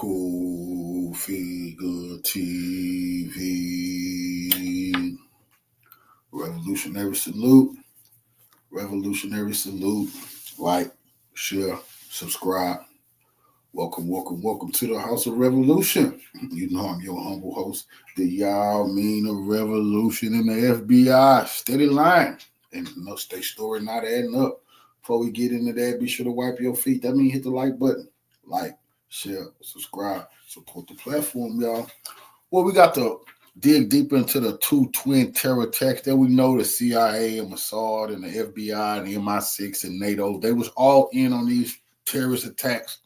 Cool Figure TV. Revolutionary salute. Revolutionary salute. Like, share, subscribe. Welcome to the House of Revolution. You know I'm your humble host. The y'all mean a revolution in the F.B.I. Steady line. And no stay story not adding up. Before we get into that, be sure to wipe your feet. That means hit the like button. Like, share, subscribe, support the platform, y'all. Well, we got to dig deep into the two twin terror attacks that we know the CIA and Mossad and the FBI and the MI6 and NATO. They was all in on these terrorist attacks.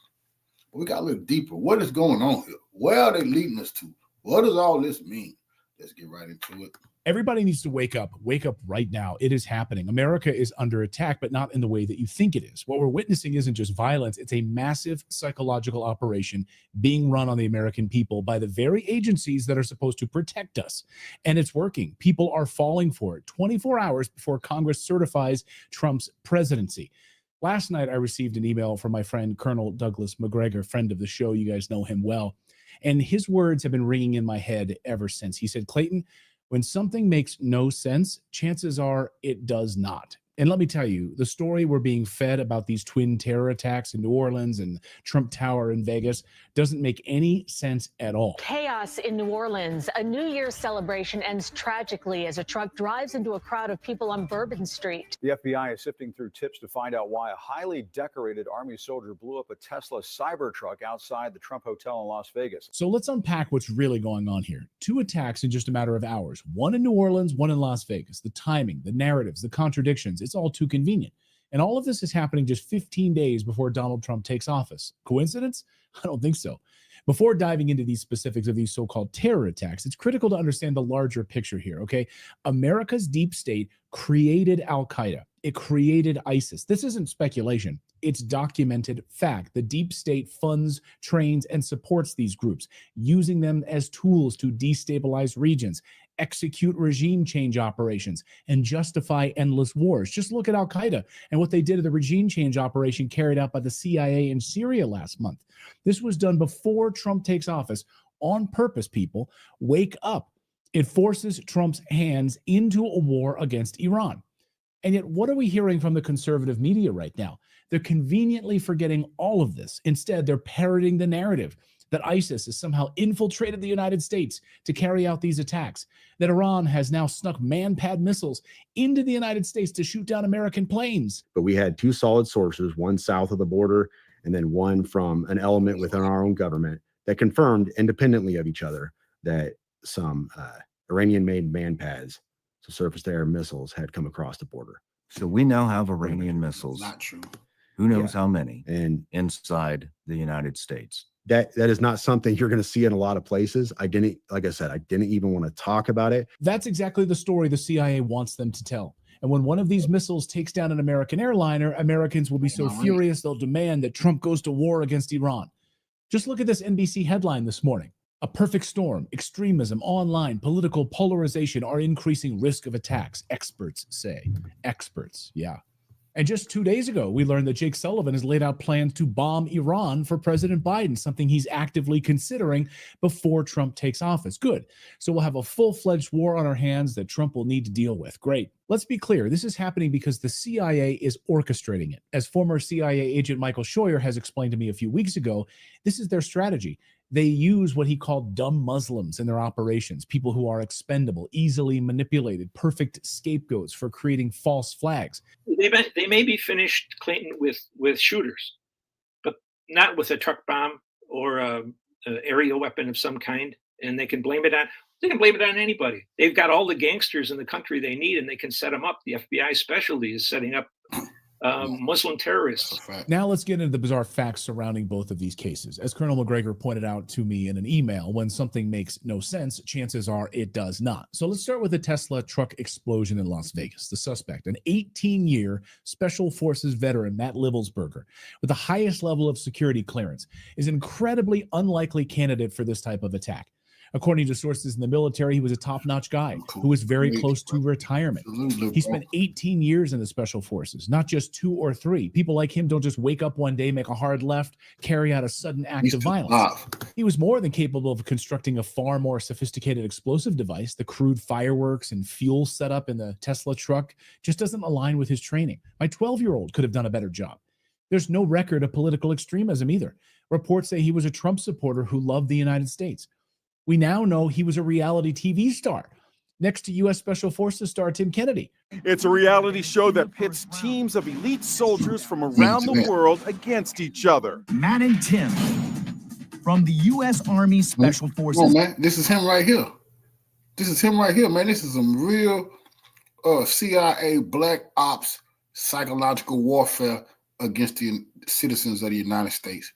But we got to look deeper. What is going on here? Where are they leading us to? What does all this mean? Let's get right into it. Everybody needs to wake up. Wake up right now. It is happening. America is under attack, but not in the way that you think it is. What we're witnessing isn't just violence. It's a massive psychological operation being run on the American people by the very agencies that are supposed to protect us. And it's working. People are falling for it 24 hours before Congress certifies Trump's presidency. Last night, I received an email from my friend, Colonel Douglas McGregor, friend of the show. You guys know him well. And his words have been ringing in my head ever since. He said, Clayton, when something makes no sense, chances are it does not. And let me tell you, the story we're being fed about these twin terror attacks in New Orleans and Trump Tower in Vegas doesn't make any sense at all. Chaos in New Orleans. A New Year's celebration ends tragically as a truck drives into a crowd of people on Bourbon Street. The FBI is sifting through tips to find out why a highly decorated Army soldier blew up a Tesla Cybertruck outside the Trump Hotel in Las Vegas. So let's unpack what's really going on here. Two attacks in just a matter of hours. One in New Orleans, one in Las Vegas. The timing, the narratives, the contradictions. It's all too convenient. And all of this is happening just 15 days before Donald Trump takes office. Coincidence? I don't think so. Before diving into these specifics of these so-called terror attacks, it's critical to understand the larger picture here, okay? America's deep state created Al-Qaeda. It created ISIS. This isn't speculation. It's documented fact. The deep state funds, trains, and supports these groups, using them as tools to destabilize regions, execute regime change operations, and justify endless wars. Just look at Al-Qaeda and what they did at the regime change operation carried out by the CIA in Syria last month. This was done before Trump takes office on purpose, people. Wake up. It forces Trump's hands into a war against Iran. And yet, what are we hearing from the conservative media right now? They're conveniently forgetting all of this. Instead, they're parroting the narrative that ISIS has somehow infiltrated the United States to carry out these attacks, that Iran has now snuck man-pad missiles into the United States to shoot down American planes. But we had two solid sources, one south of the border and then one from an element within our own government that confirmed independently of each other that some Iranian-made man-pads to surface-to-air missiles had come across the border. So we now have Iranian missiles. Not true. Who knows how many and inside the United States? That is not something you're going to see in a lot of places. Like I said, I didn't even want to talk about it. That's exactly the story the CIA wants them to tell. And when one of these missiles takes down an American airliner, Americans will be so furious they'll demand that Trump goes to war against Iran. Just look at this NBC headline this morning. A perfect storm, extremism, online, political polarization are increasing risk of attacks, experts say. Experts, yeah. And just 2 days ago, we learned that Jake Sullivan has laid out plans to bomb Iran for President Biden, something he's actively considering before Trump takes office. Good. So we'll have a full-fledged war on our hands that Trump will need to deal with. Great. Let's be clear. This is happening because the CIA is orchestrating it. As former CIA agent Michael Scheuer has explained to me a few weeks ago, this is their strategy. They use what he called dumb Muslims in their operations, people who are expendable, easily manipulated, perfect scapegoats for creating false flags. They may be finished, Clinton, with shooters, but not with a truck bomb or an aerial weapon of some kind. And they can blame it on anybody. They've got all the gangsters in the country they need, and they can set them up. The FBI specialty is setting up Muslim terrorists. Now let's get into the bizarre facts surrounding both of these cases. As Colonel McGregor pointed out to me in an email, when something makes no sense, chances are it does not. So let's start with the Tesla truck explosion in Las Vegas. The suspect, an 18-year Special Forces veteran, Matt Livelsberger, with the highest level of security clearance, is an incredibly unlikely candidate for this type of attack. According to sources in the military, he was a top-notch guy who was very close to retirement. He spent 18 years in the special forces, not just 2 or 3. People like him don't just wake up one day, make a hard left, carry out a sudden act of violence. He was more than capable of constructing a far more sophisticated explosive device. The crude fireworks and fuel setup in the Tesla truck just doesn't align with his training. My 12-year-old could have done a better job. There's no record of political extremism either. Reports say he was a Trump supporter who loved the United States. We now know he was a reality TV star, next to U.S. Special Forces star Tim Kennedy. It's a reality show that pits teams of elite soldiers from around the world against each other. Matt and Tim from the U.S. Army Special Forces. Oh, man, this is him right here. This is him right here, man. This is some real CIA black ops psychological warfare against the citizens of the United States.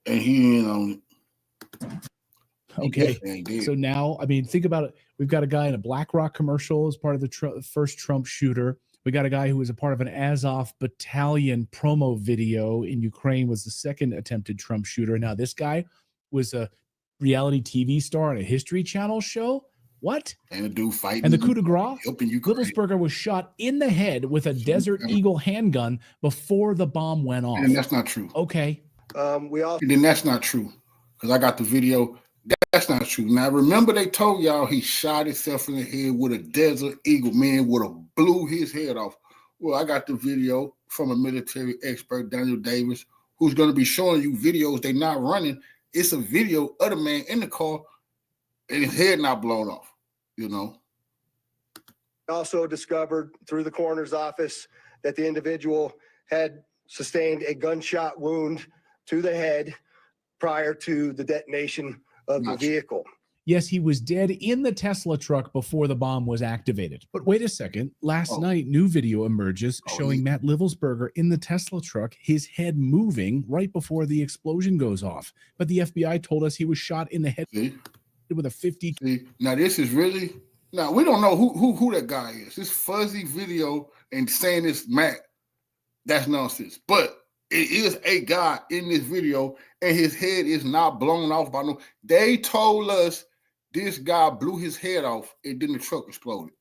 And he ain't on it. Okay, so now, I mean, think about it. We've got a guy in a BlackRock commercial as part of the first Trump shooter. We got a guy who was a part of an Azov battalion promo video in Ukraine, was the second attempted Trump shooter. Now, this guy was a reality TV star on a History Channel show. What? And a dude fighting. And the coup de grace? Livelsberger was shot in the head with a Desert Eagle handgun before the bomb went off. And that's not true. Okay. Then that's not true, because I got the video. That's not true. Now, remember they told y'all he shot himself in the head with a Desert Eagle. Man would have blew his head off. Well, I got the video from a military expert, Daniel Davis, who's going to be showing you videos they're not running. It's a video of the man in the car and his head not blown off, you know. Also discovered through the coroner's office that the individual had sustained a gunshot wound to the head prior to the detonation of the vehicle. Yes, he was dead in the Tesla truck before the bomb was activated. But wait a second. Last night, new video emerges showing Matt Livelsberger in the Tesla truck, his head moving right before the explosion goes off. But the FBI told us he was shot in the head with a 50. Now, this is really... Now, we don't know who that guy is. This fuzzy video and saying it's Matt, that's nonsense. But it is a guy in this video, and his head is not blown off by no... They told us this guy blew his head off, and then the truck exploded.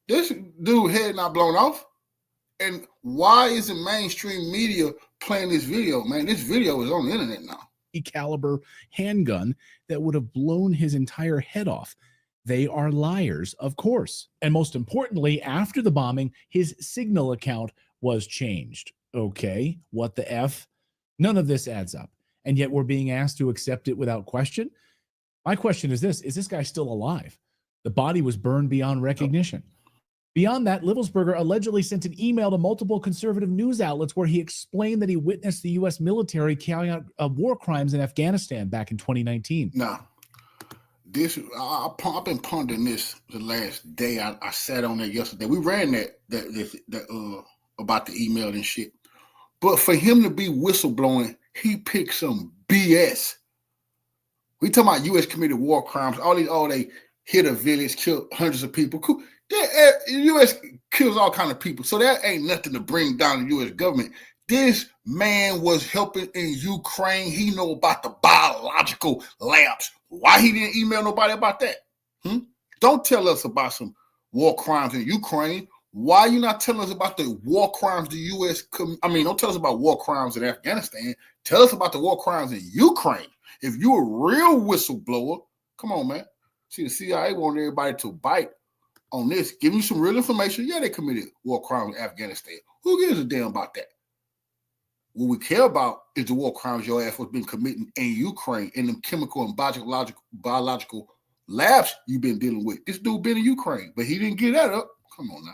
This dude head not blown off. And why isn't mainstream media playing this video, man? This video is on the internet now. Caliber handgun that would have blown his entire head off. They are liars, of course. And most importantly, after the bombing, his Signal account was changed. Okay, what the F? None of this adds up. And yet we're being asked to accept it without question. My question is this guy still alive? The body was burned beyond recognition. Beyond that, Livelsberger allegedly sent an email to multiple conservative news outlets where he explained that he witnessed the U.S. military carrying out war crimes in Afghanistan back in 2019. Now, I've been pondering this the last day. I sat on that yesterday. We ran that about the email and shit. But for him to be whistleblowing, he picked some BS. We talking about U.S. committed war crimes. They hit a village, killed hundreds of people. The U.S. kills all kind of people. So that ain't nothing to bring down the U.S. government. This man was helping in Ukraine. He know about the biological labs. Why he didn't email nobody about that? Don't tell us about some war crimes in Ukraine. Why you not telling us about the war crimes the U.S. don't tell us about war crimes in Afghanistan. Tell us about the war crimes in Ukraine. If you a real whistleblower, come on, man. See, the CIA want everybody to bite on this. Give me some real information. Yeah, they committed war crimes in Afghanistan. Who gives a damn about that? What we care about is the war crimes your ass has been committing in Ukraine, in them chemical and biological labs you've been dealing with. This dude been in Ukraine, but he didn't get that up. Come on now.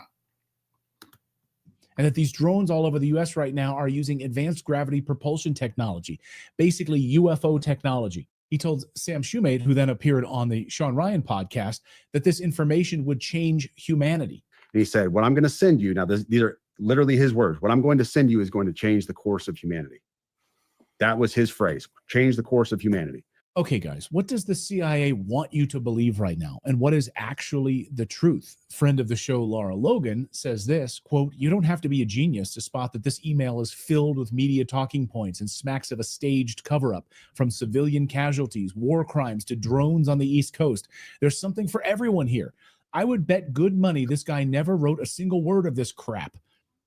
And that these drones all over the U.S. right now are using advanced gravity propulsion technology, basically UFO technology. He told Sam Shumate, who then appeared on the Sean Ryan podcast, that this information would change humanity. And he said, what I'm going to send you, now these are literally his words, what I'm going to send you is going to change the course of humanity. That was his phrase, change the course of humanity. Okay, guys, what does the CIA want you to believe right now? And what is actually the truth? Friend of the show, Laura Logan, says this, quote, "You don't have to be a genius to spot that this email is filled with media talking points and smacks of a staged cover-up, from civilian casualties, war crimes, to drones on the East Coast. There's something for everyone here. I would bet good money this guy never wrote a single word of this crap."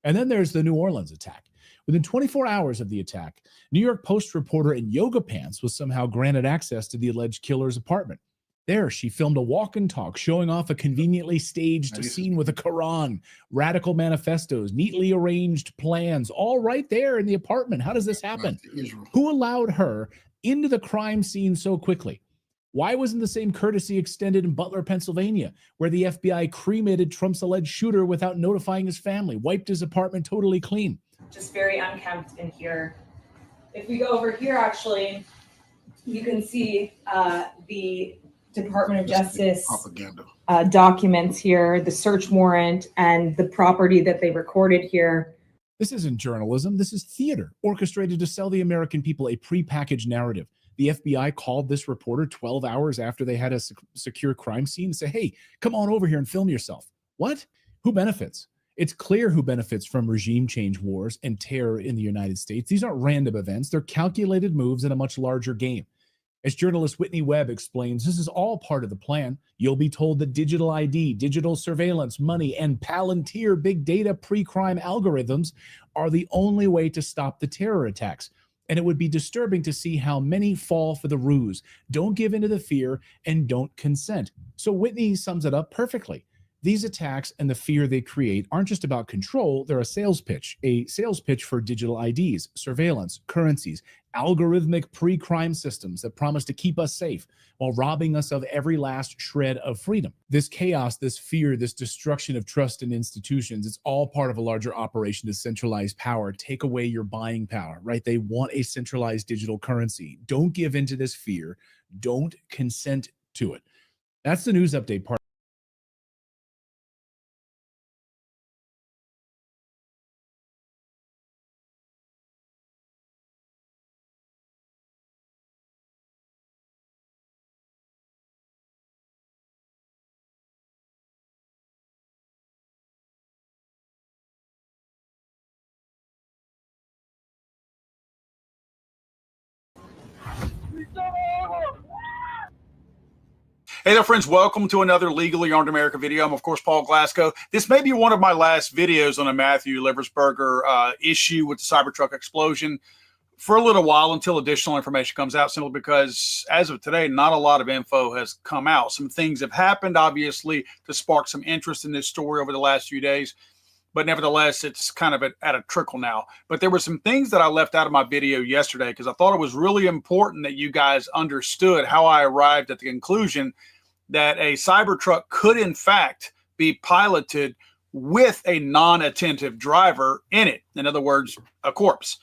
And then there's the New Orleans attack. Within 24 hours of the attack, New York Post reporter in yoga pants was somehow granted access to the alleged killer's apartment. There, she filmed a walk and talk showing off a conveniently staged scene with a Quran, radical manifestos, neatly arranged plans, all right there in the apartment. How does this happen? Who allowed her into the crime scene so quickly? Why wasn't the same courtesy extended in Butler, Pennsylvania, where the FBI cremated Trump's alleged shooter without notifying his family, wiped his apartment totally clean? Just very unkempt in here. If we go over here, actually, you can see the Department of Justice documents here, the search warrant, and the property that they recorded here. This isn't journalism. This is theater, orchestrated to sell the American people a prepackaged narrative. The FBI called this reporter 12 hours after they had a secure crime scene and say, "Hey, come on over here and film yourself." What? Who benefits? It's clear who benefits from regime change wars and terror in the United States. These aren't random events. They're calculated moves in a much larger game. As journalist Whitney Webb explains, this is all part of the plan. You'll be told that digital ID, digital surveillance, money, and Palantir big data pre-crime algorithms are the only way to stop the terror attacks. And it would be disturbing to see how many fall for the ruse, don't give into the fear, and don't consent. So Whitney sums it up perfectly. These attacks and the fear they create aren't just about control, they're a sales pitch for digital IDs, surveillance, currencies, algorithmic pre-crime systems that promise to keep us safe while robbing us of every last shred of freedom. This chaos, this fear, this destruction of trust in institutions, it's all part of a larger operation to centralize power, take away your buying power, right? They want a centralized digital currency. Don't give into this fear. Don't consent to it. That's the news update part. Hey there, friends. Welcome to another Legally Armed America video. I'm, of course, Paul Glasgow. This may be one of my last videos on a Matthew Liversberger issue with the Cybertruck explosion for a little while until additional information comes out, simply because, as of today, not a lot of info has come out. Some things have happened, obviously, to spark some interest in this story over the last few days. But nevertheless, it's kind of at a trickle now. But there were some things that I left out of my video yesterday because I thought it was really important that you guys understood how I arrived at the conclusion that a Cybertruck could, in fact, be piloted with a non-attentive driver in it. In other words, a corpse.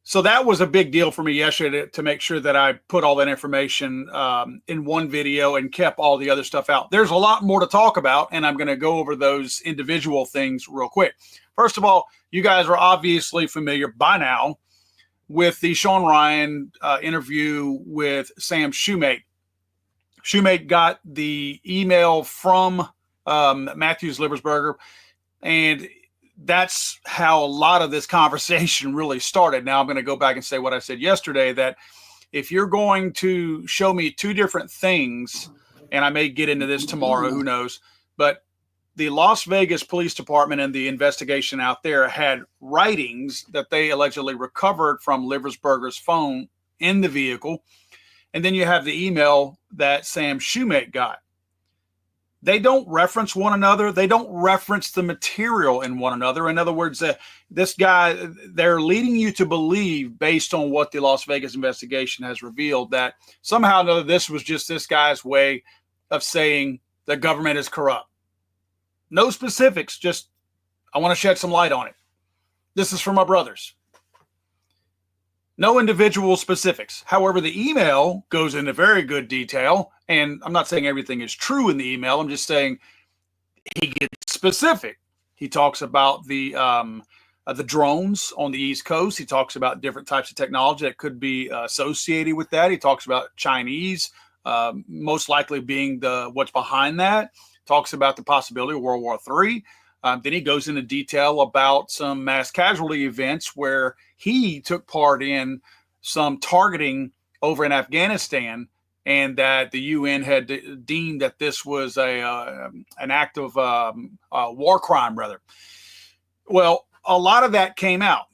So that was a big deal for me yesterday to make sure that I put all that information in one video and kept all the other stuff out. There's a lot more to talk about, and I'm going to go over those individual things real quick. First of all, you guys are obviously familiar by now with the Sean Ryan interview with Sam Shoemate. Shoemate got the email from Matthews Liversberger, and that's how a lot of this conversation really started. Now I'm going to go back and say what I said yesterday, that if you're going to show me two different things, and I may get into this tomorrow, who knows, but the Las Vegas Police Department and the investigation out there had writings that they allegedly recovered from Liversberger's phone in the vehicle. And then you have the email that Sam Shoemate got. They don't reference one another. They don't reference the material in one another. In other words, this guy, they're leading you to believe, based on what the Las Vegas investigation has revealed, that somehow or another this was just this guy's way of saying the government is corrupt. No specifics, just I want to shed some light on it. This is for my brothers. No individual specifics. However, the email goes into very good detail, and I'm not saying everything is true in the email. I'm just saying he gets specific. He talks about the the drones on the East Coast. He talks about different types of technology that could be associated with that. He talks about Chinese, most likely being what's behind that. Talks about the possibility of World War III. Then he goes into detail about some mass casualty events where he took part in some targeting over in Afghanistan, and that the UN had deemed that this was an act of war crime, rather. Well, a lot of that came out.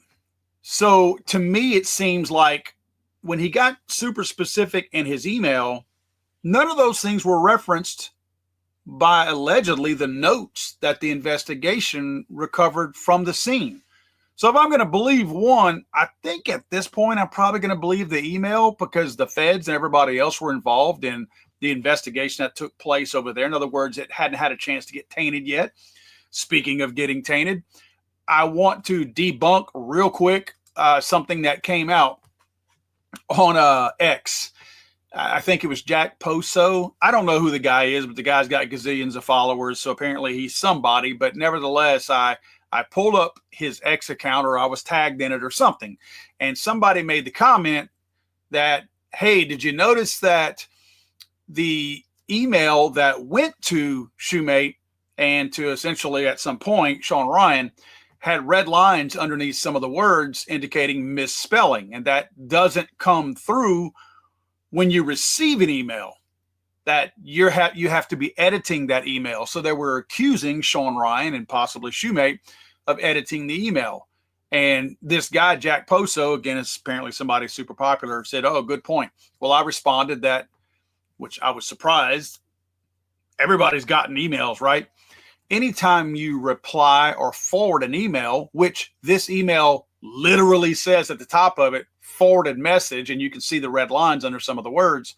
So to me, it seems like when he got super specific in his email, none of those things were referenced by allegedly the notes that the investigation recovered from the scene. So if I'm going to believe one, I think at this point, I'm probably going to believe the email, because the feds and everybody else were involved in the investigation that took place over there. In other words, it hadn't had a chance to get tainted yet. Speaking of getting tainted, I want to debunk real quick something that came out on X. I think it was Jack Poso. I don't know who the guy is, but the guy's got gazillions of followers, so apparently he's somebody. But nevertheless, I pulled up his X account, or I was tagged in it or something, and somebody made the comment that, hey, did you notice that the email that went to Shoemate and to essentially at some point Sean Ryan had red lines underneath some of the words indicating misspelling, and that doesn't come through when you receive an email, that you have to be editing that email. So they were accusing Sean Ryan and possibly Shoemate of editing the email. And this guy, Jack Poso, again, is apparently somebody super popular, said, oh, good point. Well, I responded that, which I was surprised. Everybody's gotten emails, right? Anytime you reply or forward an email, which this email literally says at the top of it, forwarded message, and you can see the red lines under some of the words.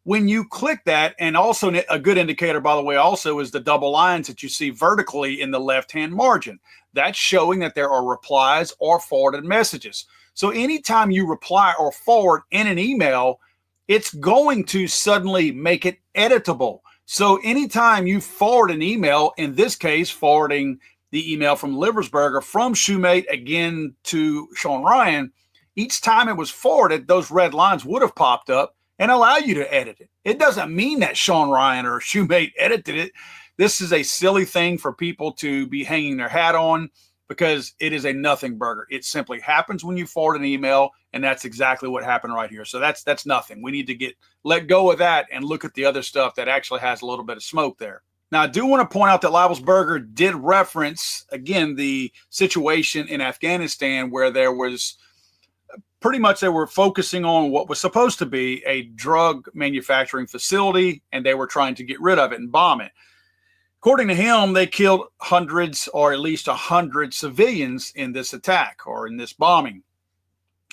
When you click that, and also a good indicator, by the way, also is the double lines that you see vertically in the left-hand margin. That's showing that there are replies or forwarded messages. So anytime you reply or forward in an email, it's going to suddenly make it editable. So anytime you forward an email, in this case, forwarding the email from Liversberger from Shoemate again to Sean Ryan, each time it was forwarded, those red lines would have popped up and allow you to edit it. It doesn't mean that Sean Ryan or Shoemate edited it. This is a silly thing for people to be hanging their hat on, because it is a nothing burger. It simply happens when you forward an email, and that's exactly what happened right here. So that's nothing. We need to let go of that and look at the other stuff that actually has a little bit of smoke there. Now, I do want to point out that Liversberger did reference, again, the situation in Afghanistan where there was pretty much they were focusing on what was supposed to be a drug manufacturing facility, and they were trying to get rid of it and bomb it. According to him, they killed hundreds or at least 100 civilians in this attack or in this bombing.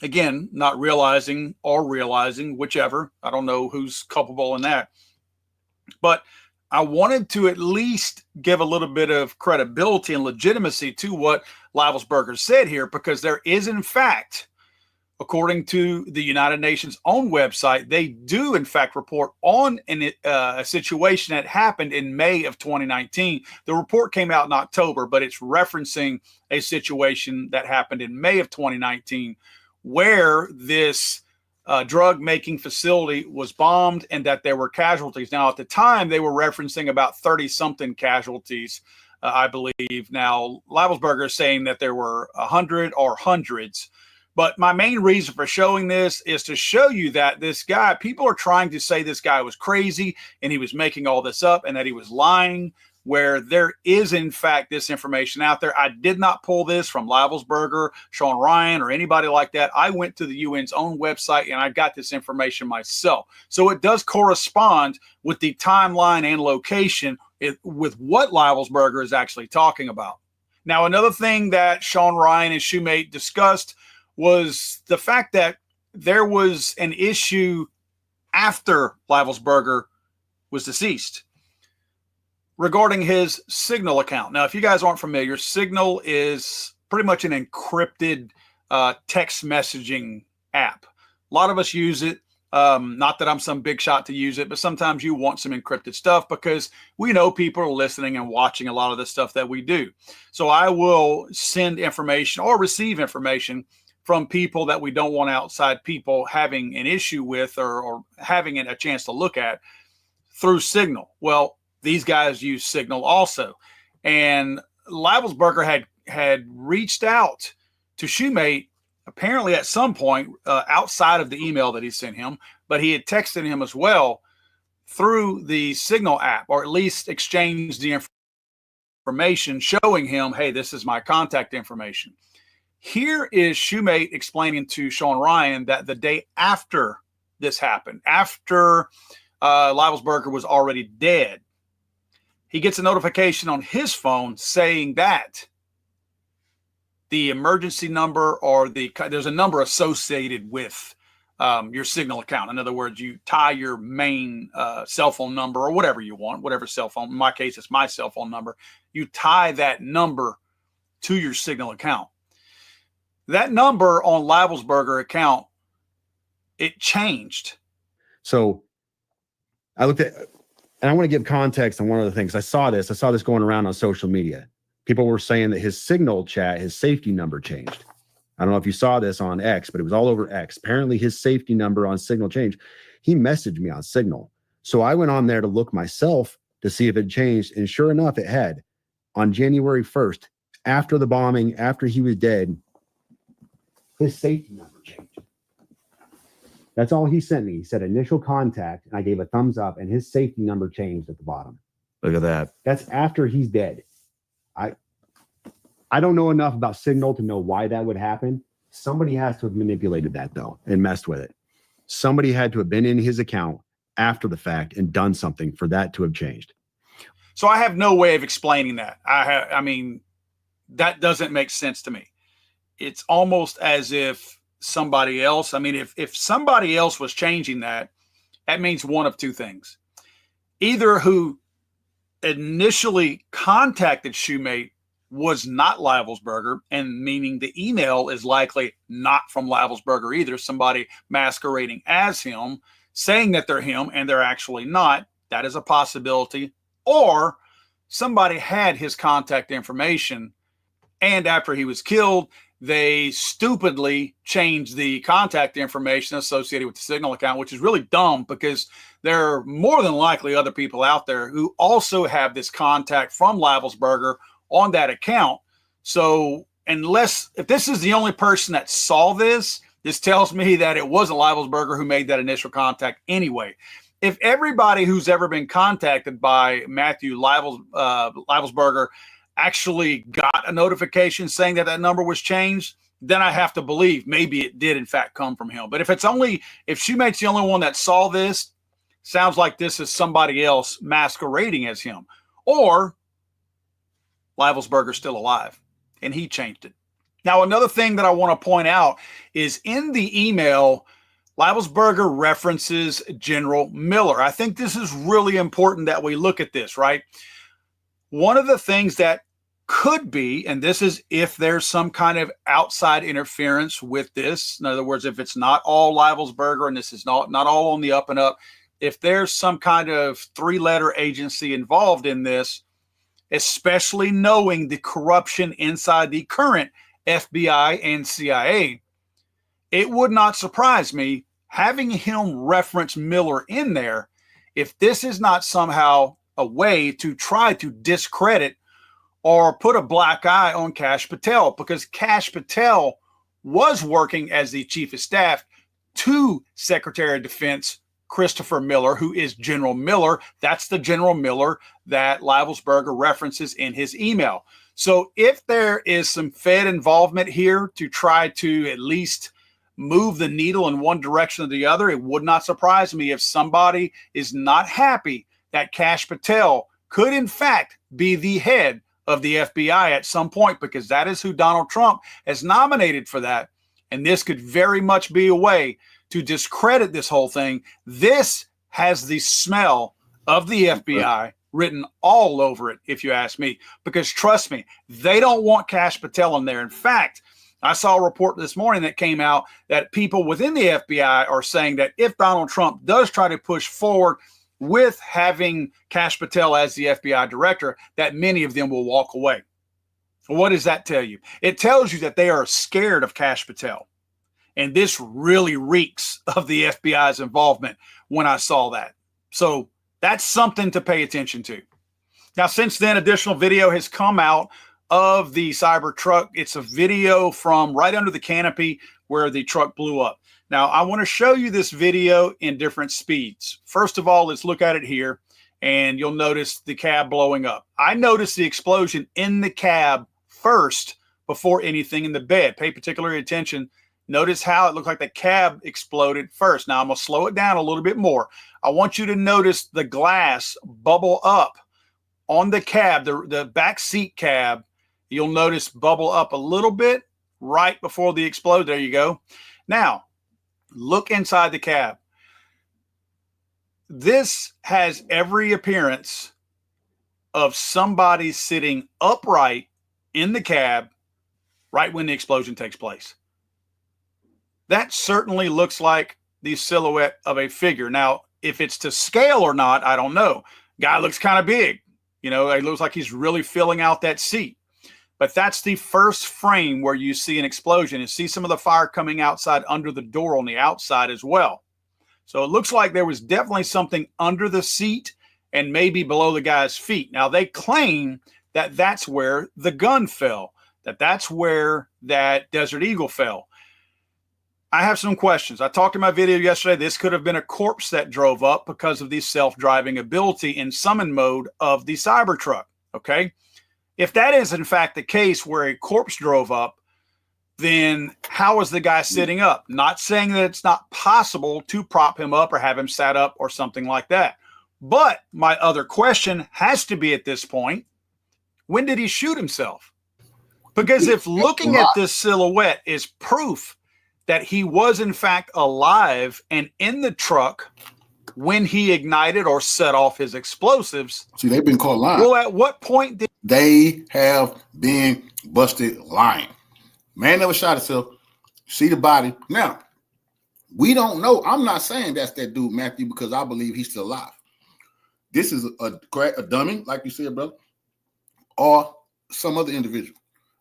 Again, not realizing or realizing, whichever. I don't know who's culpable in that. But I wanted to at least give a little bit of credibility and legitimacy to what Liversberger said here, because there is, in fact, according to the United Nations' own website, they do, in fact, report on a situation that happened in May of 2019. The report came out in October, but it's referencing a situation that happened in May of 2019 where this drug-making facility was bombed and that there were casualties. Now, at the time, they were referencing about 30-something casualties, I believe. Now, Liversberger is saying that there were 100 or hundreds. But my main reason for showing this is to show you that this guy, people are trying to say this guy was crazy and he was making all this up and that he was lying, where there is, in fact, this information out there. I did not pull this from Liversberger, Sean Ryan, or anybody like that. I went to the UN's own website and I got this information myself. So it does correspond with the timeline and location with what Liversberger is actually talking about. Now, another thing that Sean Ryan and Shoemate discussed was the fact that there was an issue after Liversberger was deceased regarding his Signal account. Now, if you guys aren't familiar, Signal is pretty much an encrypted text messaging app. A lot of us use it. Not that I'm some big shot to use it, but sometimes you want some encrypted stuff because we know people are listening and watching a lot of the stuff that we do. So I will send information or receive information from people that we don't want outside people having an issue with or having a chance to look at through Signal. Well, these guys use Signal also. And Livelsberger had reached out to Shoemate apparently at some point outside of the email that he sent him, but he had texted him as well through the Signal app, or at least exchanged the information showing him, hey, this is my contact information. Here is Shoemate explaining to Sean Ryan that the day after this happened, after Livelsberger was already dead, he gets a notification on his phone saying that the emergency number or there's a number associated with your Signal account. In other words, you tie your main cell phone number or whatever you want, whatever cell phone. In my case, it's my cell phone number. You tie that number to your Signal account. That number on Livelsberger account, it changed. So I looked at, and I want to give context on one of the things. I saw this going around on social media. People were saying that his Signal chat, his safety number changed. I don't know if you saw this on X, but it was all over X. Apparently his safety number on Signal changed. He messaged me on Signal. So I went on there to look myself to see if it changed. And sure enough, it had. On January 1st, after the bombing, after he was dead, his safety number changed. That's all he sent me. He said initial contact, and I gave a thumbs up, and his safety number changed at the bottom. Look at that. That's after he's dead. I don't know enough about Signal to know why that would happen. Somebody has to have manipulated that, though, and messed with it. Somebody had to have been in his account after the fact and done something for that to have changed. So I have no way of explaining that. I mean, that doesn't make sense to me. It's almost as if somebody else, I mean, if somebody else was changing that, that means one of two things. Either who initially contacted Shoemate was not Livelsberger, and meaning the email is likely not from Livelsberger either, somebody masquerading as him, saying that they're him and they're actually not. That is a possibility. Or somebody had his contact information, and after he was killed, they stupidly changed the contact information associated with the Signal account, which is really dumb because there are more than likely other people out there who also have this contact from Livelsberger on that account. So if this is the only person that saw this, this tells me that it wasn't Livelsberger who made that initial contact anyway. If everybody who's ever been contacted by Matthew Livelsberger actually got a notification saying that number was changed, then I have to believe maybe it did in fact come from him. But if Shoemate's the only one that saw this, sounds like this is somebody else masquerading as him. Or Livelsberger's still alive and he changed it. Now, another thing that I want to point out is in the email, Livelsberger references General Miller. I think this is really important that we look at this, right? One of the things that could be, and this is if there's some kind of outside interference with this, in other words, if it's not all Livelsberger and this is not all on the up and up, if there's some kind of three-letter agency involved in this, especially knowing the corruption inside the current FBI and CIA, it would not surprise me having him reference Miller in there if this is not somehow a way to try to discredit or put a black eye on Kash Patel, because Kash Patel was working as the chief of staff to Secretary of Defense Christopher Miller, who is General Miller. That's the General Miller that Livelsberger references in his email. So if there is some Fed involvement here to try to at least move the needle in one direction or the other, it would not surprise me if somebody is not happy that Kash Patel could in fact be the head of the FBI at some point, because that is who Donald Trump has nominated for that. And this could very much be a way to discredit this whole thing. This has the smell of the FBI written all over it, if you ask me, because trust me, they don't want Kash Patel in there. In fact, I saw a report this morning that came out that people within the FBI are saying that if Donald Trump does try to push forward with having Kash Patel as the FBI director, that many of them will walk away. What does that tell you? It tells you that they are scared of Kash Patel. And this really reeks of the FBI's involvement when I saw that. So that's something to pay attention to. Now, since then, additional video has come out of the cyber truck. It's a video from right under the canopy where the truck blew up. Now, I want to show you this video in different speeds. First of all, let's look at it here, and you'll notice the cab blowing up. I noticed the explosion in the cab first before anything in the bed. Pay particular attention. Notice how it looked like the cab exploded first. Now, I'm going to slow it down a little bit more. I want you to notice the glass bubble up on the cab, the back seat cab. You'll notice bubble up a little bit right before the explode. There you go. Now, look inside the cab. This has every appearance of somebody sitting upright in the cab right when the explosion takes place. That certainly looks like the silhouette of a figure. Now, if it's to scale or not, I don't know. Guy looks kind of big. You know, it looks like he's really filling out that seat. But that's the first frame where you see an explosion and see some of the fire coming outside under the door on the outside as well. So it looks like there was definitely something under the seat and maybe below the guy's feet. Now, they claim that that's where the gun fell, that's where that Desert Eagle fell. I have some questions. I talked in my video yesterday, this could have been a corpse that drove up because of the self-driving ability in summon mode of the Cybertruck, okay? If that is in fact the case where a corpse drove up, then how is the guy sitting up? Not saying that it's not possible to prop him up or have him sat up or something like that. But my other question has to be at this point, when did he shoot himself? Because if looking at this silhouette is proof that he was in fact alive and in the truck when he ignited or set off his explosives. See, they've been caught lying. Well, at what point did they have been busted lying? Man never shot himself. See the body. Now, we don't know. I'm not saying that's that dude, Matthew, because I believe he's still alive. This is a dummy, like you said, brother, or some other individual.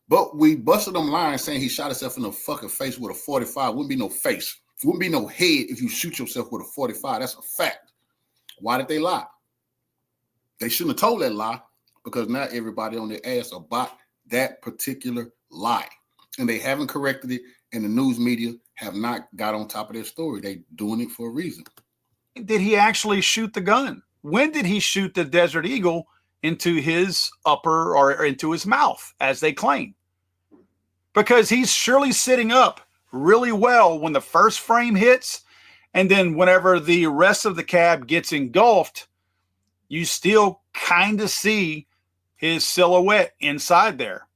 But we busted them lying saying he shot himself in the fucking face with a 45. Wouldn't be no face. Wouldn't be no head if you shoot yourself with a 45. That's a fact. Why did they lie? They shouldn't have told that lie because now everybody on their ass about that particular lie. And they haven't corrected it, and the news media have not got on top of their story. They doing it for a reason. Did he actually shoot the gun? When did he shoot the Desert Eagle into his upper or into his mouth, as they claim? Because he's surely sitting up really well when the first frame hits, and then whenever the rest of the cab gets engulfed, you still kind of see his silhouette inside there.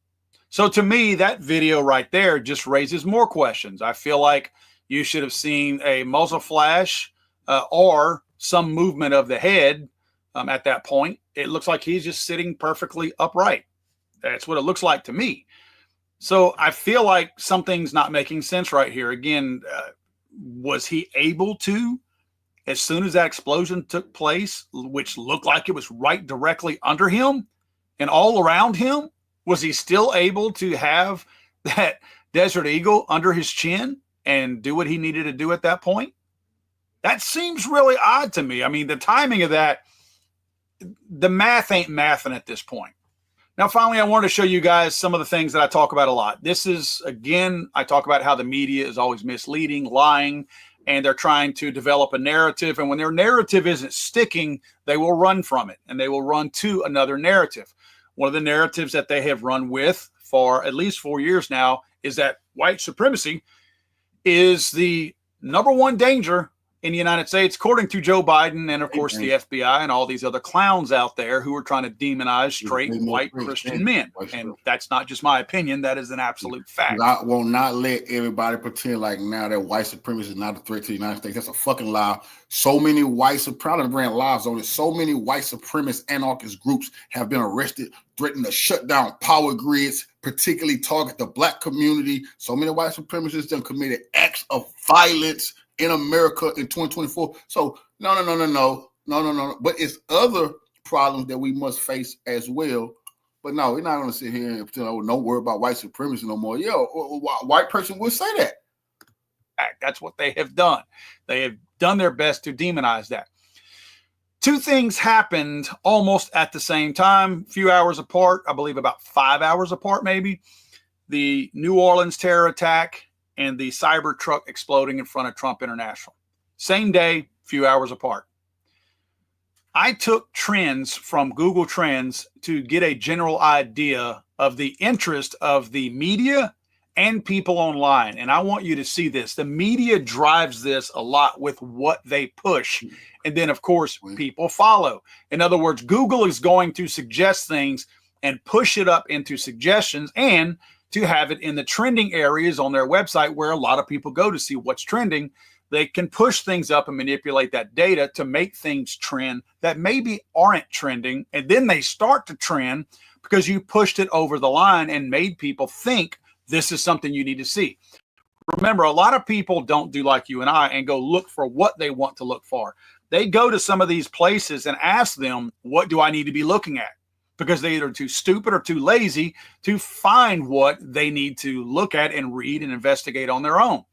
So to me, that video right there just raises more questions. I feel like you should have seen a muzzle flash or some movement of the head at that point. It looks like he's just sitting perfectly upright. That's what it looks like to me. So I feel like something's not making sense right here. Again, was he able to, as soon as that explosion took place, which looked like it was right directly under him and all around him, was he still able to have that Desert Eagle under his chin and do what he needed to do at that point? That seems really odd to me. I mean, the timing of that, the math ain't mathing at this point. Now, finally, I wanted to show you guys some of the things that I talk about a lot. This is, again, I talk about how the media is always misleading, lying, and they're trying to develop a narrative. And when their narrative isn't sticking, they will run from it, and they will run to another narrative. One of the narratives that they have run with for at least 4 years now is that white supremacy is the number one danger in the United States, according to Joe Biden and, of course, the FBI and all these other clowns out there who are trying to demonize straight white Christian men. And that's not just my opinion. That is an absolute fact. I will not let everybody pretend like now that white supremacy is not a threat to the United States. That's a fucking lie. So many white supremacists ran lives on it. So many white supremacist anarchist groups have been arrested, threatening to shut down power grids, particularly target the black community. So many white supremacists have committed acts of violence in America in 2024. So no. But it's other problems that we must face as well. But no, we're not going to sit here and pretend, oh, don't worry about white supremacy no more. Yo, a white person would say that. That's what they have done. They have done their best to demonize that. Two things happened almost at the same time, a few hours apart, I believe about 5 hours apart maybe. The New Orleans terror attack and the cyber truck exploding in front of Trump International. Same day, few hours apart. I took trends from Google Trends to get a general idea of the interest of the media and people online. And I want you to see this. The media drives this a lot with what they push. And then, of course, people follow. In other words, Google is going to suggest things and push it up into suggestions and to have it in the trending areas on their website where a lot of people go to see what's trending. They can push things up and manipulate that data to make things trend that maybe aren't trending. And then they start to trend because you pushed it over the line and made people think this is something you need to see. Remember, a lot of people don't do like you and I and go look for what they want to look for. They go to some of these places and ask them, what do I need to be looking at? Because they're either too stupid or too lazy to find what they need to look at and read and investigate on their own.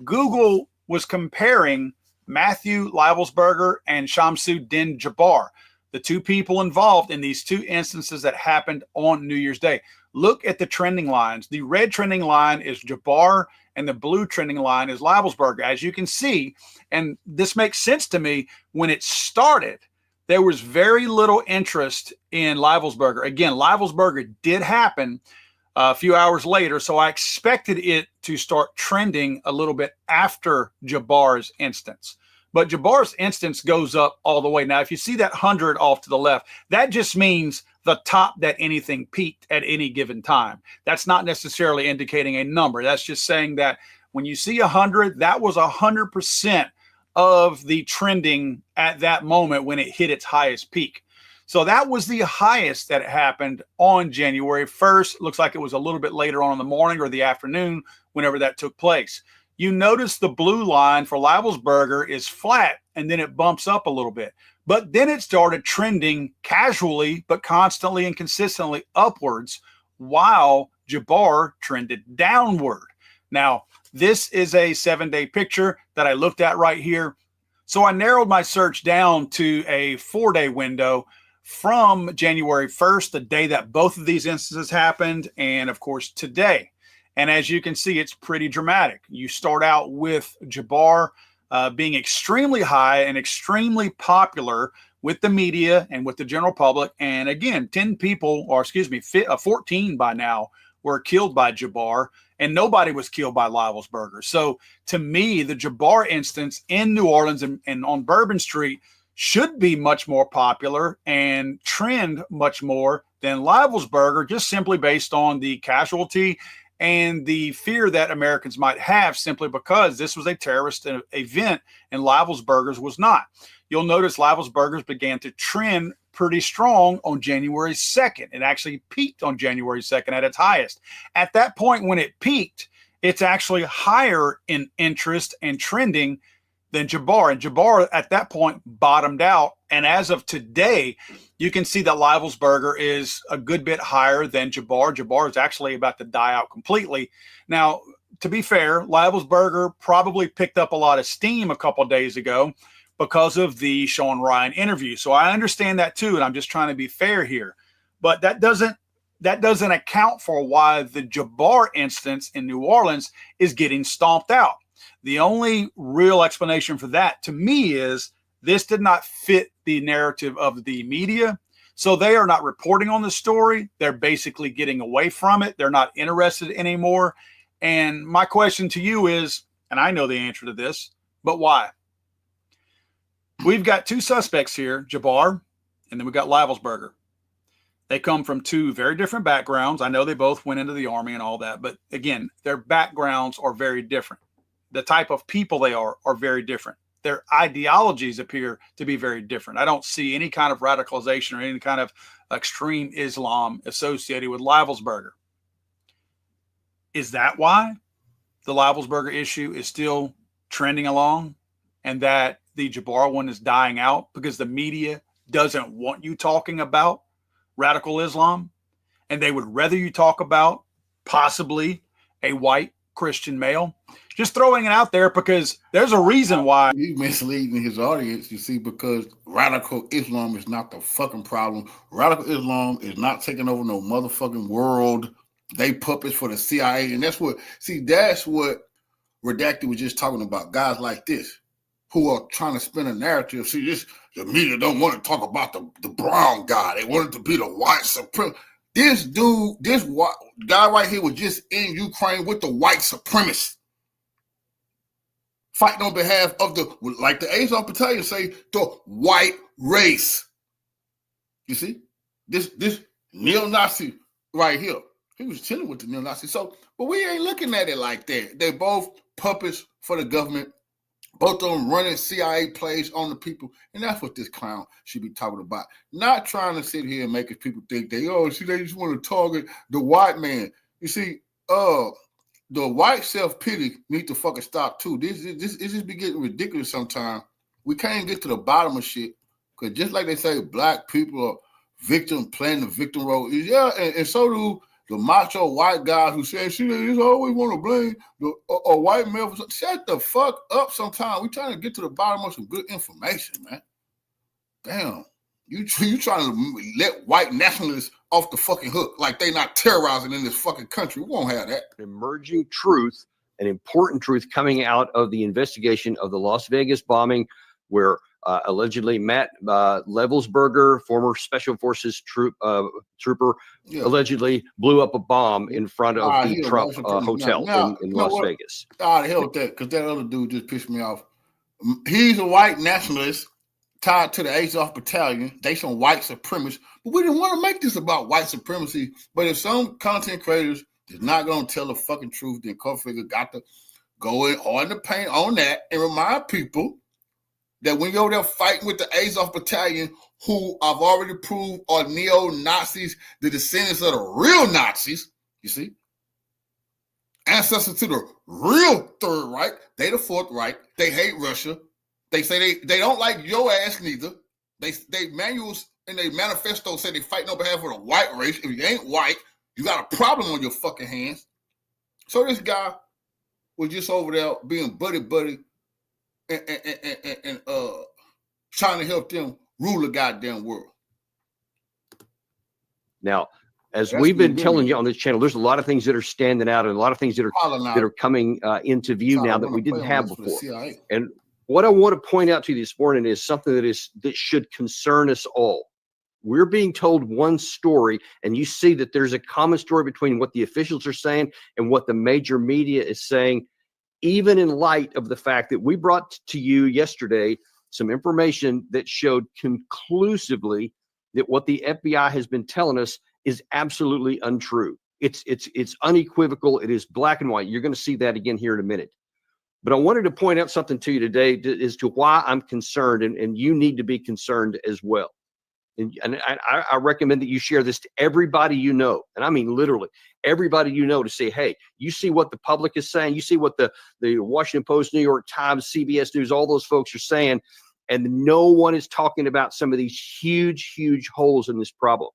Google was comparing Matthew Leibelsberger and Shamsuddin Jabbar, the two people involved in these two instances that happened on New Year's Day. Look at the trending lines. The red trending line is Jabbar and the blue trending line is Leibelsberger. As you can see, and this makes sense to me, when it started, there was very little interest in Leibelsberger. Again, Leibelsberger did happen a few hours later, so I expected it to start trending a little bit after Jabbar's instance. But Jabbar's instance goes up all the way. Now, if you see that 100 off to the left, that just means the top that anything peaked at any given time. That's not necessarily indicating a number. That's just saying that when you see 100, that was 100% of the trending at that moment when it hit its highest peak. So that was the highest that happened on January 1st. Looks like it was a little bit later on in the morning or the afternoon, whenever that took place. You notice the blue line for Leibelsberger is flat, and then it bumps up a little bit. But then it started trending casually, but constantly and consistently upwards, while Jabbar trended downward. Now, this is a 7-day picture that I looked at right here. So I narrowed my search down to a 4-day window from January 1st, the day that both of these instances happened, and of course today. And as you can see, it's pretty dramatic. You start out with Jabbar being extremely high and extremely popular with the media and with the general public. And again, 14 by now were killed by Jabbar, and nobody was killed by Leibelsberger. So to me, the Jabbar instance in New Orleans and on Bourbon Street should be much more popular and trend much more than Leibelsberger, just simply based on the casualty and the fear that Americans might have simply because this was a terrorist event and Leibelsberger's was not. You'll notice Leibelsberger's began to trend pretty strong on January 2nd. It actually peaked on January 2nd at its highest. At that point when it peaked, it's actually higher in interest and trending than Jabbar. And Jabbar at that point bottomed out. And as of today, you can see that Leibelsberger is a good bit higher than Jabbar. Jabbar is actually about to die out completely. Now, to be fair, Leibelsberger probably picked up a lot of steam a couple of days ago because of the Sean Ryan interview. So I understand that too, and I'm just trying to be fair here. But that doesn't account for why the Jabbar instance in New Orleans is getting stomped out. The only real explanation for that to me is this did not fit the narrative of the media. So they are not reporting on the story. They're basically getting away from it. They're not interested anymore. And my question to you is, and I know the answer to this, but why? we've got two suspects here, Jabbar, and then we've got Lavelsberger. They come from two very different backgrounds. I know they both went into the Army and all that, but again, their backgrounds are very different. The type of people they are very different. Their ideologies appear to be very different. I don't see any kind of radicalization or any kind of extreme Islam associated with Lavelsberger. Is that why the Lavelsberger issue is still trending along and that the Jabbar one is dying out because the media doesn't want you talking about radical Islam, and they would rather you talk about possibly a white Christian male? Just throwing it out there because there's a reason why. He's misleading his audience, you see, because radical Islam is not the fucking problem. Radical Islam is not taking over no motherfucking world. They puppets for the CIA, and that's what Redacted was just talking about. Guys like this who are trying to spin a narrative. See, the media don't want to talk about the brown guy. They want it to be the white supremacist. This dude, this guy right here was just in Ukraine with the white supremacists, fighting on behalf of like the Azov Battalion say, the white race. You see, this neo-Nazi right here, he was chilling with the neo-Nazi. So, but we ain't looking at it like that. They both puppets for the government. Both of them running CIA plays on the people. And that's what this clown should be talking about. Not trying to sit here and make people think they just want to target the white man. You see, the white self-pity need to fucking stop too. This just be getting ridiculous sometimes. We can't get to the bottom of shit. Because just like they say, black people are playing the victim role. Yeah, and so do the macho white guy who says, see, they just always want to blame a white male. Shut the fuck up sometimes. We trying to get to the bottom of some good information, man. Damn. You trying to let white nationalists off the fucking hook like they not terrorizing in this fucking country. We won't have that. Emerging truth, an important truth coming out of the investigation of the Las Vegas bombing, where allegedly Matt Lavelsberger, former Special Forces trooper, allegedly blew up a bomb in front of the Trump hotel in Las Vegas. The hell with that, because that other dude just pissed me off. He's a white nationalist tied to the Azov Battalion. They some white supremacists. But we didn't want to make this about white supremacy. But if some content creators is not going to tell the fucking truth, then Confronting got to go in hard in the paint on that and remind people that when you're there fighting with the Azov Battalion, who I've already proved are neo-Nazis, the descendants of the real Nazis, you see, ancestors to the real Third Reich, they the Fourth Reich, they hate Russia, they say they don't like your ass neither, they manuals and they manifesto say they fighting on behalf of the white race. If you ain't white, you got a problem on your fucking hands. So this guy was just over there being buddy and trying to help them rule the goddamn world. Now, as we've been telling you on this channel, there's a lot of things that are standing out and a lot of things that are coming into view now that we didn't have before. And what I want to point out to you this morning is something that should concern us all. We're being told one story, and you see that there's a common story between what the officials are saying and what the major media is saying, even in light of the fact that we brought to you yesterday some information that showed conclusively that what the FBI has been telling us is absolutely untrue. It's unequivocal. It is black and white. You're going to see that again here in a minute. But I wanted to point out something to you today as to why I'm concerned, and you need to be concerned as well. And I recommend that you share this to everybody you know. And I mean, literally everybody you know, to say, hey, you see what the public is saying. You see what the Washington Post, New York Times, CBS News, all those folks are saying. And no one is talking about some of these huge, huge holes in this problem.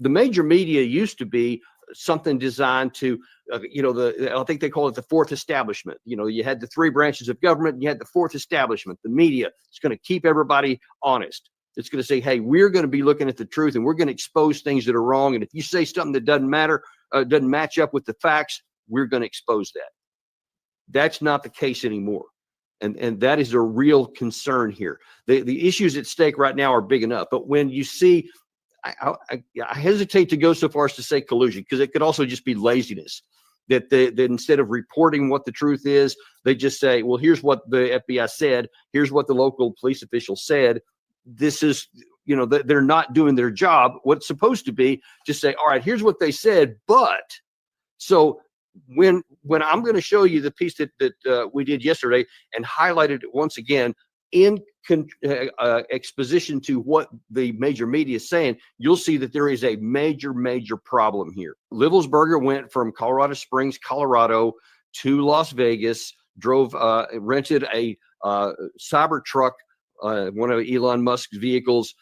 The major media used to be something designed to, I think they call it the fourth establishment. You had the three branches of government, and you had the fourth establishment, the media. It's going to keep everybody honest. It's going to say, hey, we're going to be looking at the truth, and we're going to expose things that are wrong. And if you say something that doesn't matter, doesn't match up with the facts, we're going to expose that. That's not the case anymore. And that is a real concern here. The issues at stake right now are big enough. But when you see, I hesitate to go so far as to say collusion, because it could also just be laziness. that instead of reporting what the truth is, they just say, well, here's what the FBI said. Here's what the local police official said. This is, you know, they're not doing their job. What's supposed to be just say, all right, here's what they said. But so when I'm going to show you the piece that we did yesterday and highlighted it once again in exposition to what the major media is saying, you'll see that there is a major problem here. Livelsberger went from Colorado Springs, Colorado to Las Vegas, rented a Cybertruck, one of Elon Musk's vehicles,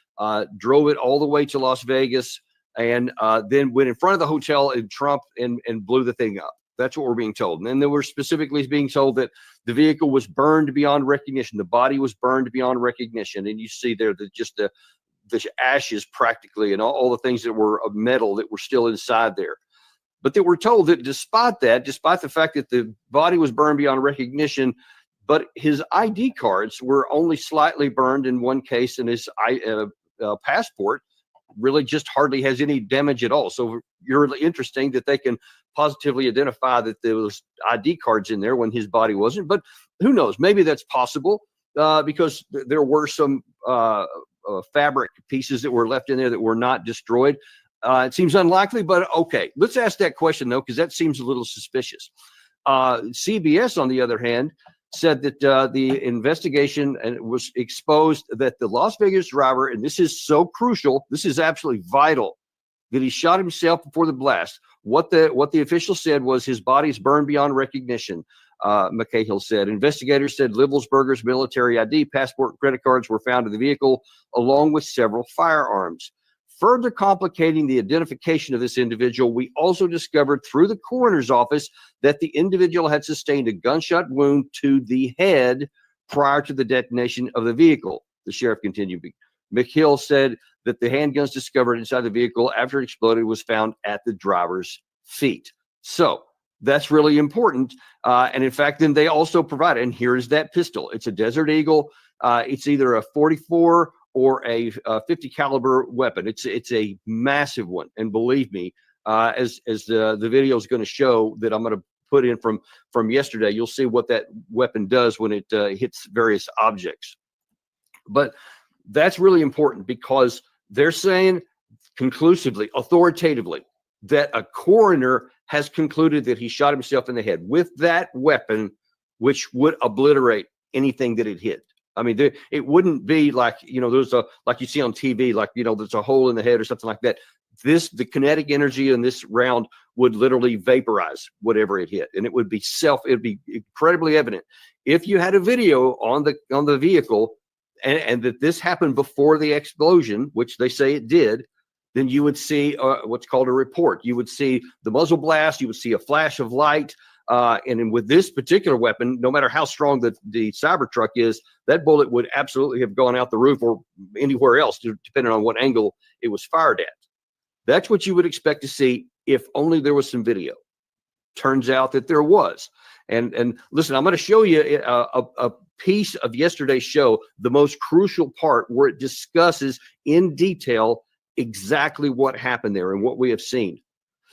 drove it all the way to Las Vegas, and then went in front of the hotel in Trump and blew the thing up. That's what we're being told. And then there were specifically being told that the vehicle was burned beyond recognition. The body was burned beyond recognition. And you see there that just the ashes practically and all the things that were of metal that were still inside there. But they were told that despite the fact that the body was burned beyond recognition, but his ID cards were only slightly burned in one case, and his passport really just hardly has any damage at all. So really interesting that they can positively identify that there was ID cards in there when his body wasn't. But who knows? Maybe that's possible because there were some fabric pieces that were left in there that were not destroyed. It seems unlikely, but okay. Let's ask that question, though, because that seems a little suspicious. CBS, on the other hand, said that the investigation was exposed that the Las Vegas driver, and this is so crucial, this is absolutely vital, that he shot himself before the blast. What the official said was his body is burned beyond recognition, McCahill said. Investigators said Livelsberger's military ID, passport, and credit cards were found in the vehicle, along with several firearms. Further complicating the identification of this individual, we also discovered through the coroner's office that the individual had sustained a gunshot wound to the head prior to the detonation of the vehicle, the sheriff continued. McHill said that the handguns discovered inside the vehicle after it exploded was found at the driver's feet. So that's really important. And in fact, then they also provided, and here is that pistol. It's a Desert Eagle. It's either a 44 or a 50 caliber weapon. It's a massive one. And believe me, as the video is going to show that I'm going to put in from yesterday, you'll see what that weapon does when it hits various objects. But that's really important because they're saying conclusively, authoritatively, that a coroner has concluded that he shot himself in the head with that weapon, which would obliterate anything that it hit. I mean, it wouldn't be like, you know, there's like you see on TV, like, you know, there's a hole in the head or something like that. The kinetic energy in this round would literally vaporize whatever it hit. And it would be it'd be incredibly evident. If you had a video on the vehicle and that this happened before the explosion, which they say it did, then you would see what's called a report. You would see the muzzle blast. You would see a flash of light. And with this particular weapon, no matter how strong the Cybertruck is, that bullet would absolutely have gone out the roof or anywhere else, depending on what angle it was fired at. That's what you would expect to see if only there was some video. Turns out that there was. And listen, I'm going to show you a piece of yesterday's show, the most crucial part where it discusses in detail exactly what happened there and what we have seen.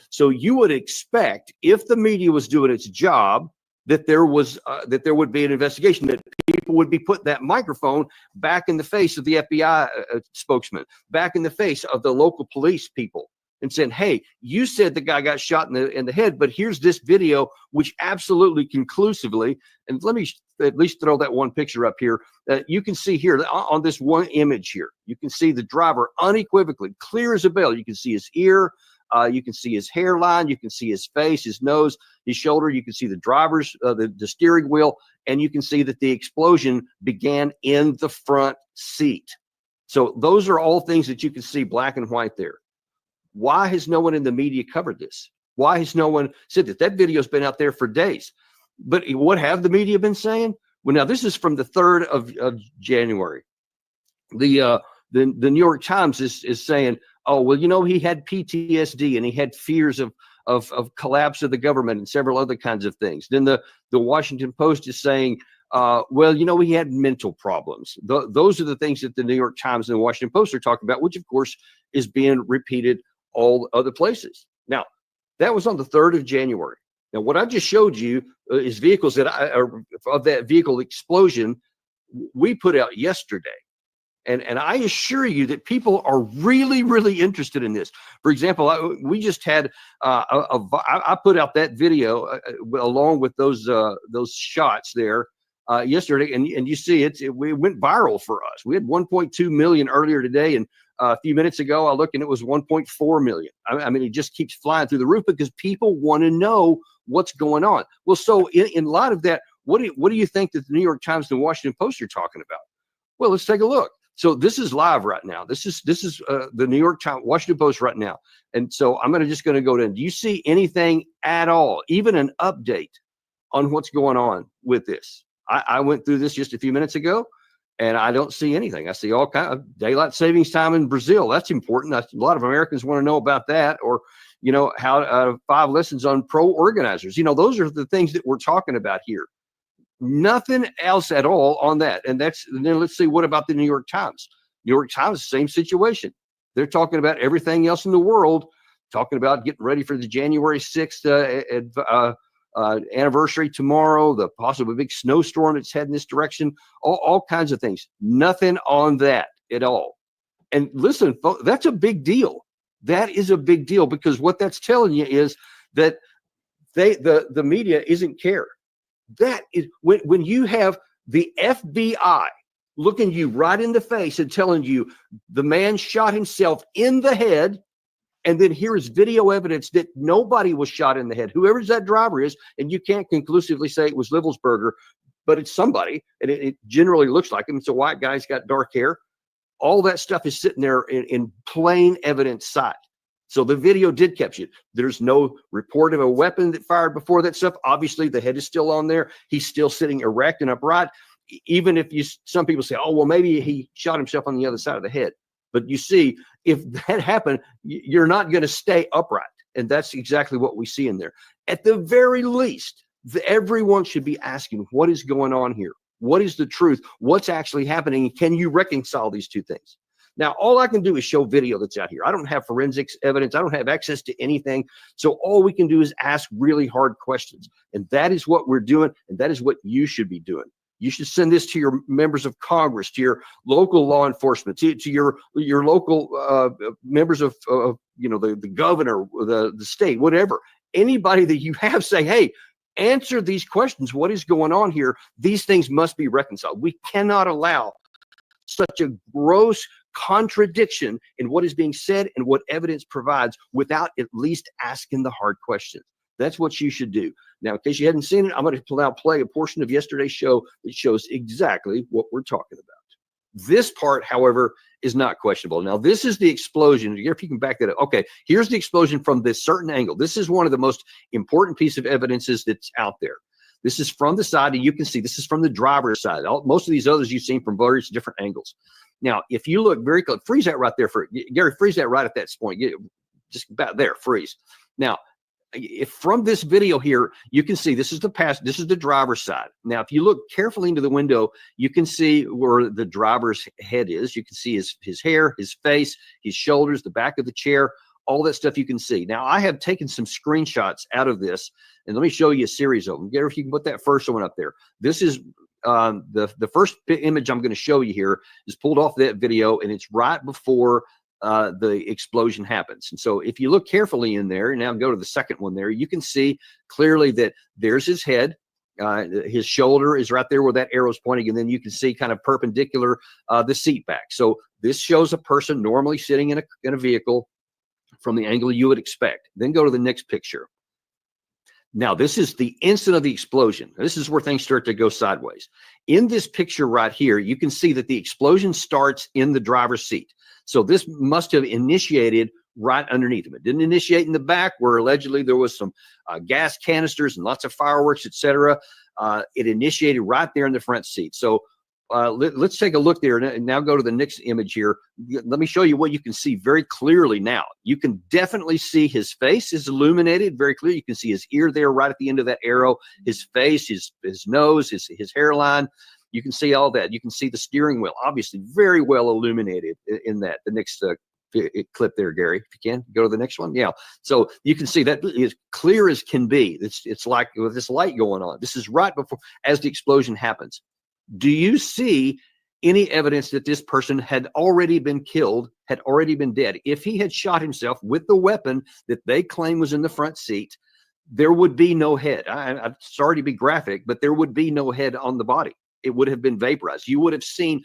So you would expect, if the media was doing its job, that there would be an investigation, that people would be putting that microphone back in the face of the FBI spokesman, back in the face of the local police people, and saying, "Hey, you said the guy got shot in the head, but here's this video which absolutely conclusively." And let me at least throw that one picture up here. You can see here on this one image here, you can see the driver unequivocally, clear as a bell. You can see his ear. You can see his hairline, you can see his face, his nose, his shoulder, you can see the driver's, the steering wheel, and you can see that the explosion began in the front seat. So those are all things that you can see black and white there. Why has no one in the media covered this? Why has no one said that? That video's been out there for days. But what have the media been saying? Well, now this is from the 3rd of January. The New York Times is saying, oh, well, you know, he had PTSD and he had fears of collapse of the government and several other kinds of things. Then the Washington Post is saying, well, you know, he had mental problems. Those are the things that the New York Times and the Washington Post are talking about, which, of course, is being repeated all other places. Now, that was on the 3rd of January. Now, what I just showed you is vehicles that of that vehicle explosion we put out yesterday. And I assure you that people are really, really interested in this. For example, we just had I put out that video along with those shots there yesterday, and you see it went viral for us. We had 1.2 million earlier today, and a few minutes ago I looked and it was 1.4 million. I mean, it just keeps flying through the roof because people want to know what's going on. Well, so in light of that, what do you think that the New York Times and the Washington Post are talking about? Well, let's take a look. So this is live right now. This is the New York Times, Washington Post right now. And so I'm just going to go to, do you see anything at all, even an update on what's going on with this? I went through this just a few minutes ago, and I don't see anything. I see all kind of daylight savings time in Brazil. That's important. A lot of Americans want to know about that. Or, how 5 lessons on pro-organizers. Those are the things that we're talking about here. Nothing else at all on that. And then let's see, what about the New York Times? New York Times, same situation. They're talking about everything else in the world, talking about getting ready for the January 6th anniversary tomorrow, the possible big snowstorm that's heading this direction, all kinds of things. Nothing on that at all. And listen, folks, that's a big deal. That is a big deal, because what that's telling you is that the media isn't care. That is when you have the FBI looking you right in the face and telling you the man shot himself in the head, and then here is video evidence that nobody was shot in the head, whoever that driver is, and you can't conclusively say it was Livelsberger, but it's somebody, and it generally looks like him. It's a white guy, he's got dark hair. All that stuff is sitting there in plain evidence sight. So the video did capture it. There's no report of a weapon that fired before that stuff. Obviously, the head is still on there. He's still sitting erect and upright. Even if some people say, oh, well, maybe he shot himself on the other side of the head. But you see, if that happened, you're not going to stay upright. And that's exactly what we see in there. At the very least, everyone should be asking, what is going on here? What is the truth? What's actually happening? Can you reconcile these two things? Now, all I can do is show video that's out here. I don't have forensics evidence. I don't have access to anything. So all we can do is ask really hard questions. And that is what we're doing. And that is what you should be doing. You should send this to your members of Congress, to your local law enforcement, to your local members of the governor, the state, whatever. Anybody that you have, say, hey, answer these questions. What is going on here? These things must be reconciled. We cannot allow such a gross contradiction in what is being said and what evidence provides without at least asking the hard questions. That's what you should do. Now, in case you hadn't seen it, I'm going to now play a portion of yesterday's show that shows exactly what we're talking about. This part, however, is not questionable. Now, this is the explosion. If you can back that up. Okay, here's the explosion from this certain angle. This is one of the most important pieces of evidences that's out there. This is from the side, and you can see this is from the driver's side. Most of these others you've seen from various different angles. Now, if you look very close, freeze that right there for Gary. Freeze that right at that point. Just about there. Freeze. Now, if from this video here, you can see this is the driver's side. Now, if you look carefully into the window, you can see where the driver's head is. You can see his hair, his face, his shoulders, the back of the chair, all that stuff you can see. Now, I have taken some screenshots out of this, and let me show you a series of them. Gary, if you can put that first one up there. This is the first image I'm going to show you here is pulled off that video, and it's right before the explosion happens. And so if you look carefully in there, and now go to the second one there, you can see clearly that there's his head. His shoulder is right there where that arrow is pointing, and then you can see kind of perpendicular the seat back. So this shows a person normally sitting in a vehicle from the angle you would expect. Then go to the next picture. Now, this is the instant of the explosion. This is where things start to go sideways. In this picture right here, you can see that the explosion starts in the driver's seat. So this must have initiated right underneath him. It didn't initiate in the back where allegedly there was some gas canisters and lots of fireworks, etc. It initiated right there in the front seat. So let's take a look there and now go to the next image here. Let me show you what you can see very clearly now. You can definitely see his face is illuminated very clear. You can see his ear there right at the end of that arrow, his face, his nose, his hairline. You can see all that. You can see the steering wheel, obviously very well illuminated in that. The next clip there, Gary, if you can go to the next one. Yeah. So you can see that is clear as can be. It's like with this light going on. This is right before, as the explosion happens. Do you see any evidence that this person had already been killed, had already been dead? If he had shot himself with the weapon that they claim was in the front seat, there would be no head. I'm sorry to be graphic, but there would be no head on the body. It would have been vaporized. You would have seen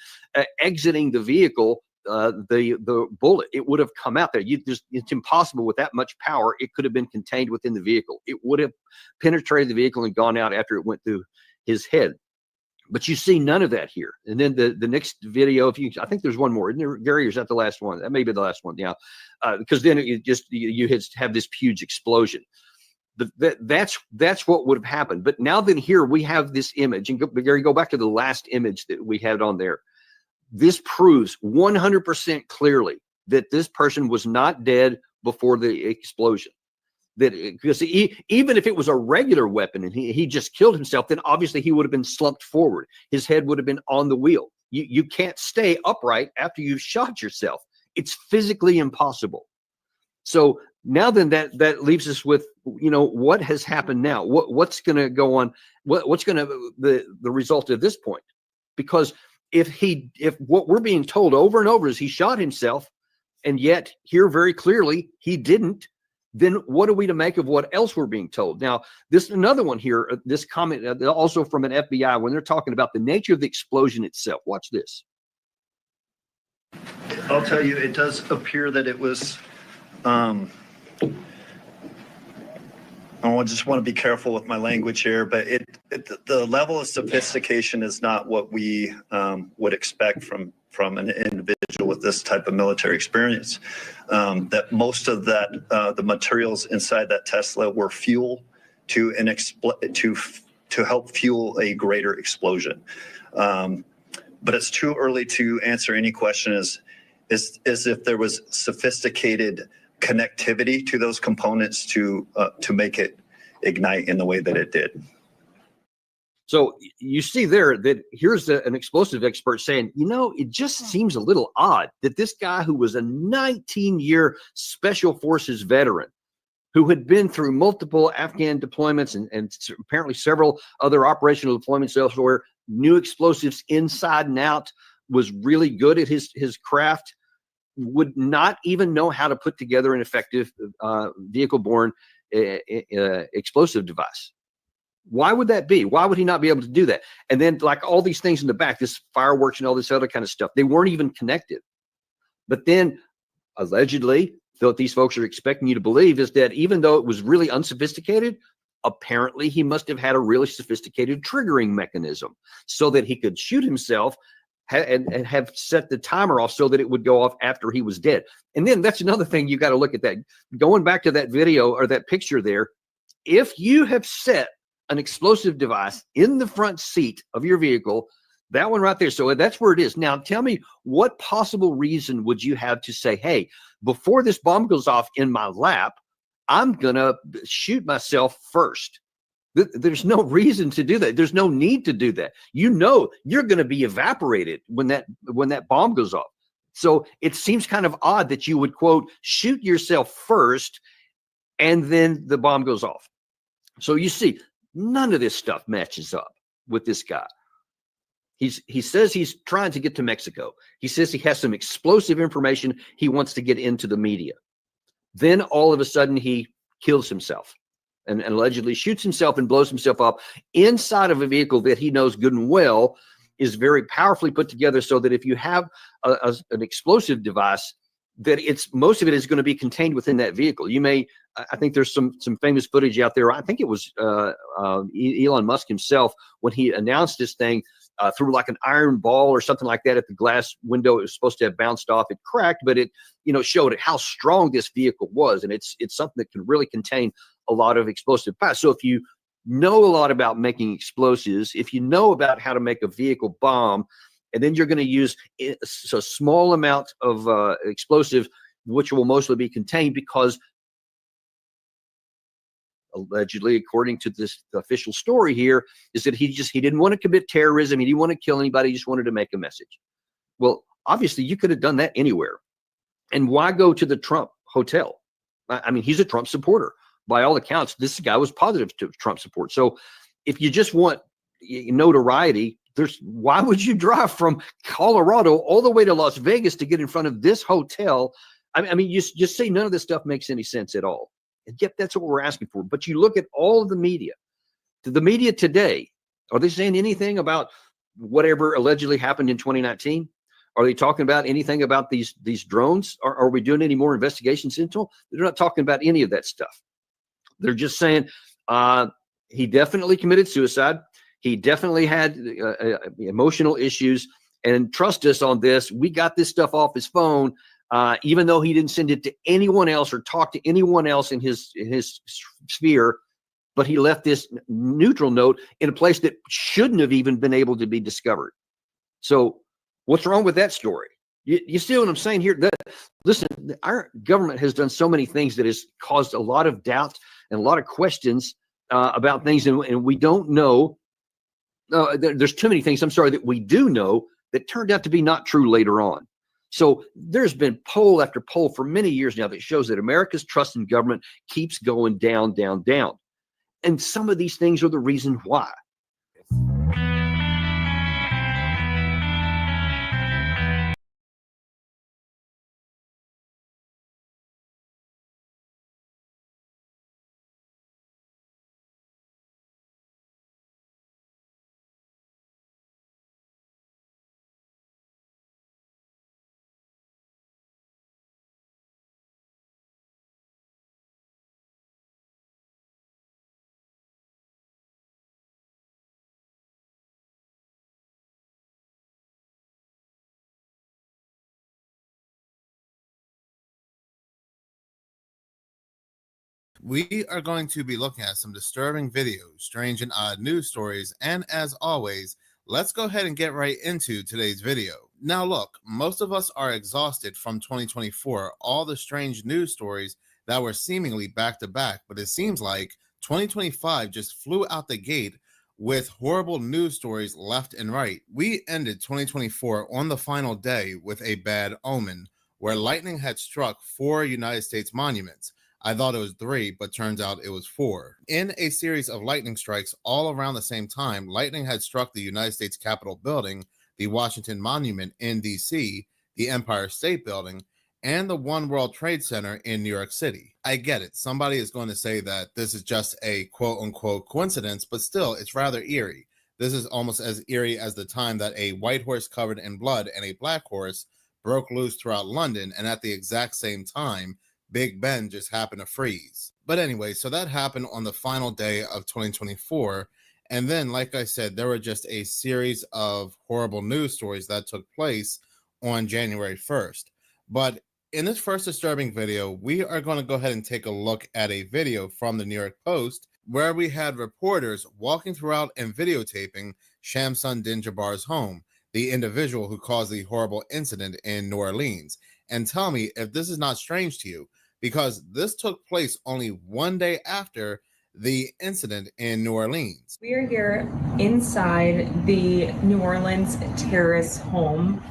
exiting the vehicle, the bullet. It would have come out there. It's impossible with that much power. It could have been contained within the vehicle. It would have penetrated the vehicle and gone out after it went through his head. But you see none of that here. And then the next video, I think there's one more, isn't there, Gary? Or is that the last one? That may be the last one. Yeah, because then you have this huge explosion. That's what would have happened. But now then here we have this image, and Gary, go back to the last image that we had on there. This proves 100% clearly that this person was not dead before the explosion. That because even if it was a regular weapon and he just killed himself, then obviously he would have been slumped forward. His head would have been on the wheel. You can't stay upright after you've shot yourself. It's physically impossible. So now then that leaves us with, what has happened now? What's going to go on? What's going to the result of this point? Because if what we're being told over and over is he shot himself, and yet here very clearly he didn't, then what are we to make of what else we're being told? Now, another one here, this comment also from an FBI when they're talking about the nature of the explosion itself. Watch this. I'll tell you, it does appear that it was, I just want to be careful with my language here, but the level of sophistication is not what we would expect from an individual with this type of military experience. That most of the materials inside that Tesla were fuel to help fuel a greater explosion. But it's too early to answer any question is if there was sophisticated connectivity to those components to make it ignite in the way that it did. So you see there that here's an explosive expert saying, it just seems a little odd that this guy who was a 19-year Special Forces veteran, who had been through multiple Afghan deployments and apparently several other operational deployments elsewhere, knew explosives inside and out, was really good at his craft, would not even know how to put together an effective vehicle-borne explosive device. Why would that be? Why would he not be able to do that? And then like all these things in the back, this fireworks and all this other kind of stuff, they weren't even connected. But then allegedly, what these folks are expecting you to believe is that even though it was really unsophisticated, apparently he must have had a really sophisticated triggering mechanism so that he could shoot himself and have set the timer off so that it would go off after he was dead. And then that's another thing you got to look at that. Going back to that video or that picture there, if you have set an explosive device in the front seat of your vehicle, that one right there. So that's where it is. Now, tell me, what possible reason would you have to say, hey, before this bomb goes off in my lap, I'm going to shoot myself first? There's no reason to do that. There's no need to do that. You're going to be evaporated when that bomb goes off. So it seems kind of odd that you would, quote, shoot yourself first and then the bomb goes off. So you see, none of this stuff matches up with this guy. He says he's trying to get to Mexico. He says he has some explosive information he wants to get into the media. Then all of a sudden he kills himself and allegedly shoots himself and blows himself up inside of a vehicle that he knows good and well is very powerfully put together so that if you have an explosive device, that most of it is going to be contained within that vehicle. I think there's some famous footage out there. I think it was Elon Musk himself when he announced this thing, threw like an iron ball or something like that at the glass window. It was supposed to have bounced off. It cracked, but it showed how strong this vehicle was, and it's something that can really contain a lot of explosive power. So if you know a lot about making explosives, if you know about how to make a vehicle bomb, and then you're going to use a small amount of explosive, which will mostly be contained because allegedly, according to the official story here, is that he didn't want to commit terrorism. He didn't want to kill anybody. He just wanted to make a message. Well, obviously, you could have done that anywhere. And why go to the Trump hotel? I mean, he's a Trump supporter. By all accounts, this guy was positive to Trump support. So if you just want notoriety, why would you drive from Colorado all the way to Las Vegas to get in front of this hotel? I mean, just say none of this stuff makes any sense at all. And yet that's what we're asking for. But you look at all of the media. The media today, are they saying anything about whatever allegedly happened in 2019? Are they talking about anything about these drones? Are we doing any more investigations into them? They're not talking about any of that stuff. They're just saying he definitely committed suicide. He definitely had emotional issues. And trust us on this. We got this stuff off his phone, even though he didn't send it to anyone else or talk to anyone else in his sphere. But he left this neutral note in a place that shouldn't have even been able to be discovered. So what's wrong with that story? You see what I'm saying here? Listen, our government has done so many things that has caused a lot of doubt and a lot of questions about things, and we don't know. There's too many things, I'm sorry, that we do know that turned out to be not true later on. So there's been poll after poll for many years now that shows that America's trust in government keeps going down, down, down. And some of these things are the reason why. We are going to be looking at some disturbing videos, strange and odd news stories, and as always, let's go ahead and get right into today's video. Now look, most of us are exhausted from 2024, all the strange news stories that were seemingly back to back, but it seems like 2025 just flew out the gate with horrible news stories left and right. We ended 2024 on the final day with a bad omen, where lightning had struck 4 United States monuments. I thought it was 3, but turns out it was 4. In a series of lightning strikes all around the same time, lightning had struck the United States Capitol building, the Washington Monument in D.C., the Empire State Building, and the One World Trade Center in New York City. I get it. Somebody is going to say that this is just a quote-unquote coincidence, but still, it's rather eerie. This is almost as eerie as the time that a white horse covered in blood and a black horse broke loose throughout London, and at the exact same time, Big Ben just happened to freeze. But anyway, so that happened on the final day of 2024. And then, like I said, there were just a series of horrible news stories that took place on January 1st. But in this first disturbing video, we are going to go ahead and take a look at a video from the New York Post where we had reporters walking throughout and videotaping Shamsun Dinjabar's home, the individual who caused the horrible incident in New Orleans. And tell me if this is not strange to you, because this took place only one day after the incident in New Orleans. We are here inside the New Orleans terrorist home.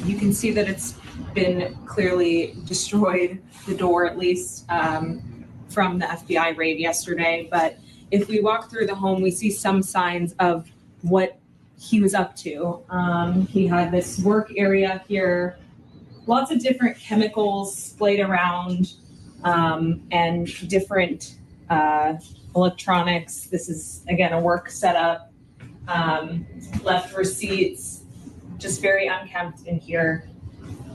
You can see that it's been clearly destroyed, the door at least, from the F.B.I. raid yesterday. But if we walk through the home, we see some signs of what he was up to. He had this work area here, lots of different chemicals splayed around, and different electronics. This is, again, a work setup, left receipts, just very unkempt in here.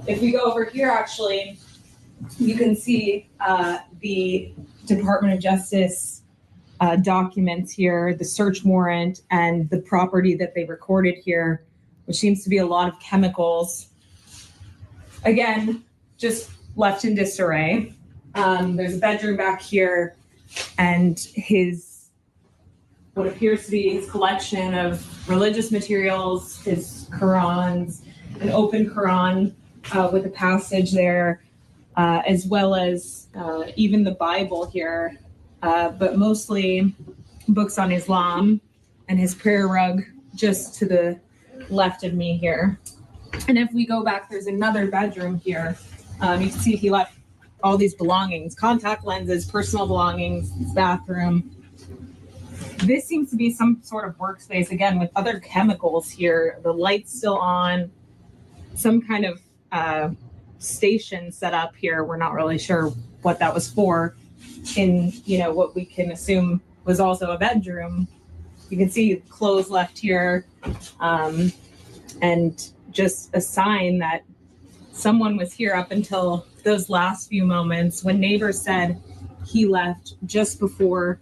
If we go over here, actually, you can see the Department of Justice documents here, the search warrant, and the property that they recorded here, which seems to be a lot of chemicals. Again, just left in disarray. There's a bedroom back here, and what appears to be his collection of religious materials, his Qurans, an open Quran with a passage there, as well as even the Bible here, but mostly books on Islam, and his prayer rug just to the left of me here. And if we go back, there's another bedroom here You can see he left all these belongings, contact lenses, personal belongings, his bathroom. This seems to be some sort of workspace, again, with other chemicals here. The light's still on, some kind of station set up here. We're not really sure what that was for. In, what we can assume was also a bedroom. You can see clothes left here, and just a sign that someone was here up until those last few moments when neighbors said he left just before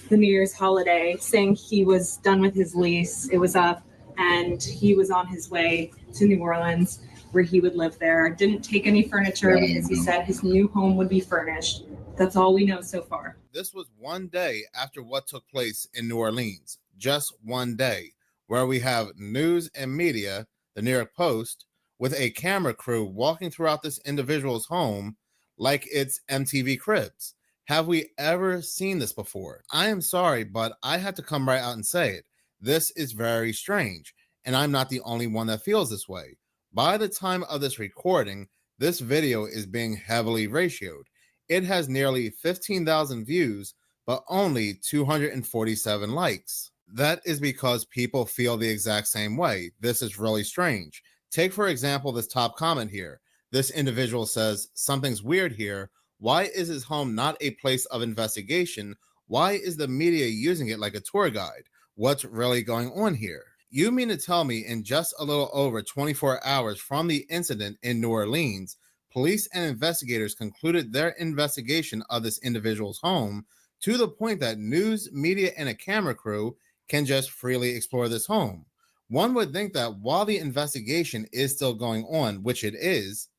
the New Year's holiday, saying he was done with his lease. It was up and he was on his way to New Orleans where he would live there. Didn't take any furniture because he said his new home would be furnished. That's all we know so far. This was one day after what took place in New Orleans, just one day, where we have news and media, the New York Post, with a camera crew walking throughout this individual's home like it's MTV Cribs. Have we ever seen this before? I am sorry, but I had to come right out and say it. This is very strange, and I'm not the only one that feels this way. By the time of this recording, this video is being heavily ratioed. It has nearly 15,000 views, but only 247 likes. That is because people feel the exact same way. This is really strange. Take, for example, this top comment here. This individual says, "Something's weird here. Why is his home not a place of investigation? Why is the media using it like a tour guide? What's really going on here?" You mean to tell me in just a little over 24 hours from the incident in New Orleans, police and investigators concluded their investigation of this individual's home to the point that news, media, and a camera crew can just freely explore this home? One would think that while the investigation is still going on, which it is,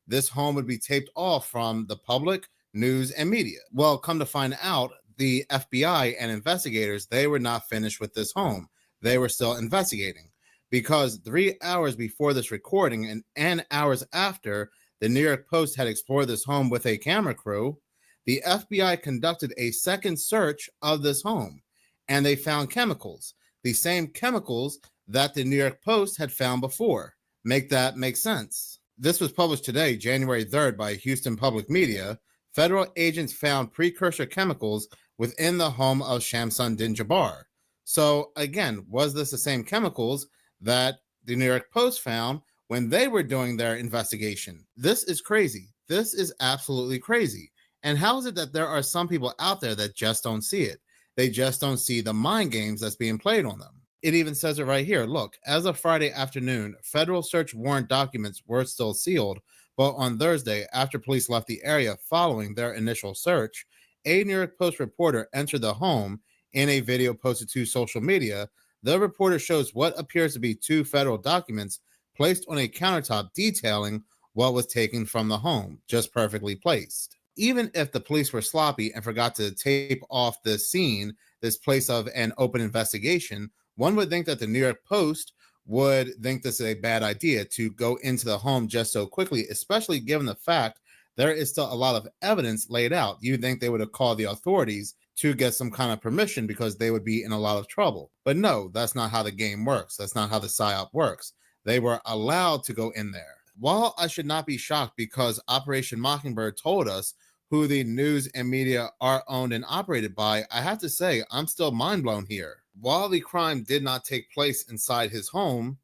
this home would be taped off from the public, news, and media. Well, come to find out, the FBI and investigators, they were not finished with this home. They were still investigating, because 3 hours before this recording and hours after the New York Post had explored this home with a camera crew, the FBI conducted a second search of this home, and they found chemicals, the same chemicals that the New York Post had found before. Make that make sense? This was published today, January 3rd, by Houston Public Media. Federal agents found precursor chemicals within the home of Shamsuddin Jabbar. So again, was this the same chemicals that the New York Post found when they were doing their investigation? This is crazy. This is absolutely crazy. And how is it that there are some people out there that just don't see it? They just don't see the mind games that's being played on them. It even says it right here. Look, as of Friday afternoon, federal search warrant documents were still sealed, but on Thursday, after police left the area following their initial search, a New York Post reporter entered the home. In a video posted to social media, the reporter shows what appears to be 2 federal documents placed on a countertop detailing what was taken from the home, just perfectly placed. Even if the police were sloppy and forgot to tape off this scene, this place of an open investigation, one would think that the New York Post would think this is a bad idea to go into the home just so quickly, especially given the fact there is still a lot of evidence laid out. You'd think they would have called the authorities to get some kind of permission because they would be in a lot of trouble. But no, that's not how the game works. That's not how the PSYOP works. They were allowed to go in there. While I should not be shocked because Operation Mockingbird told us who the news and media are owned and operated by, I have to say I'm still mind blown here. While the crime did not take place inside his home,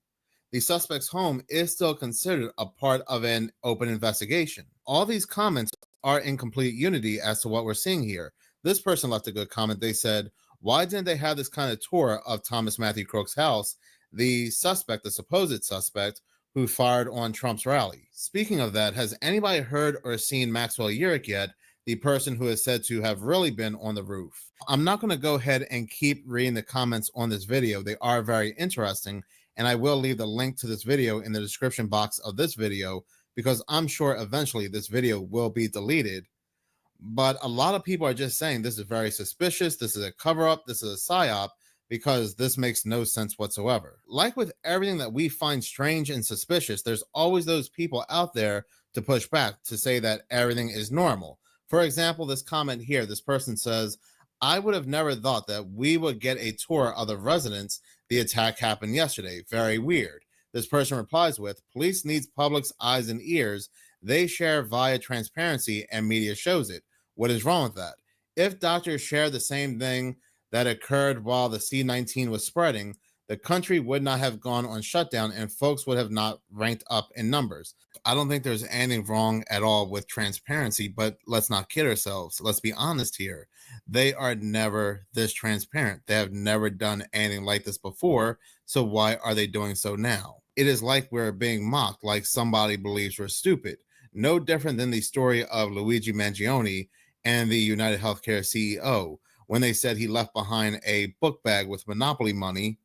the suspect's home is still considered a part of an open investigation. All these comments are in complete unity as to what we're seeing here. This person left a good comment. They said, why didn't they have this kind of tour of Thomas Matthew Crook's house, the suspect, the supposed suspect, who fired on Trump's rally? Speaking of that, has anybody heard or seen Maxwell Urich yet, the person who is said to have really been on the roof? I'm not going to go ahead and keep reading the comments on this video. They are very interesting, and I will leave the link to this video in the description box of this video because I'm sure eventually this video will be deleted. But a lot of people are just saying this is very suspicious, this is a cover-up, this is a PSYOP, because this makes no sense whatsoever. Like with everything that we find strange and suspicious, there's always those people out there to push back, to say that everything is normal. For example, this comment here, this person says, I would have never thought that we would get a tour of the residence. The attack happened yesterday. Very weird. This person replies with, police needs public's eyes and ears. They share via transparency and media shows it. What is wrong with that? If doctors share the same thing that occurred while the C-19 was spreading, the country would not have gone on shutdown and folks would have not ranked up in numbers. I don't think there's anything wrong at all with transparency, but let's not kid ourselves. Let's be honest here. They are never this transparent. They have never done anything like this before. So why are they doing so now? It is like we're being mocked, like somebody believes we're stupid. No different than the story of Luigi Mangione and the United Healthcare CEO when they said he left behind a book bag with Monopoly money.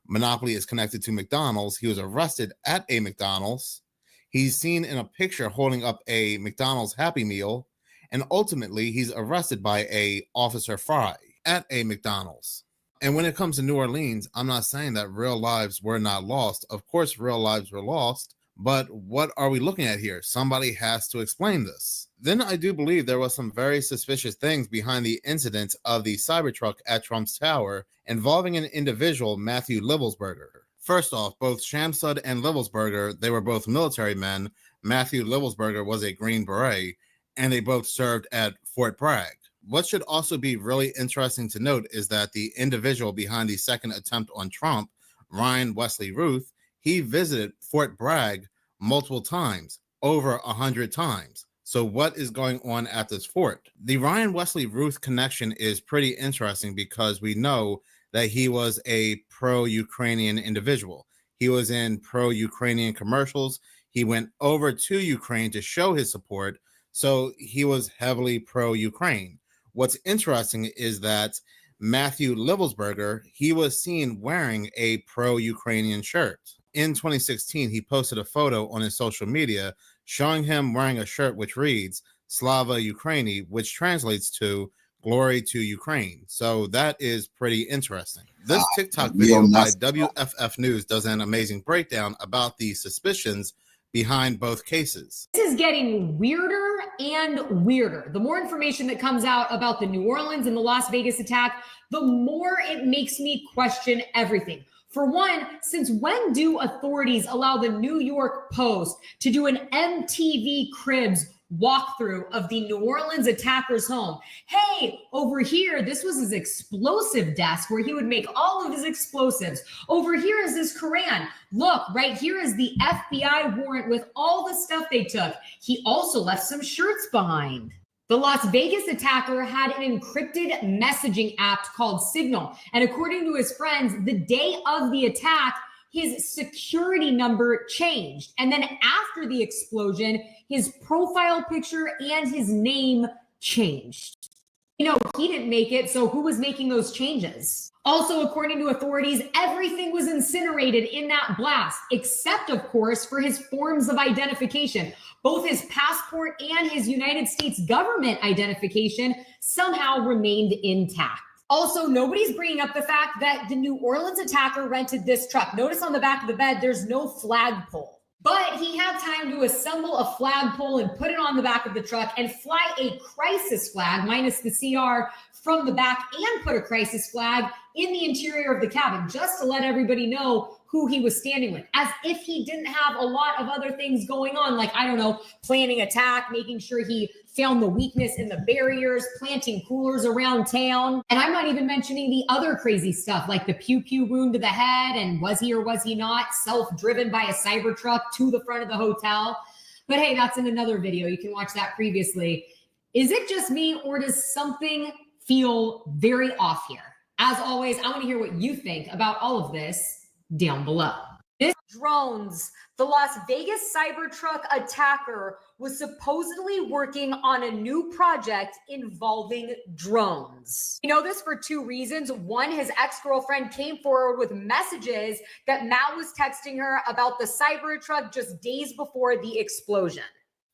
Monopoly is connected to McDonald's. He was arrested at a McDonald's. He's seen in a picture holding up a McDonald's Happy Meal, and ultimately he's arrested by a Officer Fry at a McDonald's. And when it comes to New Orleans, I'm not saying that real lives were not lost. Of course, real lives were lost, but what are we looking at here? Somebody has to explain this. Then I do believe there was some very suspicious things behind the incident of the Cybertruck at Trump's Tower involving an individual, Matthew Livelsberger. First off, both Shamsud and Livelsberger, they were both military men. Matthew Livelsberger was a Green Beret, and they both served at Fort Bragg. What should also be really interesting to note is that the individual behind the second attempt on Trump, Ryan Wesley Ruth, he visited Fort Bragg multiple times, over 100 times. So what is going on at this fort? The Ryan Wesley Ruth connection is pretty interesting because we know that he was a pro-Ukrainian individual. He was in pro-Ukrainian commercials. He went over to Ukraine to show his support. So he was heavily pro-Ukraine. What's interesting is that Matthew Livelsberger, he was seen wearing a pro-Ukrainian shirt. In 2016, he posted a photo on his social media showing him wearing a shirt which reads Slava Ukraini, which translates to glory to Ukraine. So that is pretty interesting. This TikTok video by WFF News does an amazing breakdown about the suspicions behind both cases. This is getting weirder and weirder. The more information that comes out about the New Orleans and the Las Vegas attack, the more it makes me question everything. For one, since when do authorities allow the New York Post to do an MTV Cribs walkthrough of the New Orleans attacker's home? Hey, over here, this was his explosive desk where he would make all of his explosives. Over here is his Quran. Look, right here is the FBI warrant with all the stuff they took. He also left some shirts behind. The Las Vegas attacker had an encrypted messaging app called Signal. And according to his friends, the day of the attack, his security number changed. And then after the explosion, his profile picture and his name changed. You know, he didn't make it, so who was making those changes? Also, according to authorities, everything was incinerated in that blast, except, of course, for his forms of identification. Both his passport and his United States government identification somehow remained intact. Also, nobody's bringing up the fact that the New Orleans attacker rented this truck. Notice on the back of the bed, there's no flagpole. But he had time to assemble a flagpole and put it on the back of the truck and fly a crisis flag, minus the CR, from the back and put a crisis flag in the interior of the cabin, just to let everybody know who he was standing with, as if he didn't have a lot of other things going on, like, I don't know, planning attack, making sure he found the weakness in the barriers, planting coolers around town. And I'm not even mentioning the other crazy stuff, like the pew-pew wound to the head, and was he or was he not self-driven by a Cybertruck to the front of the hotel. But hey, that's in another video. You can watch that previously. Is it just me, or does something feel very off here? As always, I want to hear what you think about all of this down below. This drones, the Las Vegas Cybertruck attacker was supposedly working on a new project involving drones. You know this for two reasons. One, his ex-girlfriend came forward with messages that Matt was texting her about the Cybertruck just days before the explosion.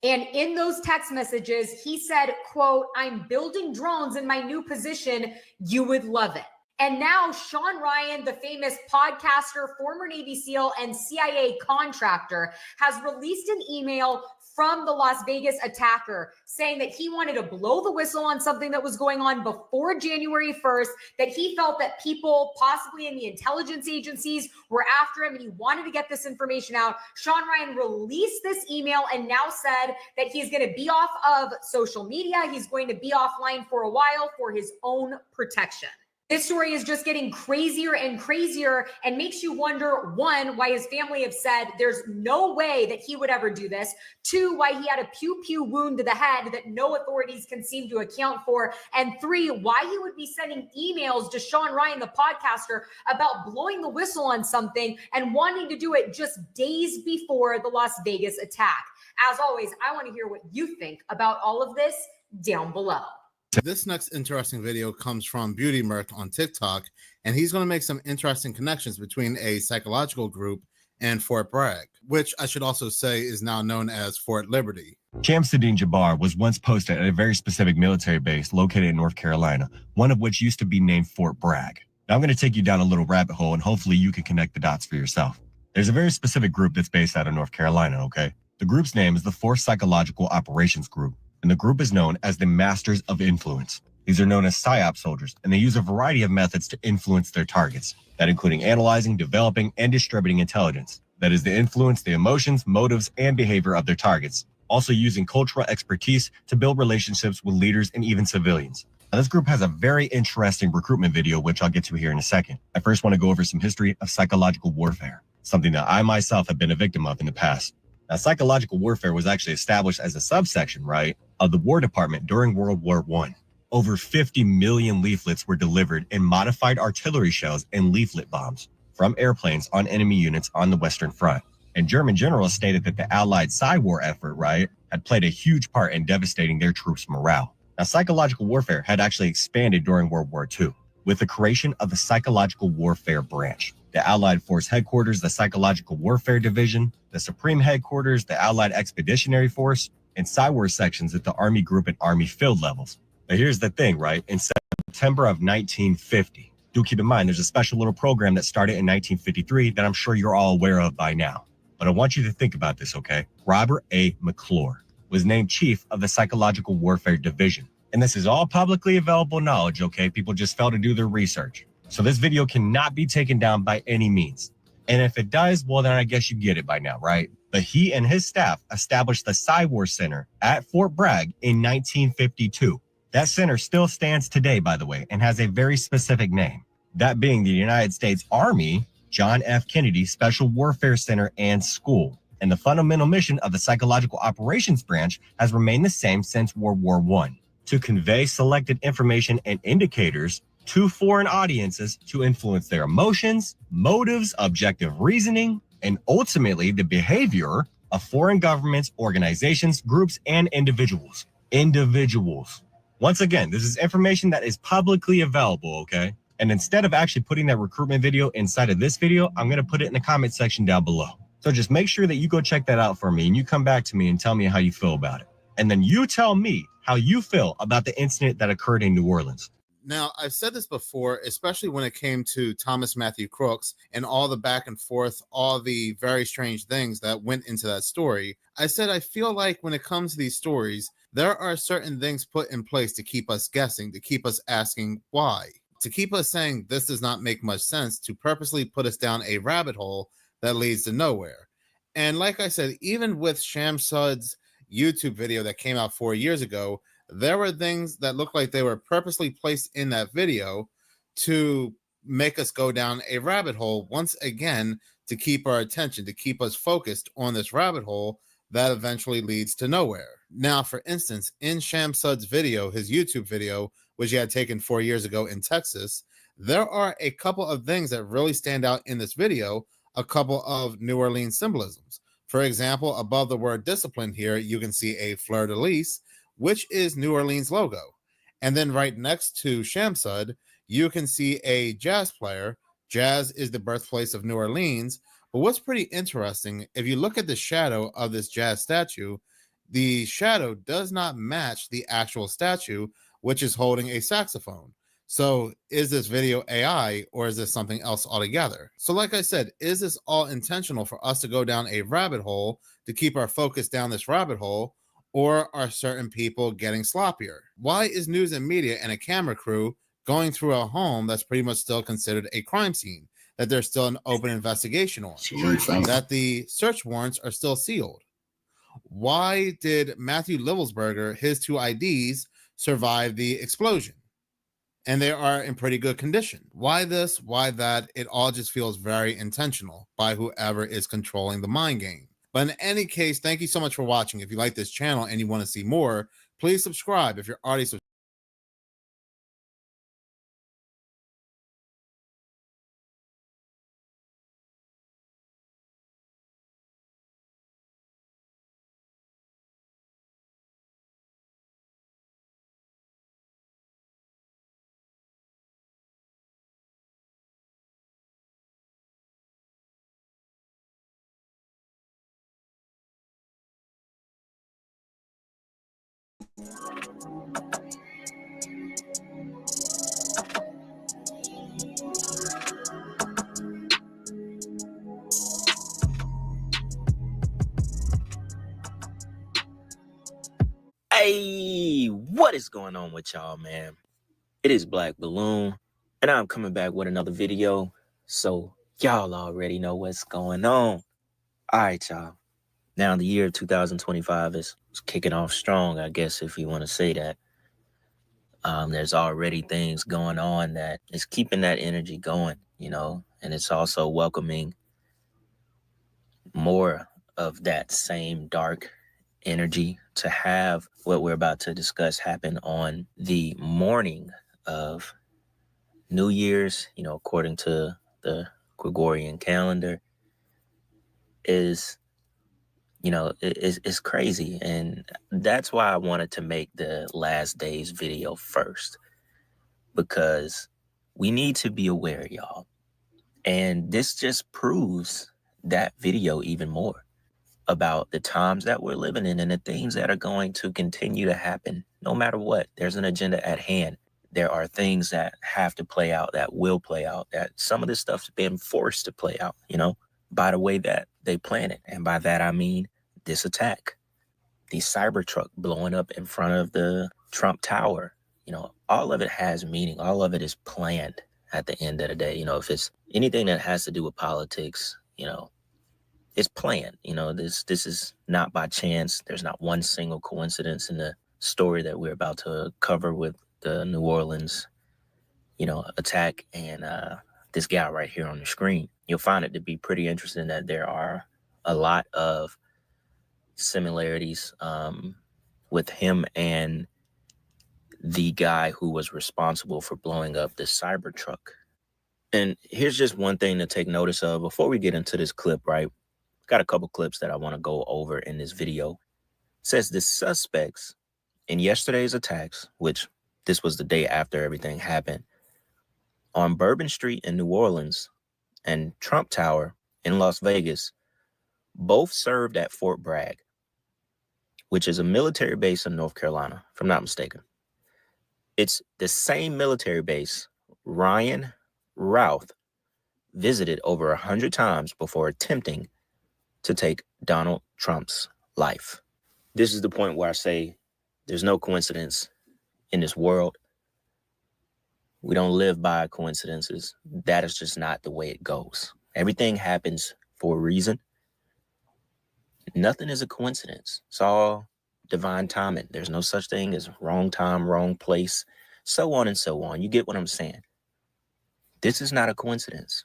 And in those text messages, he said, quote, "I'm building drones in my new position. You would love it." And now Sean Ryan, the famous podcaster, former Navy SEAL, and CIA contractor, has released an email from the Las Vegas attacker saying that he wanted to blow the whistle on something that was going on before January 1st, that he felt that people possibly in the intelligence agencies were after him and he wanted to get this information out. Sean Ryan released this email and now said that he's going to be off of social media. He's going to be offline for a while for his own protection. This story is just getting crazier and crazier and makes you wonder, one, why his family have said there's no way that he would ever do this. Two, why he had a pew-pew wound to the head that no authorities can seem to account for. And three, why he would be sending emails to Sean Ryan, the podcaster, about blowing the whistle on something and wanting to do it just days before the Las Vegas attack. As always, I want to hear what you think about all of this down below. This next interesting video comes from Beauty Mirth on TikTok, and he's going to make some interesting connections between a psychological group and Fort Bragg, which I should also say is now known as Fort Liberty. Shamsuddin Jabbar was once posted at a very specific military base located in North Carolina, one of which used to be named Fort Bragg. Now I'm going to take you down a little rabbit hole, and hopefully you can connect the dots for yourself. There's a very specific group that's based out of North Carolina, okay? The group's name is the Force Psychological Operations Group, and the group is known as the Masters of Influence. These are known as PSYOP soldiers, and they use a variety of methods to influence their targets, that including analyzing, developing, and distributing intelligence. That is to influence the emotions, motives, and behavior of their targets, also using cultural expertise to build relationships with leaders and even civilians. Now, this group has a very interesting recruitment video, which I'll get to here in a second. I first want to go over some history of psychological warfare, something that I myself have been a victim of in the past. Now, psychological warfare was actually established as a subsection, right, of the War Department during World War I. Over 50 million leaflets were delivered in modified artillery shells and leaflet bombs from airplanes on enemy units on the Western Front. And German generals stated that the Allied Psy-War effort, right, had played a huge part in devastating their troops' morale. Now, psychological warfare had actually expanded during World War II with the creation of the Psychological Warfare Branch. The Allied Force Headquarters, the Psychological Warfare Division, the Supreme Headquarters, the Allied Expeditionary Force, and Psy-War sections at the Army Group and Army Field levels. But here's the thing, right? In September of 1950, do keep in mind, there's a special little program that started in 1953 that I'm sure you're all aware of by now. But I want you to think about this, okay? Robert A. McClure was named chief of the Psychological Warfare Division. And this is all publicly available knowledge, okay? People just fail to do their research. So this video cannot be taken down by any means. And if it does, well, then I guess you get it by now, right? But he and his staff established the Psy-War Center at Fort Bragg in 1952. That center still stands today, by the way, and has a very specific name. That being the United States Army John F. Kennedy Special Warfare Center and School. And the fundamental mission of the Psychological Operations Branch has remained the same since World War I, to convey selected information and indicators to foreign audiences to influence their emotions, motives, objective reasoning, and ultimately the behavior of foreign governments, organizations, groups, and individuals. Once again, this is information that is publicly available, okay? And instead of actually putting that recruitment video inside of this video, I'm going to put it in the comment section down below. So just make sure that you go check that out for me and you come back to me and tell me how you feel about it. And then you tell me how you feel about the incident that occurred in New Orleans. Now, I've said this before, especially when it came to Thomas Matthew Crooks and all the back and forth, all the very strange things that went into that story. I said, I feel like when it comes to these stories, there are certain things put in place to keep us guessing, to keep us asking why, to keep us saying this does not make much sense, to purposely put us down a rabbit hole that leads to nowhere. And like I said, even with Shamsuddin's YouTube video that came out 4 years ago, there were things that looked like they were purposely placed in that video to make us go down a rabbit hole once again, to keep our attention, to keep us focused on this rabbit hole that eventually leads to nowhere. Now, for instance, in Shamsuddin's video, his YouTube video, which he had taken 4 years ago in Texas, there are a couple of things that really stand out in this video, a couple of New Orleans symbolisms. For example, above the word discipline here, you can see a fleur-de-lis, which is New Orleans logo. And then right next to Shamsuddin, you can see a jazz player. Jazz is the birthplace of New Orleans. But what's pretty interesting, if you look at the shadow of this jazz statue, the shadow does not match the actual statue, which is holding a saxophone. So is this video AI or is this something else altogether? So like I said, is this all intentional for us to go down a rabbit hole to keep our focus down this rabbit hole, or are certain people getting sloppier? Why is news and media and a camera crew going through a home that's pretty much still considered a crime scene, that there's still an open investigation on, that the search warrants are still sealed? Why did Matthew Livelsberger, his 2 IDs, survive the explosion? And they are in pretty good condition. Why this? Why that? It all just feels very intentional by whoever is controlling the mind game. But in any case, thank you so much for watching. If you like this channel and you want to see more, please subscribe if you're already subscribed. Hey, what is going on with y'all, man? It is Black Balloon, and I'm coming back with another video, so y'all already know what's going on. All right, y'all. Now, the year 2025 is kicking off strong, I guess, if you want to say that. There's already things going on that is keeping that energy going, you know, and it's also welcoming more of that same dark energy to have what we're about to discuss happen on the morning of New Year's, you know, according to the Gregorian calendar, is, you know, it's crazy. And that's why I wanted to make the last days video first, because we need to be aware, y'all. And this just proves that video even more about the times that we're living in and the things that are going to continue to happen. No matter what, there's an agenda at hand. There are things that have to play out, that will play out, that some of this stuff's been forced to play out, you know, by the way that they plan it. And by that, I mean this attack, the Cybertruck blowing up in front of the Trump Tower. You know, all of it has meaning. All of it is planned at the end of the day. You know, if it's anything that has to do with politics, you know, it's planned. You know, this is not by chance. There's not one single coincidence in the story that we're about to cover with the New Orleans, you know, attack and this guy right here on the screen. You'll find it to be pretty interesting that there are a lot of similarities with him and the guy who was responsible for blowing up the Cybertruck. And here's just one thing to take notice of before we get into this clip, right? Got a couple clips that I want to go over in this video. It says the suspects in yesterday's attacks, which this was the day after everything happened, on Bourbon Street in New Orleans and Trump Tower in Las Vegas, both served at Fort Bragg, which is a military base in North Carolina, if I'm not mistaken. It's the same military base Ryan Routh visited over 100 times before attempting to take Donald Trump's life. This is the point where I say there's no coincidence in this world. We don't live by coincidences. That is just not the way it goes. Everything happens for a reason. Nothing is a coincidence. It's all divine timing. There's no such thing as wrong time, wrong place, so on and so on. You get what I'm saying? This is not a coincidence.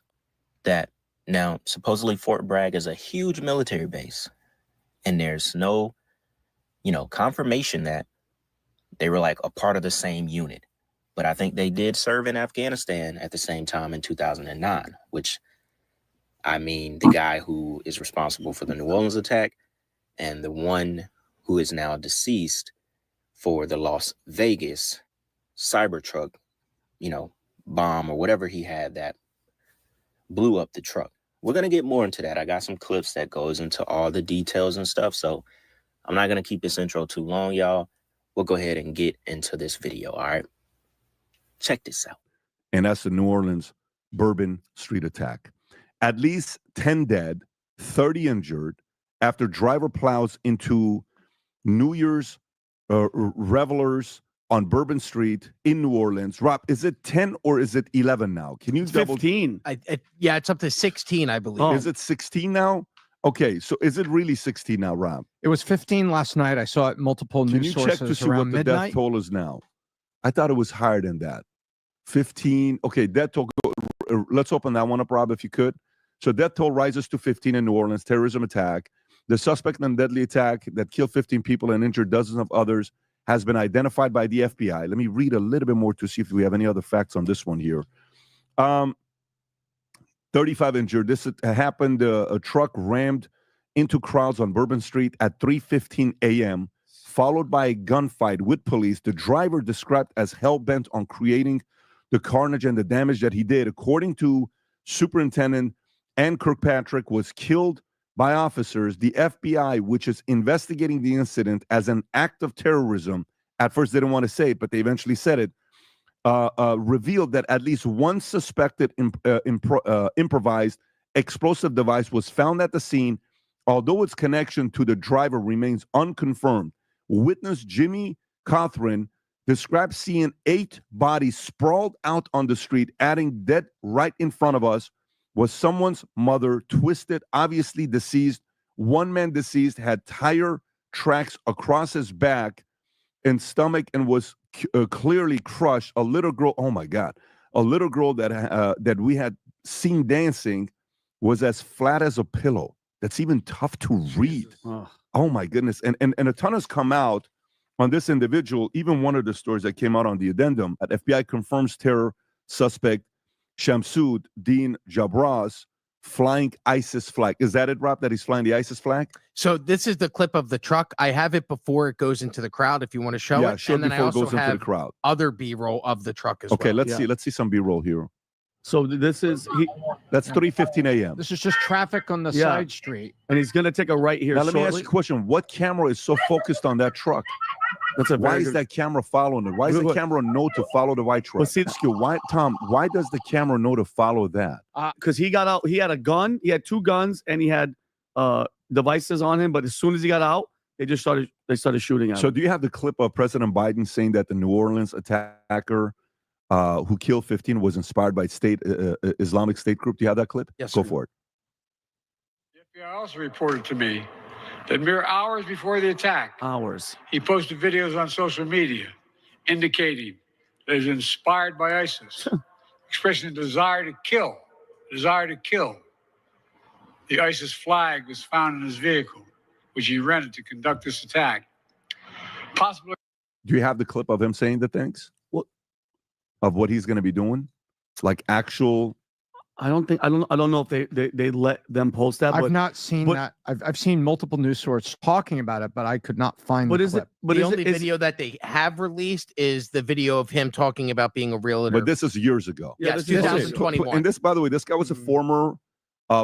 That now, supposedly Fort Bragg is a huge military base, and there's no, you know, confirmation that they were like a part of the same unit. But I think they did serve in Afghanistan at the same time in 2009, which, I mean, the guy who is responsible for the New Orleans attack and the one who is now deceased for the Las Vegas Cybertruck, you know, bomb or whatever he had that blew up the truck. We're going to get more into that. I got some clips that goes into all the details and stuff. So I'm not going to keep this intro too long, y'all. We'll go ahead and get into this video. All right. Check this out. And that's the New Orleans Bourbon Street attack. At least 10 dead, 30 injured after driver plows into New Year's revelers on Bourbon Street in New Orleans. Rob, is it 10 or is it 11 now? Can you double? 15. Yeah, it's up to 16, I believe. Is it 16 now? Okay, so is it really 16 now, Rob? It was 15 last night. I saw it multiple Can news you sources check to see around what the midnight. death toll is now? I thought it was higher than that. 15. Okay, death toll. Let's open that one up, Rob, if you could. So death toll rises to 15 in New Orleans, terrorism attack. The suspect in the deadly attack that killed 15 people and injured dozens of others has been identified by the FBI. Let me read a little bit more to see if we have any other facts on this one here. 35 injured. This happened, a truck rammed into crowds on Bourbon Street at 3:15 a.m., followed by a gunfight with police. The driver described as hell-bent on creating the carnage and the damage that he did. According to Superintendent Ann Kirkpatrick, was killed by officers. The FBI, which is investigating the incident as an act of terrorism, at first they didn't want to say it, but they eventually said it, revealed that at least one suspected improvised explosive device was found at the scene, although its connection to the driver remains unconfirmed. Witness Jimmy Cothran described seeing 8 bodies sprawled out on the street, adding dead right in front of us was someone's mother, twisted, obviously deceased. One man deceased had tire tracks across his back and stomach and was clearly crushed. A little girl, oh my God, a little girl that we had seen dancing was as flat as a pillow. That's even tough to read. Oh my goodness. And a ton has come out on this individual. Even one of the stories that came out on the addendum at FBI confirms terror suspect Shamsud Dean Jabraz flying ISIS flag. Is that it, Rob, that he's flying the ISIS flag? So this is the clip of the truck. I have it before it goes into the crowd if you want to show it. Show and then I before it also goes into have the crowd. other B-roll of the truck as Okay, well. let's see some B-roll here. So this is that's 3:15 a.m. This is just traffic on the side street. And he's going to take a right here. Now let me ask you a question. What camera is so focused on that truck? Why is that camera following it? Why does the camera know to follow the white truck? Why, Tom, why does the camera know to follow that? Because he got out, he had a gun, he had 2 guns, and he had devices on him. But as soon as he got out, they started shooting at him. So do you have the clip of President Biden saying that the New Orleans attacker who killed 15 was inspired by Islamic State group? Do you have that clip? Yes, Go sir. for it. The FBI also reported to me that mere hours before the attack, he posted videos on social media indicating that he was inspired by ISIS, expressing a desire to kill. The ISIS flag was found in his vehicle, which he rented to conduct this attack. Possibly. Do you have the clip of him saying the things? Of what he's going to be doing? Like actual... I don't know if they let them post that. I've not seen that. I've seen multiple news sources talking about it, but I could not find the clip. The only video that they have released is the video of him talking about being a realtor. But this is years ago. Yes, 2021. And this, by the way, this guy was a former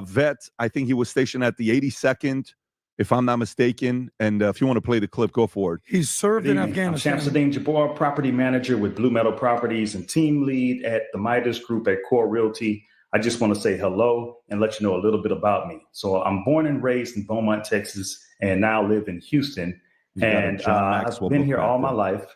vet. I think he was stationed at the 82nd, if I'm not mistaken. And if you want to play the clip, go for it. He's served in Afghanistan. I'm Shamsuddin Jabbar, property manager with Blue Metal Properties and team lead at the Midas Group at Core Realty. I just want to say hello and let you know a little bit about me. So I'm born and raised in Beaumont, Texas, and now live in Houston. And I've been here all my life,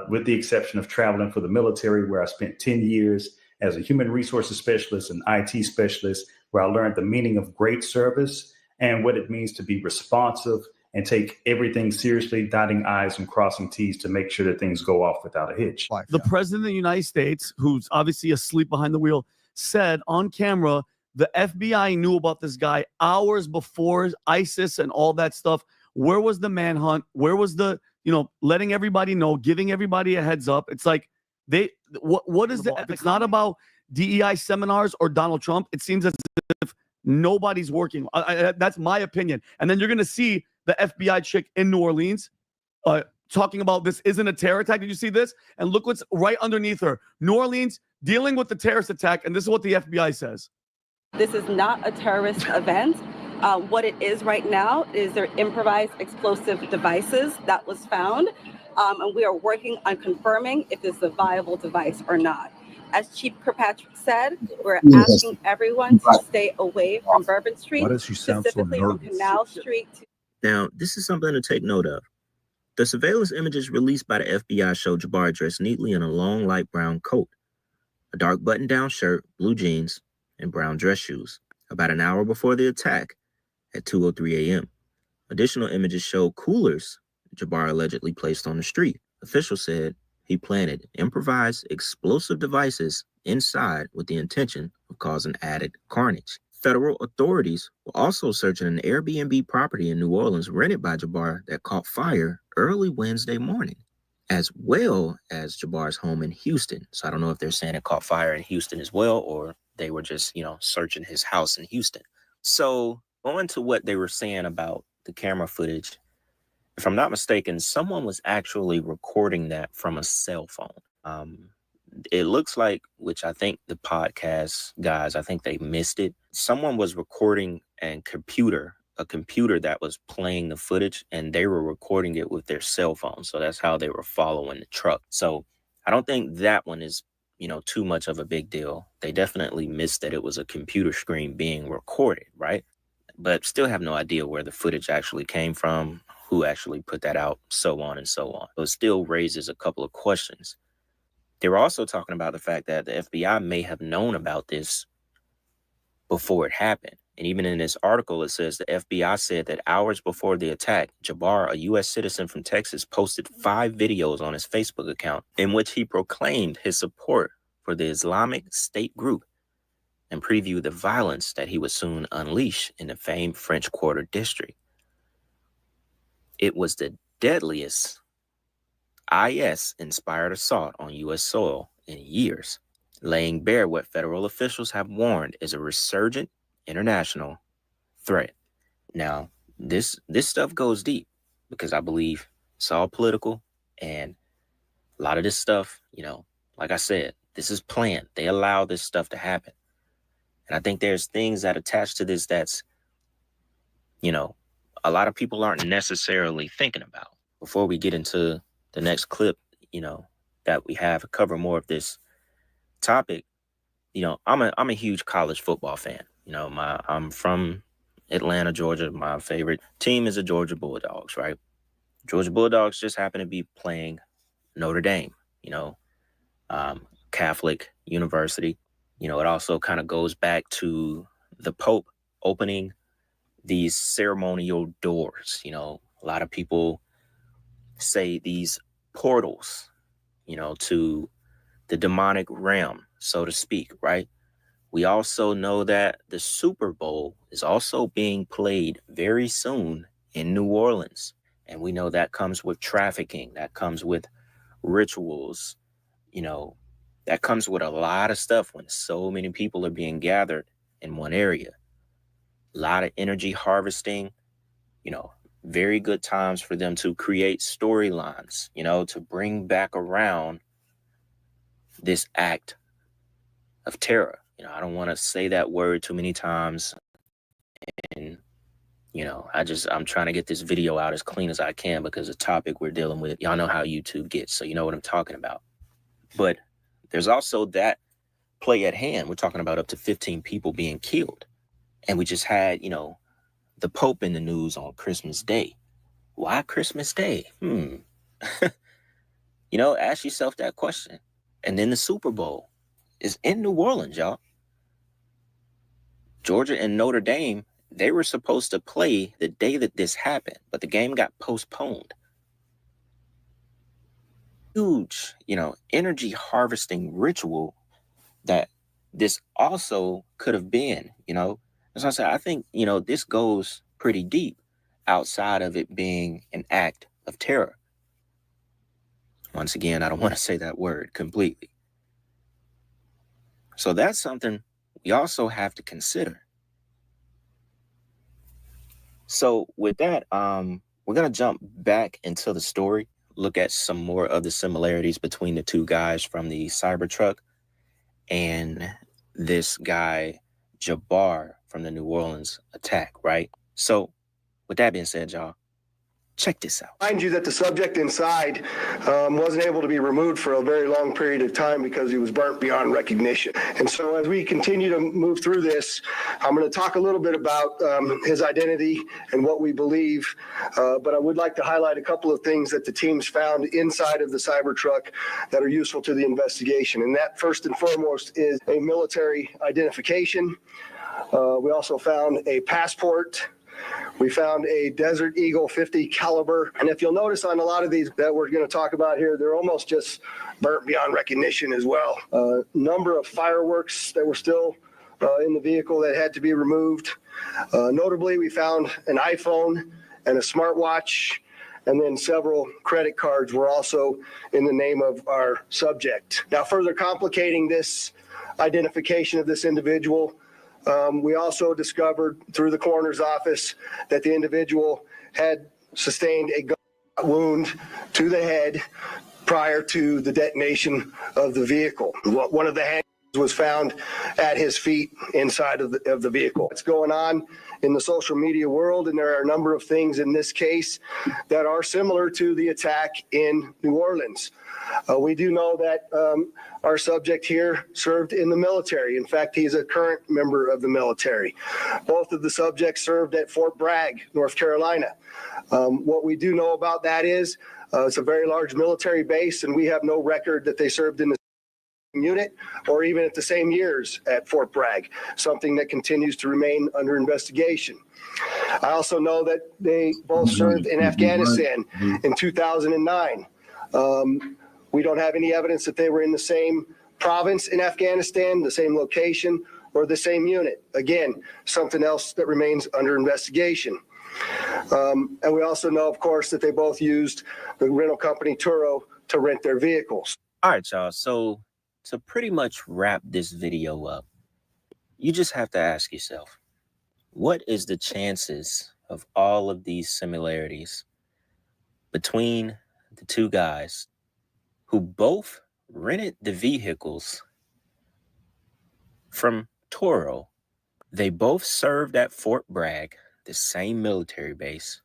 with the exception of traveling for the military, where I spent 10 years as a human resources specialist and IT specialist, where I learned the meaning of great service and what it means to be responsive and take everything seriously, dotting I's and crossing T's to make sure that things go off without a hitch. The president of the United States, who's obviously asleep behind the wheel, said on camera the FBI knew about this guy hours before ISIS and all that stuff. Where was the manhunt? Where was the, letting everybody know, giving everybody a heads up? It's like what is the, it's not about DEI seminars or Donald Trump. It seems as if nobody's working. That's my opinion. And then you're going to see the FBI chick in New Orleans talking about this isn't a terror attack. Did you see this? And look what's right underneath her. New Orleans dealing with the terrorist attack. And this is what the FBI says. This is not a terrorist event. What it is right now is their improvised explosive devices that was found. and we are working on confirming if it's a viable device or not. As Chief Kirkpatrick said, we're asking everyone to stay away from Bourbon Street, specifically from Canal Street. Now, this is something to take note of. The surveillance images released by the FBI show Jabbar dressed neatly in a long light brown coat, a dark button-down shirt, blue jeans, and brown dress shoes, about an hour before the attack at 2:03 a.m. Additional images show coolers Jabbar allegedly placed on the street. Officials said he planted improvised explosive devices inside with the intention of causing added carnage. Federal authorities were also searching an Airbnb property in New Orleans rented by Jabbar that caught fire early Wednesday morning, as well as Jabbar's home in Houston. So I don't know if they're saying it caught fire in Houston as well, or they were just, searching his house in Houston. So going to what they were saying about the camera footage, if I'm not mistaken, someone was actually recording that from a cell phone. It looks like, which I think the podcast guys, I think they missed it. Someone was recording a computer that was playing the footage, and they were recording it with their cell phone. So that's how they were following the truck. So I don't think that one is, too much of a big deal. They definitely missed that it was a computer screen being recorded, right? But still have no idea where the footage actually came from, who actually put that out, so on and so on. So it still raises a couple of questions. They were also talking about the fact that the FBI may have known about this before it happened. And even in this article, it says the FBI said that hours before the attack, Jabbar, a U.S. citizen from Texas, posted 5 videos on his Facebook account in which he proclaimed his support for the Islamic State group and previewed the violence that he would soon unleash in the famed French Quarter district. It was the deadliest IS-inspired assault on U.S. soil in years, laying bare what federal officials have warned is a resurgent international threat. Now, this stuff goes deep because I believe it's all political, and a lot of this stuff, like I said, this is planned. They allow this stuff to happen. And I think there's things that attach to this that's, a lot of people aren't necessarily thinking about. Before we get into the next clip, that we have to cover more of this topic, I'm a huge college football fan. I'm from Atlanta, Georgia. My favorite team is the Georgia Bulldogs, right? Georgia Bulldogs just happen to be playing Notre Dame, Catholic university. It also kind of goes back to the Pope opening these ceremonial doors. A lot of people say these portals, to the demonic realm, so to speak, right? We also know that the Super Bowl is also being played very soon in New Orleans. And we know that comes with trafficking, that comes with rituals, that comes with a lot of stuff when so many people are being gathered in one area. A lot of energy harvesting, very good times for them to create storylines, to bring back around this act of terror. I don't want to say that word too many times. And, I'm trying to get this video out as clean as I can because the topic we're dealing with, y'all know how YouTube gets, so you know what I'm talking about. But there's also that play at hand. We're talking about up to 15 people being killed. And we just had, the Pope in the news on Christmas Day. Why Christmas Day? Ask yourself that question. And then the Super Bowl is in New Orleans, y'all. Georgia and Notre Dame, they were supposed to play the day that this happened, but the game got postponed. Huge, energy harvesting ritual that this also could have been, As I said, I think, this goes pretty deep outside of it being an act of terror. Once again, I don't want to say that word completely. So that's something we also have to consider. So with that, we're going to jump back into the story, look at some more of the similarities between the two guys from the Cybertruck and this guy, Jabbar, from the New Orleans attack, right? So with that being said, y'all, Check this out. Mind you that the subject inside wasn't able to be removed for a very long period of time because he was burnt beyond recognition. And so as we continue to move through this, I'm going to talk a little bit about his identity and what we believe, but I would like to highlight a couple of things that the teams found inside of the Cybertruck that are useful to the investigation. And that first and foremost is a military identification. We also found a passport. We found a Desert Eagle 50 caliber. And if you'll notice on a lot of these that we're going to talk about here, they're almost just burnt beyond recognition as well. Number of fireworks that were still in the vehicle that had to be removed. Notably, we found an iPhone and a smartwatch, and then several credit cards were also in the name of our subject. Now, further complicating this identification of this individual, we also discovered through the coroner's office that the individual had sustained a gun wound to the head prior to the detonation of the vehicle. One of the handguns was found at his feet inside of the vehicle. What's going on in the social media world, and there are a number of things in this case that are similar to the attack in New Orleans. We do know that our subject here served in the military. In fact, he's a current member of the military. Both of the subjects served at Fort Bragg, North Carolina. What we do know about that is it's a very large military base, and we have no record that they served in the unit or even at the same years at Fort Bragg, something that continues to remain under investigation. I also know that they both served in Afghanistan in 2009. We don't have any evidence that they were in the same province in Afghanistan, the same location, or the same unit. Again, something else that remains under investigation. And we also know, of course, that they both used the rental company Turo to rent their vehicles. All right, y'all. So to pretty much wrap this video up, you just have to ask yourself, what is the chances of all of these similarities between the two guys who both rented the vehicles from Toro? They both served at Fort Bragg, the same military base,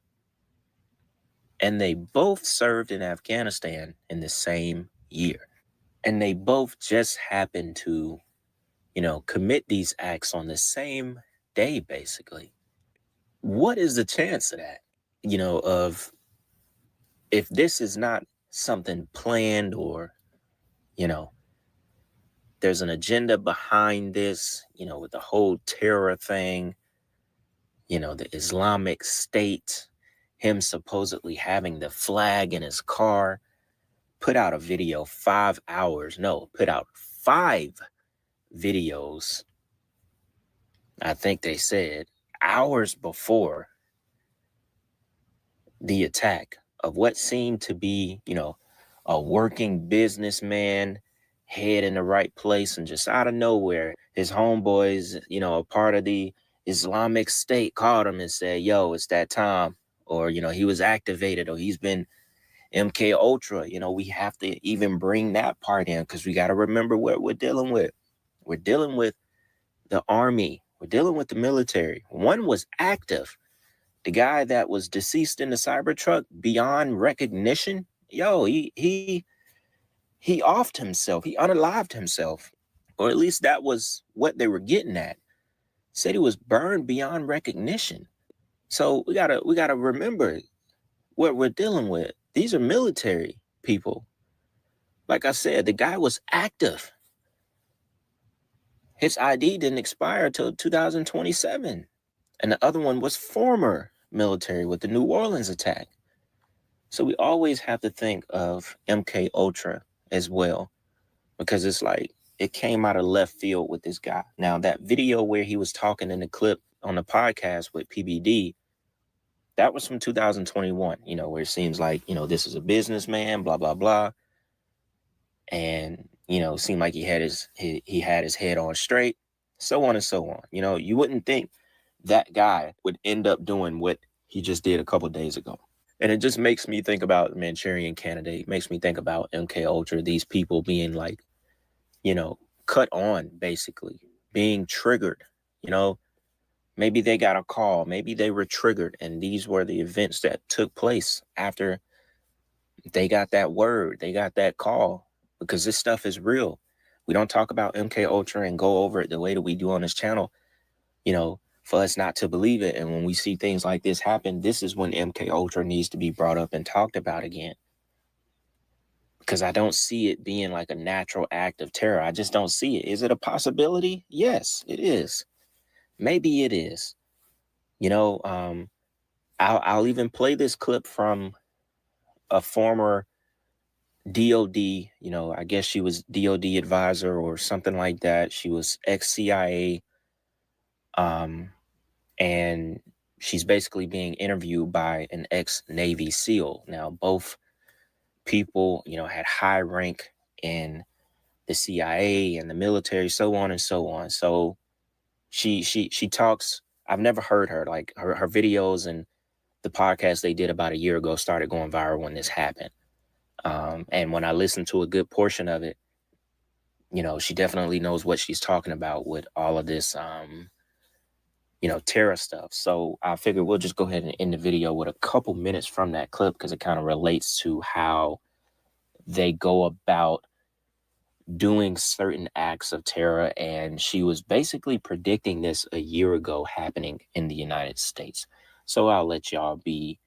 and they both served in Afghanistan in the same year. And they both just happened to, commit these acts on the same day, basically. What is the chance of that? Of if this is not something planned or, there's an agenda behind this, with the whole terror thing, the Islamic State, him supposedly having the flag in his car, put out a video 5 hours, put out 5 videos, I think they said, hours before the attack of what seemed to be, a working businessman, head in the right place, and just out of nowhere, his homeboys, a part of the Islamic State called him and said, yo, it's that time. Or, he was activated, or he's been MK Ultra. We have to even bring that part in because we got to remember what we're dealing with. We're dealing with the Army. We're dealing with the military. One was active. The guy that was deceased in the Cybertruck beyond recognition, he offed himself. He unalived himself. Or at least that was what they were getting at. Said he was burned beyond recognition. So we gotta remember what we're dealing with. These are military people. Like I said, the guy was active. His ID didn't expire until 2027. And the other one was former military with the New Orleans attack. So we always have to think of MK Ultra as well, because it's like it came out of left field with this guy. Now, that video where he was talking in the clip on the podcast with PBD, that was from 2021, where it seems like, this is a businessman, blah, blah, blah. And, it seemed like he had his head on straight, so on and so on. You wouldn't think that guy would end up doing what he just did a couple of days ago. And it just makes me think about the Manchurian Candidate, makes me think about MK Ultra, these people being like, cut on, basically, being triggered, Maybe they got a call. Maybe they were triggered, and these were the events that took place after they got that word, they got that call, because this stuff is real. We don't talk about MK Ultra and go over it the way that we do on this channel, you know, for us not to believe it. And when we see things like this happen, this is when MK Ultra needs to be brought up and talked about again. Because I don't see it being like a natural act of terror. I just don't see it. Is it a possibility? Yes, it is. Maybe it is. You know, I'll even play this clip from a former DOD, you know, I guess she was DOD advisor or something like that. She was ex-CIA. And she's basically being interviewed by an ex-Navy SEAL. Now, both people, you know, had high rank in the CIA and the military, so on and so on. So she talks. I've never heard her, like her videos and the podcast they did about a year ago started going viral when this happened. And when I listened to a good portion of it, you know, she definitely knows what she's talking about with all of this, you know, terror stuff. So I figured we'll just go ahead and end the video with a couple minutes from that clip, because it kind of relates to how they go about doing certain acts of terror. And she was basically predicting this a year ago happening in the United States. So I'll let y'all be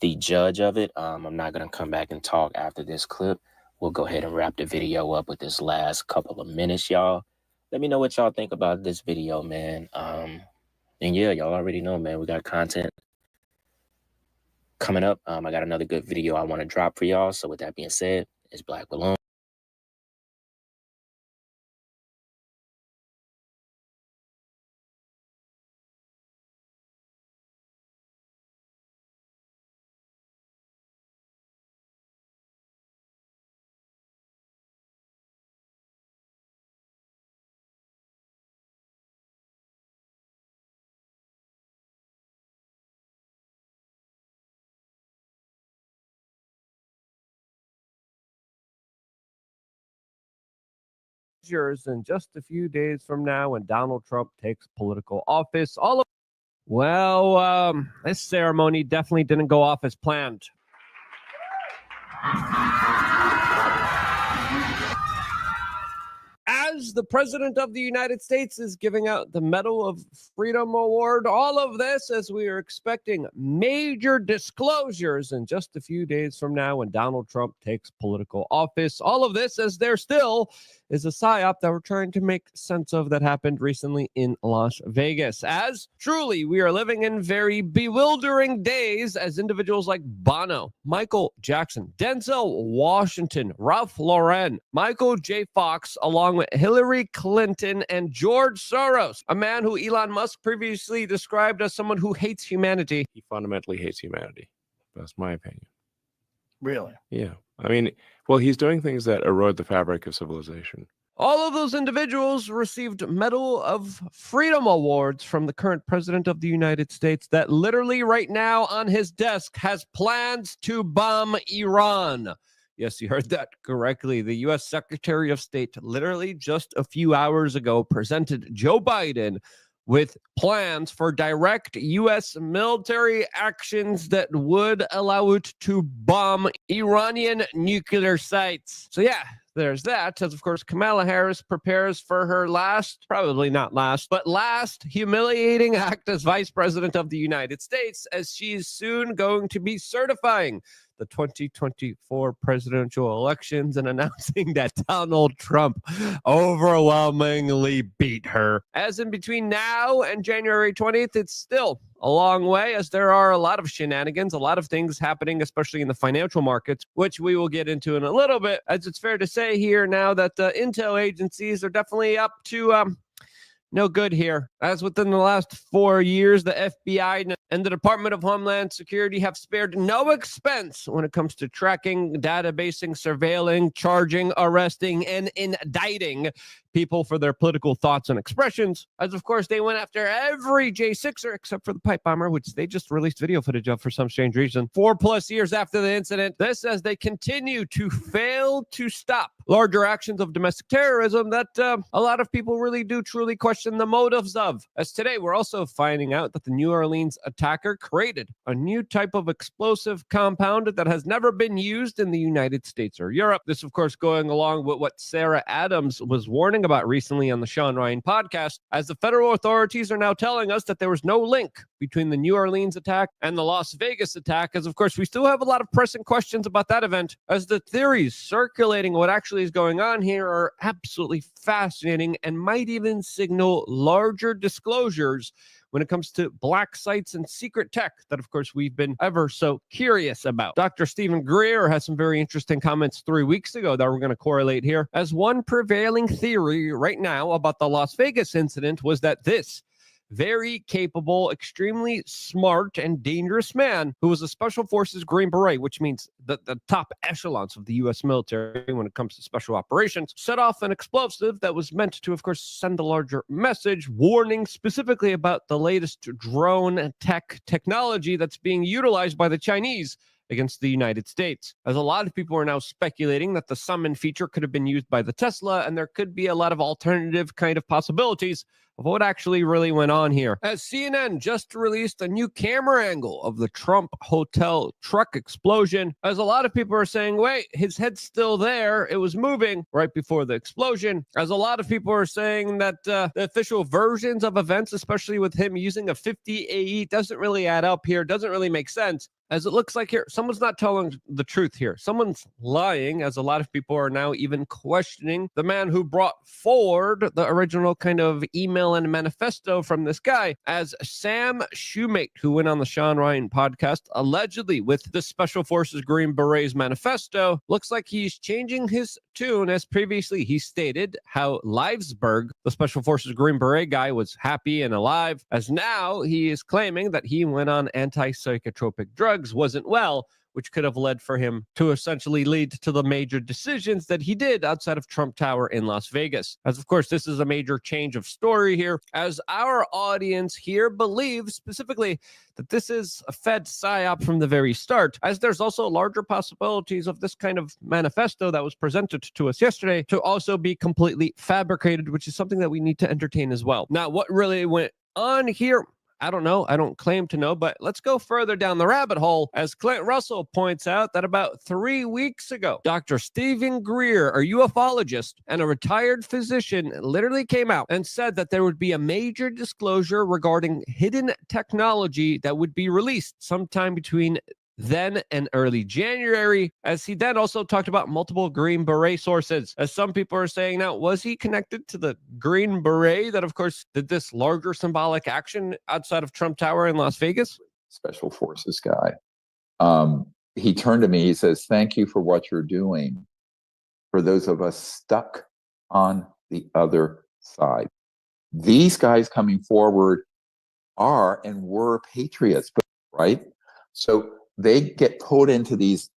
the judge of it. I'm not going to come back and talk after this clip. We'll go ahead and wrap the video up with this last couple of minutes, y'all. Let me know what y'all think about this video, man. And yeah, y'all already know, man, we got content coming up. I got another good video I want to drop for y'all. So with that being said, it's Black Balloon. In just a few days from now, when Donald Trump takes political office. This ceremony definitely didn't go off as planned. As the President of the United States is giving out the Medal of Freedom Award, all of this as we are expecting major disclosures in just a few days from now when Donald Trump takes political office. All of this as there still is a psyop that we're trying to make sense of that happened recently in Las Vegas. As truly we are living in very bewildering days as individuals like Bono, Michael Jackson, Denzel Washington, Ralph Lauren, Michael J. Fox, along with Hillary Clinton and George Soros, a man who Elon Musk previously described as someone who hates humanity. He fundamentally hates humanity. That's my opinion. Really? Yeah. I mean, well, he's doing things that erode the fabric of civilization. All of those individuals received Medal of Freedom Awards from the current president of the United States that literally right now on his desk has plans to bomb Iran. Yes, you heard that correctly. The U.S. Secretary of State literally just a few hours ago presented Joe Biden with plans for direct U.S. military actions that would allow it to bomb Iranian nuclear sites. So yeah, there's that. As of course, Kamala Harris prepares for her last, probably not last, but last humiliating act as Vice President of the United States, as she's soon going to be certifying the 2024 presidential elections and announcing that Donald Trump overwhelmingly beat her. As in between now and January 20th, it's still a long way, as there are a lot of shenanigans, a lot of things happening, especially in the financial markets, which we will get into in a little bit, as it's fair to say here now that the intel agencies are definitely up to no good here. As within the last 4 years, the FBI and the Department of Homeland Security have spared no expense when it comes to tracking, databasing, surveilling, charging, arresting, and indicting people for their political thoughts and expressions. As of course, they went after every J6er except for the pipe bomber, which they just released video footage of for some strange reason. 4+ years after the incident, this as they continue to fail to stop larger actions of domestic terrorism that a lot of people really do truly question question the motives of. As today, we're also finding out that the New Orleans attacker created a new type of explosive compound that has never been used in the United States or Europe. This, of course, going along with what Sarah Adams was warning about recently on the Sean Ryan podcast, as the federal authorities are now telling us that there was no link between the New Orleans attack and the Las Vegas attack, as of course we still have a lot of pressing questions about that event, as the theories circulating what actually is going on here are absolutely fascinating and might even signal larger disclosures when it comes to black sites and secret tech that, of course, we've been ever so curious about. Dr. Stephen Greer has some very interesting comments 3 weeks ago that we're going to correlate here, as one prevailing theory right now about the Las Vegas incident was that this very capable, extremely smart, and dangerous man who was a Special Forces Green Beret, which means the top echelons of the U.S. military when it comes to special operations, set off an explosive that was meant to, of course, send a larger message, warning specifically about the latest drone technology that's being utilized by the Chinese against the United States. As a lot of people are now speculating that the summon feature could have been used by the Tesla, and there could be a lot of alternative kind of possibilities of what actually really went on here. As CNN just released a new camera angle of the Trump hotel truck explosion, as a lot of people are saying, wait, his head's still there. It was moving right before the explosion. As a lot of people are saying that the official versions of events, especially with him using a 50 AE, doesn't really add up here, doesn't really make sense. As it looks like here, someone's not telling the truth here. Someone's lying, as a lot of people are now even questioning the man who brought forward the original kind of email and manifesto from this guy, as Sam Shoemate, who went on the Sean Ryan podcast, allegedly with the Special Forces Green Berets manifesto, looks like he's changing his tune, as previously he stated how Livesberg, the Special Forces Green Beret guy, was happy and alive, as now he is claiming that he went on anti-psychotropic drugs, wasn't well, which could have led for him to essentially lead to the major decisions that he did outside of Trump Tower in Las Vegas. As of course, this is a major change of story here, as our audience here believes specifically that this is a Fed psyop from the very start, as there's also larger possibilities of this kind of manifesto that was presented to us yesterday to also be completely fabricated, which is something that we need to entertain as well. Now, what really went on here? I don't know. I don't claim to know, but let's go further down the rabbit hole, as Clint Russell points out that about 3 weeks ago, Dr. Stephen Greer, a ufologist and a retired physician, literally came out and said that there would be a major disclosure regarding hidden technology that would be released sometime between then and early January, as he then also talked about multiple Green Beret sources. As some people are saying now, was he connected to the Green Beret that, of course, did this larger symbolic action outside of Trump Tower in Las Vegas? Special Forces guy. He turned to me, he says, "Thank you for what you're doing for those of us stuck on the other side." These guys coming forward are and were patriots, right? So they get pulled into these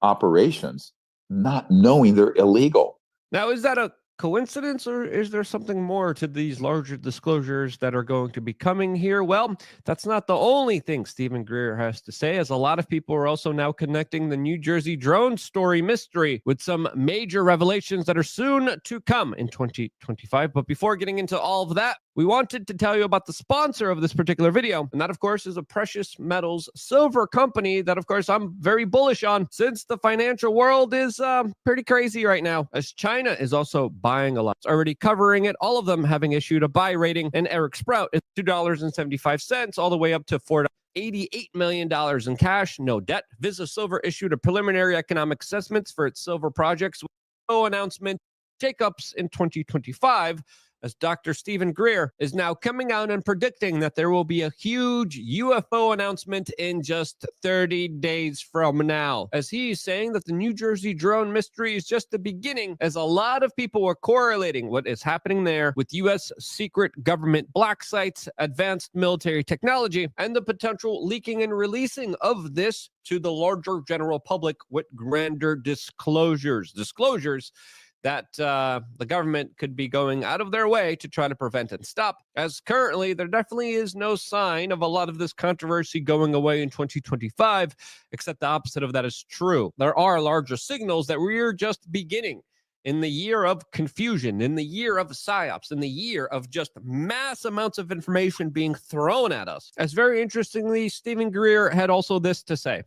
operations not knowing they're illegal. Now, is that a coincidence, or is there something more to these larger disclosures that are going to be coming here? Well, that's not the only thing Stephen Greer has to say, as a lot of people are also now connecting the New Jersey drone story mystery with some major revelations that are soon to come in 2025. But before getting into all of that, we wanted to tell you about the sponsor of this particular video, and that, of course, is a precious metals silver company that, of course, I'm very bullish on, since the financial world is pretty crazy right now, as China is also buying a lot. It's already covering it, all of them having issued a buy rating, and Eric Sprout is $2.75 all the way up to $88 million in cash, no debt. Visa Silver issued a preliminary economic assessments for its silver projects with no announcement, take-ups in 2025, as Dr. Stephen Greer is now coming out and predicting that there will be a huge UFO announcement in just 30 days from now, as he is saying that the New Jersey drone mystery is just the beginning, as a lot of people are correlating what is happening there with U.S. secret government black sites, advanced military technology, and the potential leaking and releasing of this to the larger general public with grander disclosures that the government could be going out of their way to try to prevent and stop, as currently there definitely is no sign of a lot of this controversy going away in 2025, except the opposite of that is true. There are larger signals that we're just beginning in the year of confusion, in the year of psyops, in the year of just mass amounts of information being thrown at us. As very interestingly, Stephen Greer had also this to say.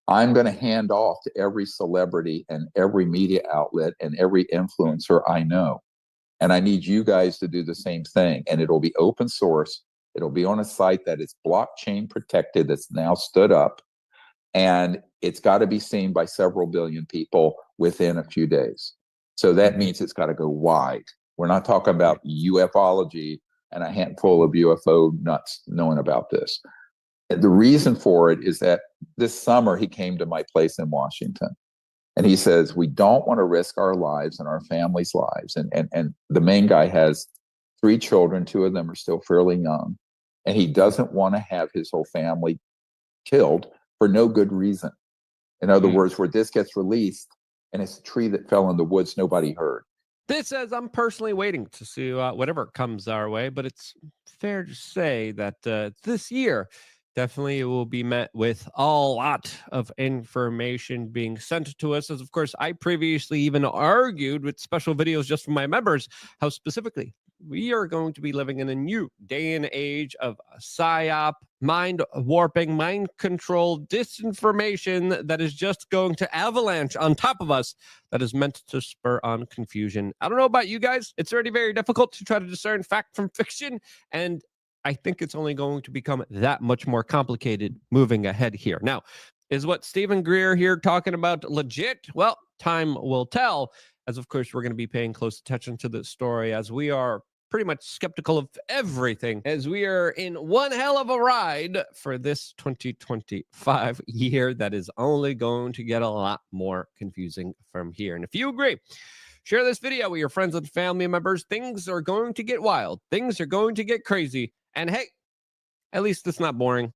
I'm going to hand off to every celebrity and every media outlet and every influencer I know. And I need you guys to do the same thing. And it'll be open source. It'll be on a site that is blockchain protected, that's now stood up. And it's got to be seen by several billion people within a few days. So that means it's got to go wide. We're not talking about ufology and a handful of UFO nuts knowing about this. The reason for it is that this summer he came to my place in Washington and he says, we don't want to risk our lives and our families' lives. And the main guy has 3 children, 2 of them are still fairly young. And he doesn't want to have his whole family killed for no good reason. In other words, where this gets released and it's a tree that fell in the woods, nobody heard. This says, I'm personally waiting to see whatever comes our way, but it's fair to say that this year definitely it will be met with a lot of information being sent to us. As of course, I previously even argued with special videos just for my members, how specifically we are going to be living in a new day and age of psyop, mind warping, mind control, disinformation that is just going to avalanche on top of us that is meant to spur on confusion. I don't know about you guys. It's already very difficult to try to discern fact from fiction, and I think it's only going to become that much more complicated moving ahead here. Now, is what Stephen Greer here talking about legit? Well, time will tell, as of course we're going to be paying close attention to this story, as we are pretty much skeptical of everything, as we are in one hell of a ride for this 2025 year that is only going to get a lot more confusing from here. And if you agree, share this video with your friends and family members. Things are going to get wild. Things are going to get crazy. And hey, at least it's not boring.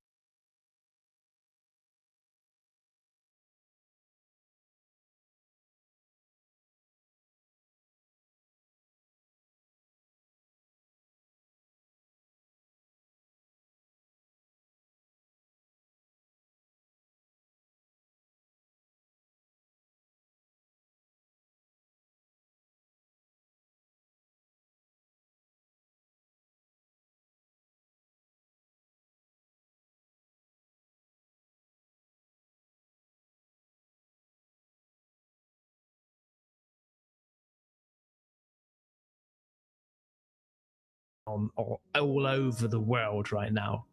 All over the world right now.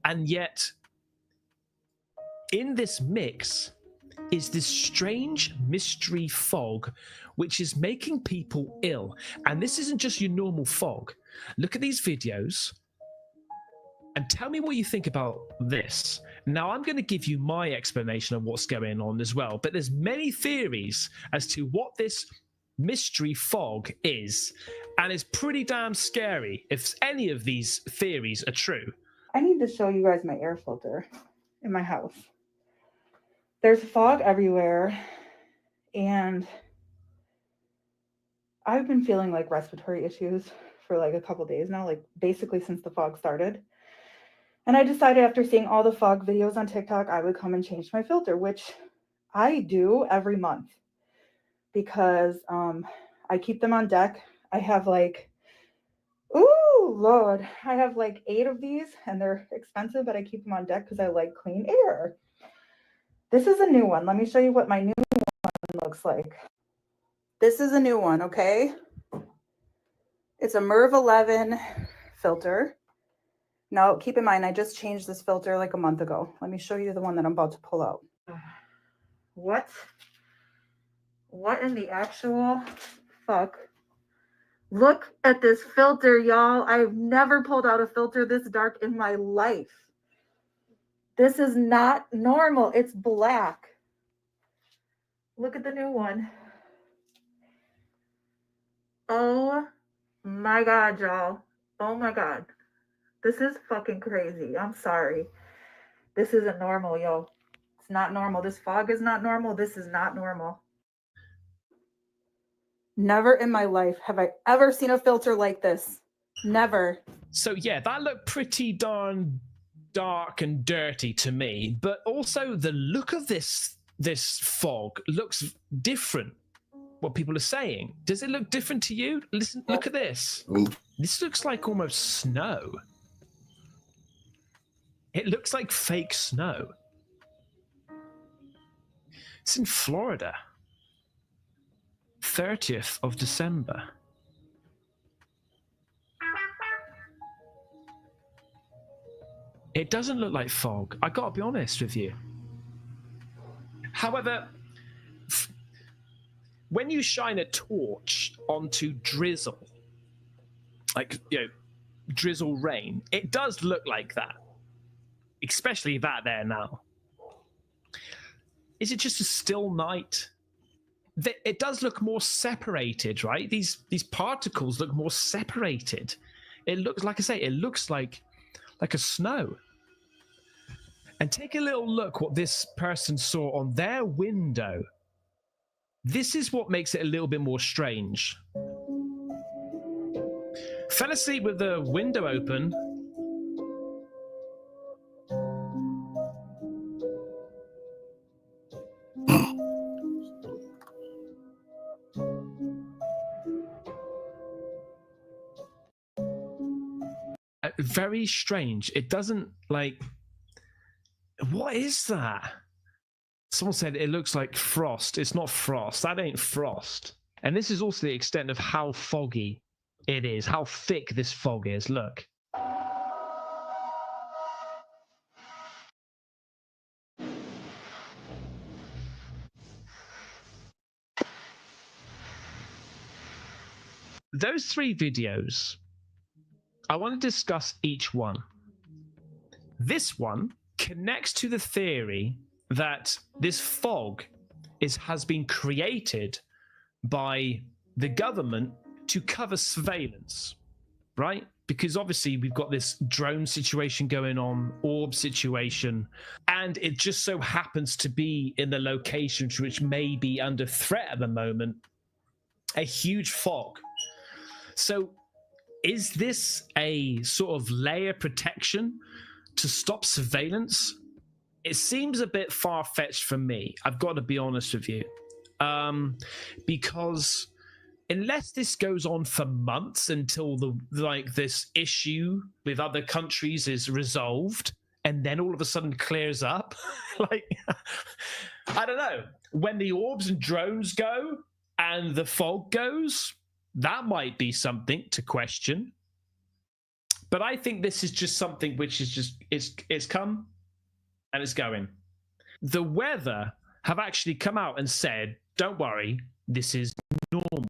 And yet, in this mix is this strange mystery fog, which is making people ill. And this isn't just your normal fog. Look at these videos and tell me what you think about this. Now, I'm going to give you my explanation of what's going on as well, but there's many theories as to what this mystery fog is, and it's pretty damn scary if any of these theories are true. I need to show you guys my air filter in my house. There's fog everywhere, and I've been feeling like respiratory issues for like a couple days now, like basically since the fog started. And I decided after seeing all the fog videos on TikTok, I would come and change my filter, which I do every month because I keep them on deck. I have like, ooh, Lord, I have like 8 of these and they're expensive, but I keep them on deck because I like clean air. This is a new one. Let me show you what my new one looks like. This is a new one, okay? It's a MERV 11 filter. Now, keep in mind, I just changed this filter like a month ago. Let me show you the one that I'm about to pull out. What in the actual fuck? Look at this filter, y'all. I've never pulled out a filter this dark in my life. This is not normal. It's black. Look at the new one. Oh my God, y'all. Oh my God. This is fucking crazy. I'm sorry. This isn't normal, yo. It's not normal. This fog is not normal. This is not normal. Never in my life have I ever seen a filter like this. Never. So yeah, that looked pretty darn dark and dirty to me, but also the look of this fog looks different. what people are saying. Does it look different to you? Listen, look at this. This looks like almost snow. It looks like fake snow. It's in Florida. 30th of December. It doesn't look like fog. I gotta be honest with you. However, when you shine a torch onto drizzle, like, you know, drizzle rain, it does look like that. Especially that there now. Is it just a still night? It does look more separated, right? These particles look more separated. It looks, like I say, it looks like a snow. And take a little look what this person saw on their window. This is what makes it a little bit more strange. Fell asleep with the window open. Very strange. It doesn't, like, what is that? Someone said it looks like frost. It's not frost. That ain't frost. And this is also the extent of how foggy it is, how thick this fog is. Look. Those 3 videos, I want to discuss each one. This one connects to the theory that this fog has been created by the government to cover surveillance, right? Because obviously we've got this drone situation going on, orb situation, and it just so happens to be in the locations which may be under threat at the moment, a huge fog. So is this a sort of layer protection to stop surveillance? It seems a bit far-fetched for me. I've got to be honest with you. Because unless this goes on for months until this issue with other countries is resolved, and then all of a sudden clears up, like, I don't know. When the orbs and drones go and the fog goes, that might be something to question. But I think this is just something which is just, it's come and it's going. The weather have actually come out and said, don't worry, this is normal.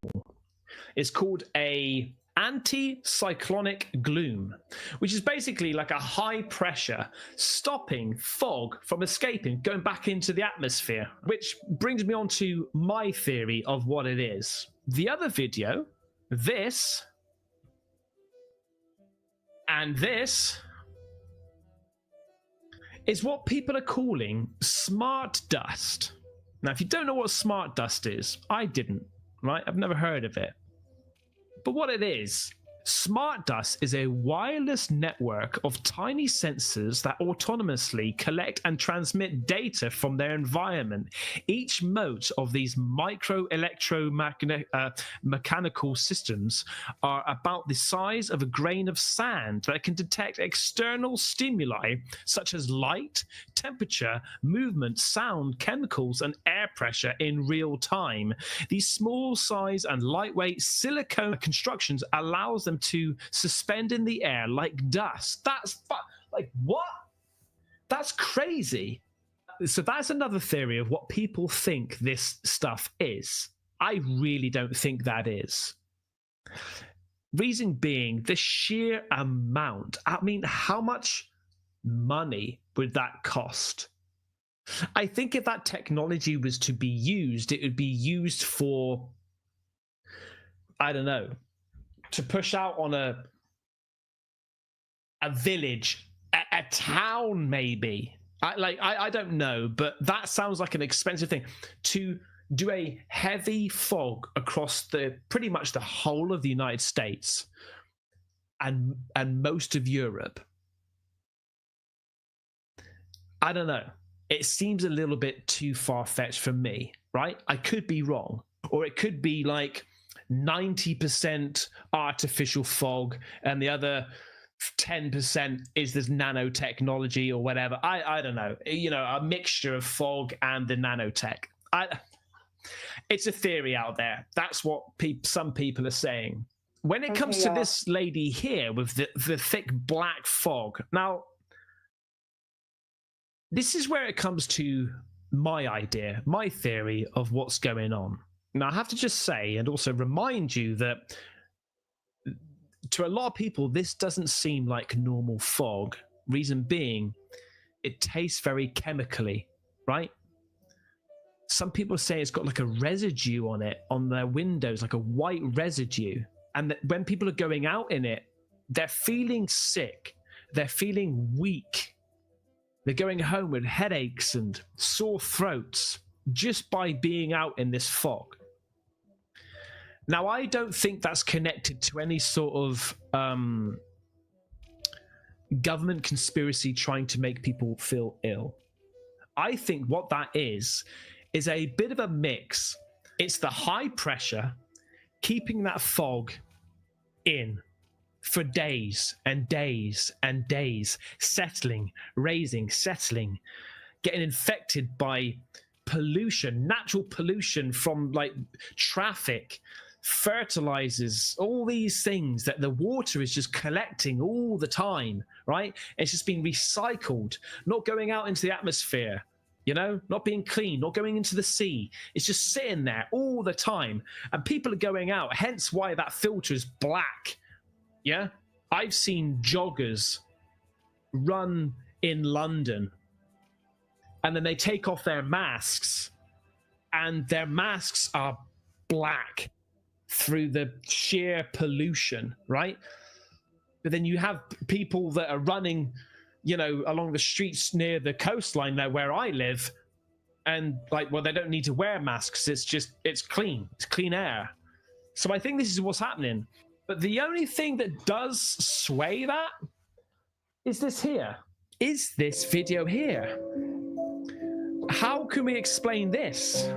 It's called a anticyclonic gloom, which is basically like a high pressure stopping fog from escaping, going back into the atmosphere, which brings me on to my theory of what it is. The other video, this and this, is what people are calling smart dust. Now, if you don't know what smart dust is, I didn't, right? I've never heard of it. But what it is, smart dust is a wireless network of tiny sensors that autonomously collect and transmit data from their environment. Each mode of these mechanical systems are about the size of a grain of sand that can detect external stimuli such as light, temperature, movement, sound, chemicals, and air pressure in real time. These small size and lightweight silicone constructions allows them to suspend in the air like dust. That's like, what? That's crazy. So that's another theory of what people think this stuff is. I really don't think that is. Reason being, the sheer amount. I mean, how much money would that cost? I think if that technology was to be used, it would be used for, I don't know, to push out on a village, a town, maybe. I don't know, but that sounds like an expensive thing to do a heavy fog across pretty much the whole of the United States and most of Europe. I don't know. It seems a little bit too far-fetched for me, right? I could be wrong. or it could be like 90% artificial fog and the other 10% is this nanotechnology or whatever. I don't know, a mixture of fog and the nanotech. It's a theory out there. That's what some people are saying. When it comes to this lady here with the thick black fog, now, this is where it comes to my idea, my theory of what's going on. Now, I have to just say and also remind you that to a lot of people, this doesn't seem like normal fog. Reason being, it tastes very chemically, right? Some people say it's got like a residue on it, on their windows, like a white residue. And that when people are going out in it, they're feeling sick. They're feeling weak. They're going home with headaches and sore throats just by being out in this fog. Now, I don't think that's connected to any sort of government conspiracy trying to make people feel ill. I think what that is a bit of a mix. It's the high pressure, keeping that fog in for days and days and days, settling, raising, settling, getting infected by pollution, natural pollution from like traffic, fertilizers, all these things that the water is just collecting all the time, right? It's just being recycled, not going out into the atmosphere, not being clean, not going into the sea. It's just sitting there all the time. And people are going out, hence why that filter is black. Yeah, I've seen joggers run in London and then they take off their masks and their masks are black through the sheer pollution, right? But then you have people that are running, along the streets near the coastline there where I live, and they don't need to wear masks. It's clean. It's clean air. So I think this is what's happening. But the only thing that does sway that is this here. Is this video here? How can we explain this?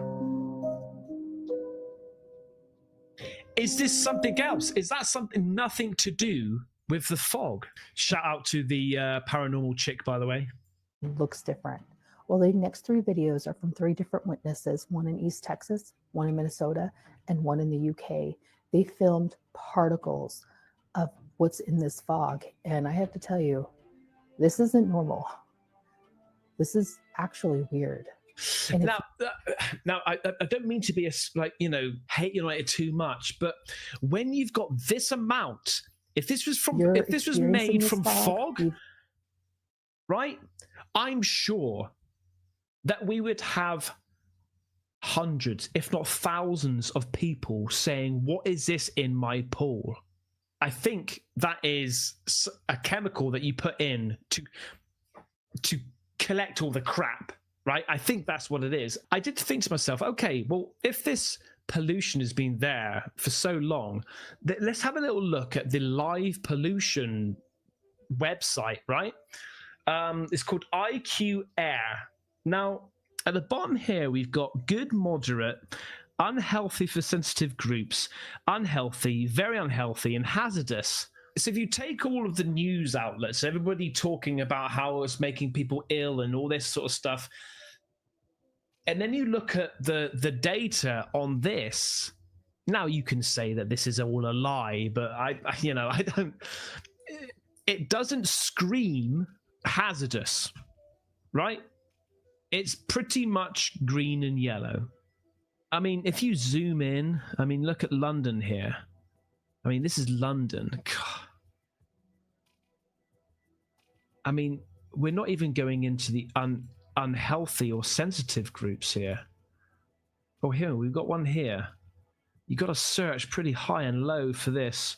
Is this something else? Is that something nothing to do with the fog? Shout out to the paranormal chick, by the way. Looks different. Well, the next 3 videos are from 3 different witnesses, one in East Texas, one in Minnesota, and one in the UK. They filmed particles of what's in this fog. And I have to tell you, this isn't normal. This is actually weird. And now, I don't mean to be hate United too much, but when you've got this amount, if this was made from fog, right? I'm sure that we would have hundreds, if not thousands, of people saying, "What is this in my pool?" I think that is a chemical that you put in to collect all the crap. Right? I think that's what it is. I did think to myself, okay, well, if this pollution has been there for so long, let's have a little look at the live pollution website, right? It's called IQ Air. Now, at the bottom here, we've got good, moderate, unhealthy for sensitive groups, unhealthy, very unhealthy, and hazardous. So if you take all of the news outlets, everybody talking about how it's making people ill and all this sort of stuff, and then you look at the data on this, now you can say that this is all a lie, but I don't. It doesn't scream hazardous, right? It's pretty much green and yellow. I mean, if you zoom in, look at London here. This is London. God. We're not even going into the unhealthy or sensitive groups here. Oh, here, we've got one here. You got to search pretty high and low for this.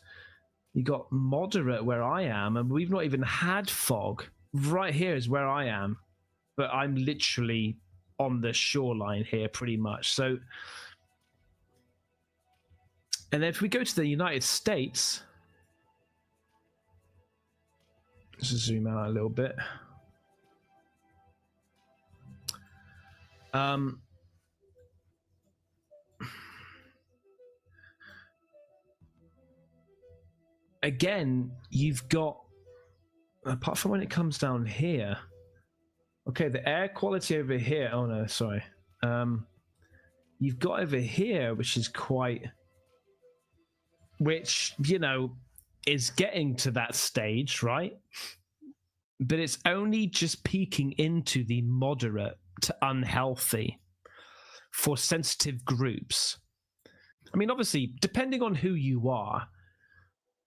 You got moderate where I am, and we've not even had fog. Right here is where I am, but I'm literally on the shoreline here pretty much. So, and then if we go to the United States, let's just zoom out a little bit. again, you've got, apart from when it comes down here, okay, the air quality over here. Oh no, sorry. You've got over here, which is quite, which, you know, is getting to that stage, right? But it's only just peeking into the moderate to unhealthy for sensitive groups. I mean, obviously, depending on who you are,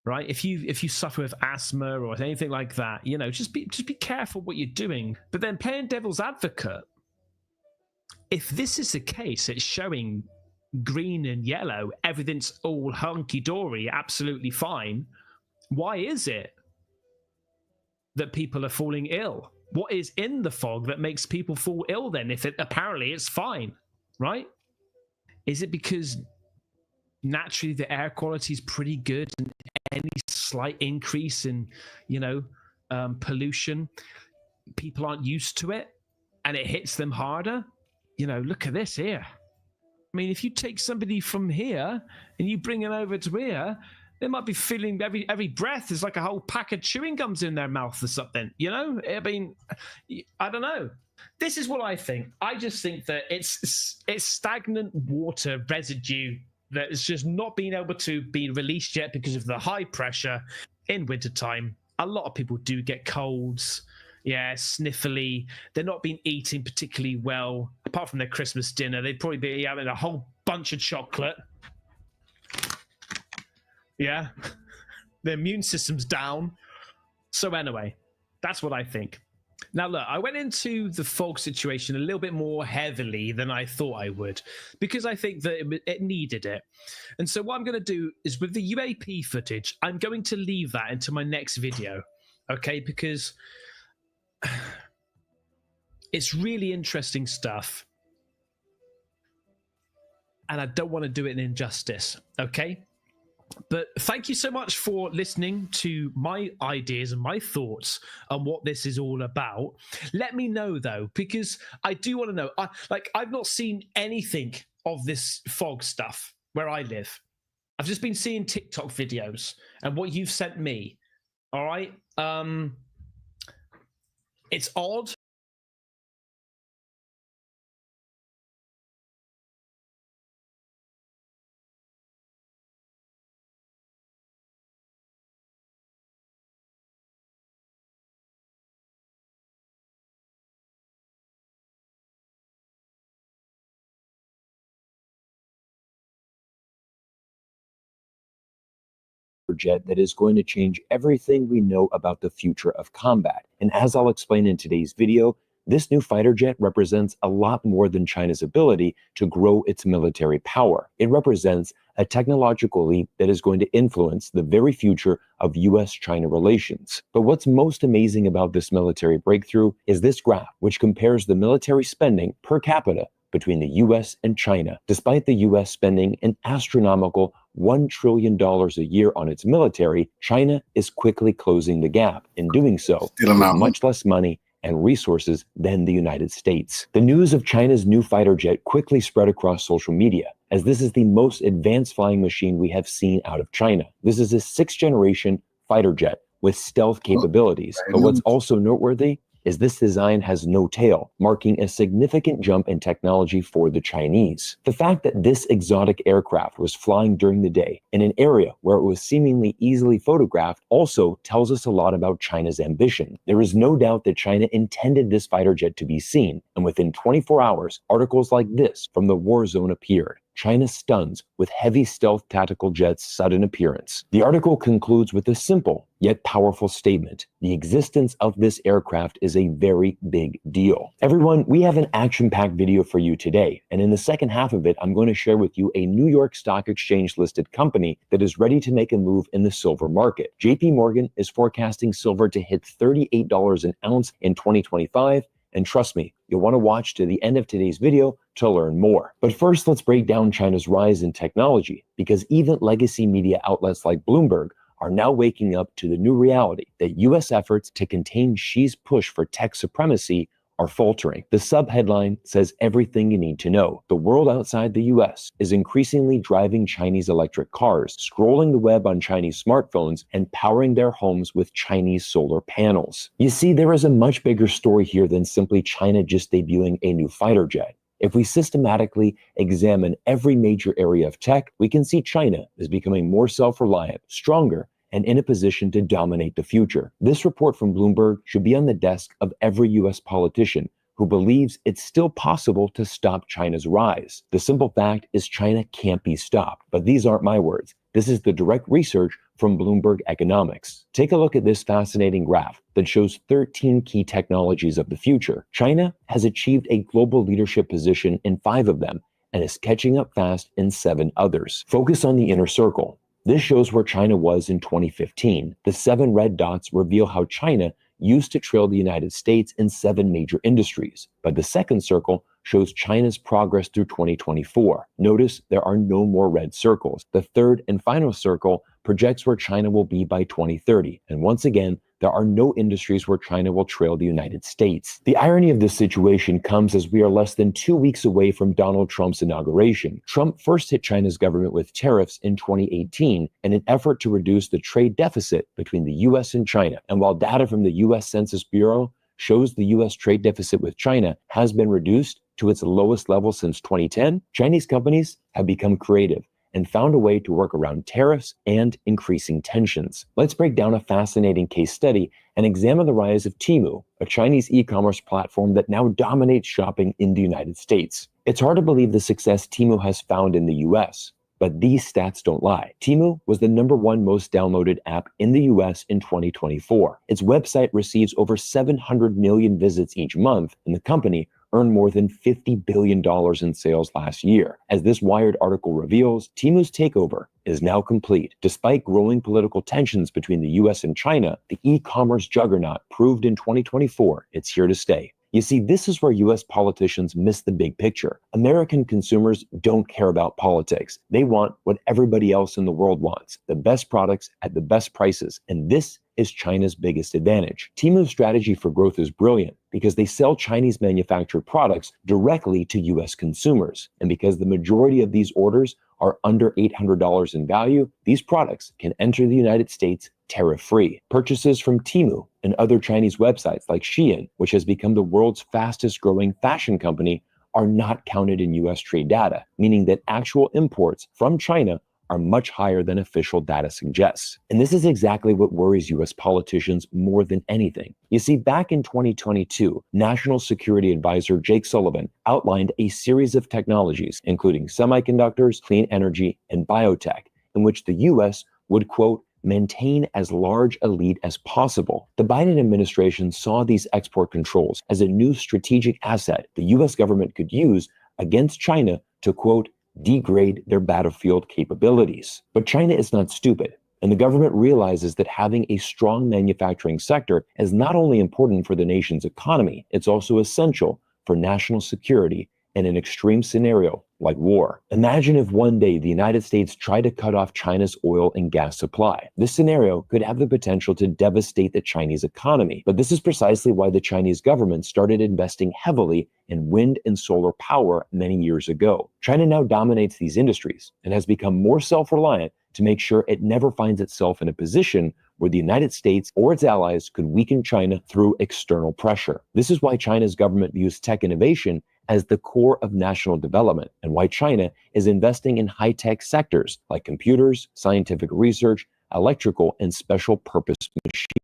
right? If you suffer with asthma or anything like that, you know, just be careful what you're doing. But then playing devil's advocate, if this is the case, it's showing green and yellow, everything's all hunky-dory, absolutely fine. Why is it that people are falling ill? What is in the fog that makes people fall ill then, if it apparently it's fine, right? Is it because naturally the air quality is pretty good and any slight increase in, you know, pollution, people aren't used to it and it hits them harder? You know, look at this here. I mean, if you take somebody from here and you bring them over to here, they might be feeling every breath is like a whole pack of chewing gums in their mouth or something, you know? I mean, I don't know. This is what I think. I just think that it's stagnant water residue that is just not being able to be released yet because of the high pressure in wintertime. A lot of people do get colds. Yeah, sniffly. They're not been eating particularly well. Apart from their Christmas dinner, they'd probably be having a whole bunch of chocolate. Yeah, their immune system's down. So anyway, that's what I think. Now, look, I went into the fog situation a little bit more heavily than I thought I would, because I think that it needed it. And so what I'm going to do is, with the UAP footage, I'm going to leave that into my next video, okay? Because it's really interesting stuff, and I don't want to do it in injustice, okay? But thank you so much for listening to my ideas and my thoughts on what this is all about. Let me know, though, because I do want to know. I've not seen anything of this fog stuff where I live. I've just been seeing TikTok videos and what you've sent me. All right. It's odd. jet that is going to change everything we know about the future of combat. And as I'll explain in today's video, this new fighter jet represents a lot more than China's ability to grow its military power. It represents a technological leap that is going to influence the very future of US-China relations. But what's most amazing about this military breakthrough is this graph, which compares the military spending per capita between the US and China. Despite the US spending an astronomical $1 trillion a year on its military, China is quickly closing the gap, in doing so with much less money and resources than the United States. The news of China's new fighter jet quickly spread across social media, as this is the most advanced flying machine we have seen out of China. This is a 6th-generation fighter jet with stealth capabilities. But what's also noteworthy is this design has no tail, marking a significant jump in technology for the Chinese. The fact that this exotic aircraft was flying during the day in an area where it was seemingly easily photographed also tells us a lot about China's ambition. There is no doubt that China intended this fighter jet to be seen, and within 24 hours, articles like this from the war zone appeared. China stuns with heavy stealth tactical jets' sudden appearance. The article concludes with a simple yet powerful statement. The existence of this aircraft is a very big deal. Everyone, we have an action-packed video for you today, and in the second half of it, I'm going to share with you a New York Stock Exchange listed company that is ready to make a move in the silver market. JP Morgan is forecasting silver to hit $38 an ounce in 2025. And trust me, you'll want to watch to the end of today's video to learn more. But first, let's break down China's rise in technology, because even legacy media outlets like Bloomberg are now waking up to the new reality that US efforts to contain Xi's push for tech supremacy are faltering. The subheadline says everything you need to know. The world outside the US is increasingly driving Chinese electric cars, scrolling the web on Chinese smartphones, and powering their homes with Chinese solar panels. You see, there is a much bigger story here than simply China just debuting a new fighter jet. If we systematically examine every major area of tech, we can see China is becoming more self-reliant, stronger, and in a position to dominate the future. This report from Bloomberg should be on the desk of every US politician who believes it's still possible to stop China's rise. The simple fact is China can't be stopped. But these aren't my words. This is the direct research from Bloomberg Economics. Take a look at this fascinating graph that shows 13 key technologies of the future. China has achieved a global leadership position in 5 of them and is catching up fast in 7 others. Focus on the inner circle. This shows where China was in 2015. The 7 red dots reveal how China used to trail the United States in 7 major industries. But the second circle shows China's progress through 2024. Notice there are no more red circles. The third and final circle projects where China will be by 2030. And once again, there are no industries where China will trail the United States. The irony of this situation comes as we are less than 2 weeks away from Donald Trump's inauguration. Trump first hit China's government with tariffs in 2018 in an effort to reduce the trade deficit between the US and China. And while data from the US Census Bureau shows the US trade deficit with China has been reduced to its lowest level since 2010, Chinese companies have become creative and found a way to work around tariffs and increasing tensions. Let's break down a fascinating case study and examine the rise of Temu, a Chinese e-commerce platform that now dominates shopping in the United States. It's hard to believe the success Temu has found in the US, but these stats don't lie. Temu was the #1 most downloaded app in the US in 2024. Its website receives over 700 million visits each month, and the company earned more than $50 billion in sales last year. As this Wired article reveals, Temu's takeover is now complete. Despite growing political tensions between the US and China, the e-commerce juggernaut proved in 2024 it's here to stay. You see, this is where US politicians miss the big picture. American consumers don't care about politics. They want what everybody else in the world wants, the best products at the best prices. And this is China's biggest advantage. Temu's strategy for growth is brilliant because they sell Chinese manufactured products directly to US consumers. And because the majority of these orders are under $800 in value, these products can enter the United States tariff-free. Purchases from Temu and other Chinese websites like Shein, which has become the world's fastest growing fashion company, are not counted in US trade data, meaning that actual imports from China are much higher than official data suggests. And this is exactly what worries US politicians more than anything. You see, back in 2022, National Security Advisor Jake Sullivan outlined a series of technologies, including semiconductors, clean energy, and biotech, in which the US would, quote, maintain as large a lead as possible. The Biden administration saw these export controls as a new strategic asset the US government could use against China to, quote, degrade their battlefield capabilities. But China is not stupid, and the government realizes that having a strong manufacturing sector is not only important for the nation's economy, it's also essential for national security in an extreme scenario like war. Imagine if one day the United States tried to cut off China's oil and gas supply. This scenario could have the potential to devastate the Chinese economy. But this is precisely why the Chinese government started investing heavily in wind and solar power many years ago. China now dominates these industries and has become more self-reliant to make sure it never finds itself in a position where the United States or its allies could weaken China through external pressure. This is why China's government views tech innovation as the core of national development, and why China is investing in high-tech sectors like computers, scientific research, electrical, and special purpose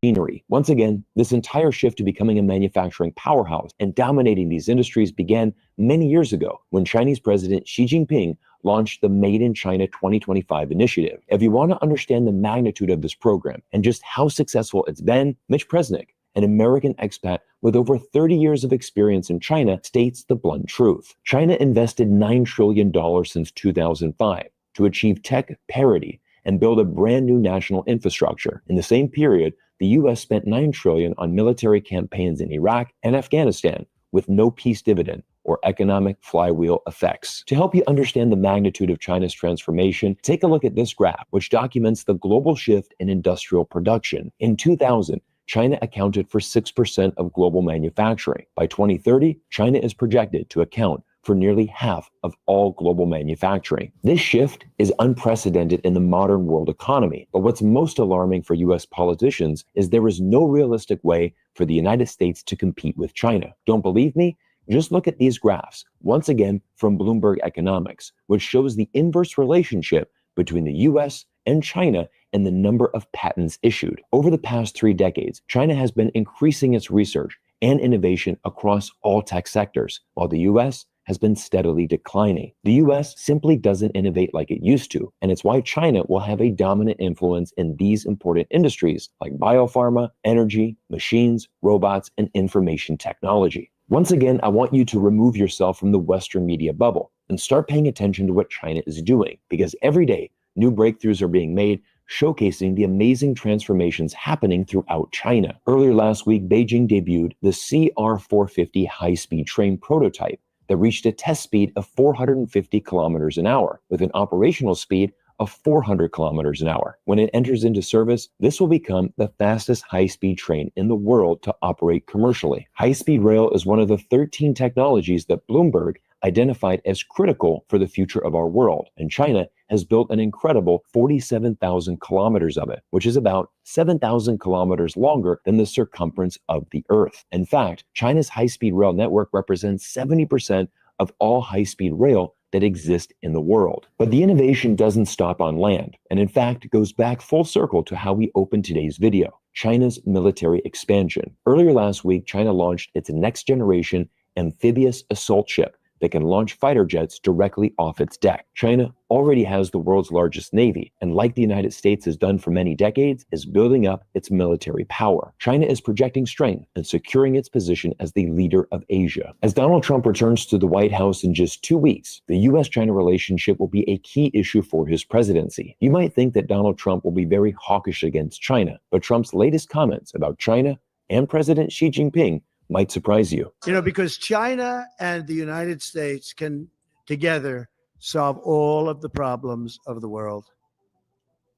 machinery. Once again, this entire shift to becoming a manufacturing powerhouse and dominating these industries began many years ago when Chinese President Xi Jinping launched the Made in China 2025 initiative. If you want to understand the magnitude of this program and just how successful it's been, Mitch Presnick, an American expat with over 30 years of experience in China, states the blunt truth. China invested $9 trillion since 2005 to achieve tech parity and build a brand new national infrastructure. In the same period, the US spent $9 trillion on military campaigns in Iraq and Afghanistan with no peace dividend or economic flywheel effects. To help you understand the magnitude of China's transformation, take a look at this graph, which documents the global shift in industrial production. In 2000, China accounted for 6% of global manufacturing. By 2030, China is projected to account for nearly half of all global manufacturing. This shift is unprecedented in the modern world economy. But what's most alarming for US politicians is there is no realistic way for the United States to compete with China. Don't believe me? Just look at these graphs, once again from Bloomberg Economics, which shows the inverse relationship between the US and China and the number of patents issued. Over the past 3 decades, China has been increasing its research and innovation across all tech sectors, while the US has been steadily declining. The US simply doesn't innovate like it used to, and it's why China will have a dominant influence in these important industries like biopharma, energy, machines, robots, and information technology. Once again, I want you to remove yourself from the Western media bubble and start paying attention to what China is doing, because every day, new breakthroughs are being made, showcasing the amazing transformations happening throughout China. Earlier last week, Beijing debuted the CR450 high-speed train prototype that reached a test speed of 450 kilometers an hour with an operational speed of 400 kilometers an hour. When it enters into service, this will become the fastest high-speed train in the world to operate commercially. High-speed rail is one of the 13 technologies that Bloomberg identified as critical for the future of our world, and China has built an incredible 47,000 kilometers of it, which is about 7,000 kilometers longer than the circumference of the Earth. In fact, China's high-speed rail network represents 70% of all high-speed rail that exist in the world. But the innovation doesn't stop on land, and in fact goes back full circle to how we opened today's video: China's military expansion. Earlier last week, China launched its next-generation amphibious assault ship that can launch fighter jets directly off its deck. China already has the world's largest navy, and like the United States has done for many decades, is building up its military power. China is projecting strength and securing its position as the leader of Asia. As Donald Trump returns to the White House in just 2 weeks, the US-China relationship will be a key issue for his presidency. You might think that Donald Trump will be very hawkish against China, but Trump's latest comments about China and President Xi Jinping might surprise you. You know, because China and the United States can together solve all of the problems of the world,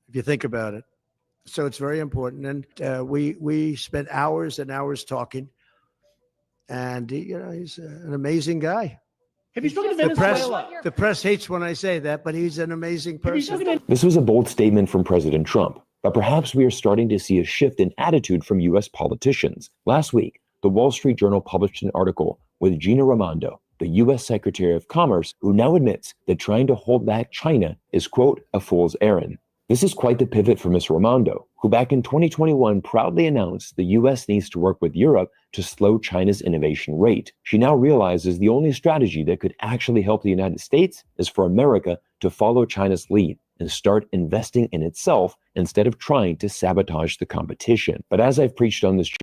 if you think about it. So it's very important. And we spent hours and hours talking. And, you know, he's an amazing guy. Have you spoken to Venezuela? The press hates when I say that, but he's an amazing person. This was a bold statement from President Trump, but perhaps we are starting to see a shift in attitude from US politicians. Last week, the Wall Street Journal published an article with Gina Raimondo, the U.S. Secretary of Commerce, who now admits that trying to hold back China is, quote, a fool's errand. This is quite the pivot for Ms. Raimondo, who back in 2021 proudly announced the U.S. needs to work with Europe to slow China's innovation rate. She now realizes the only strategy that could actually help the United States is for America to follow China's lead and start investing in itself instead of trying to sabotage the competition. But as I've preached on this channel,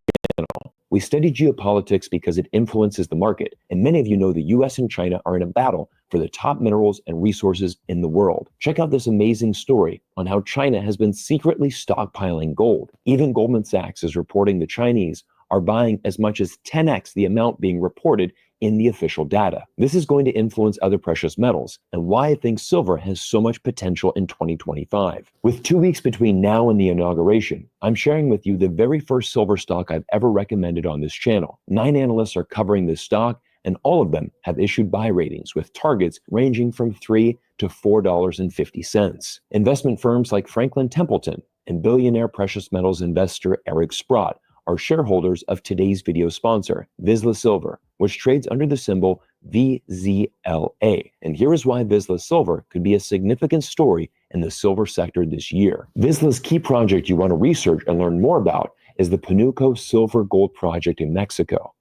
we study geopolitics because it influences the market, and many of you know the US and China are in a battle for the top minerals and resources in the world. Check out this amazing story on how China has been secretly stockpiling gold. Even Goldman Sachs is reporting the Chinese are buying as much as 10x the amount being reported in the official data. This is going to influence other precious metals, and why I think silver has so much potential in 2025. With 2 weeks between now and the inauguration, I'm sharing with you the very first silver stock I've ever recommended on this channel. 9 analysts are covering this stock, and all of them have issued buy ratings with targets ranging from $3 to $4.50. Investment firms like Franklin Templeton and billionaire precious metals investor Eric Sprott are shareholders of today's video sponsor, Vizsla Silver, which trades under the symbol VZLA. And here is why Vizsla Silver could be a significant story in the silver sector this year. Vizsla's key project you want to research and learn more about is the Panuco Silver Gold Project in Mexico.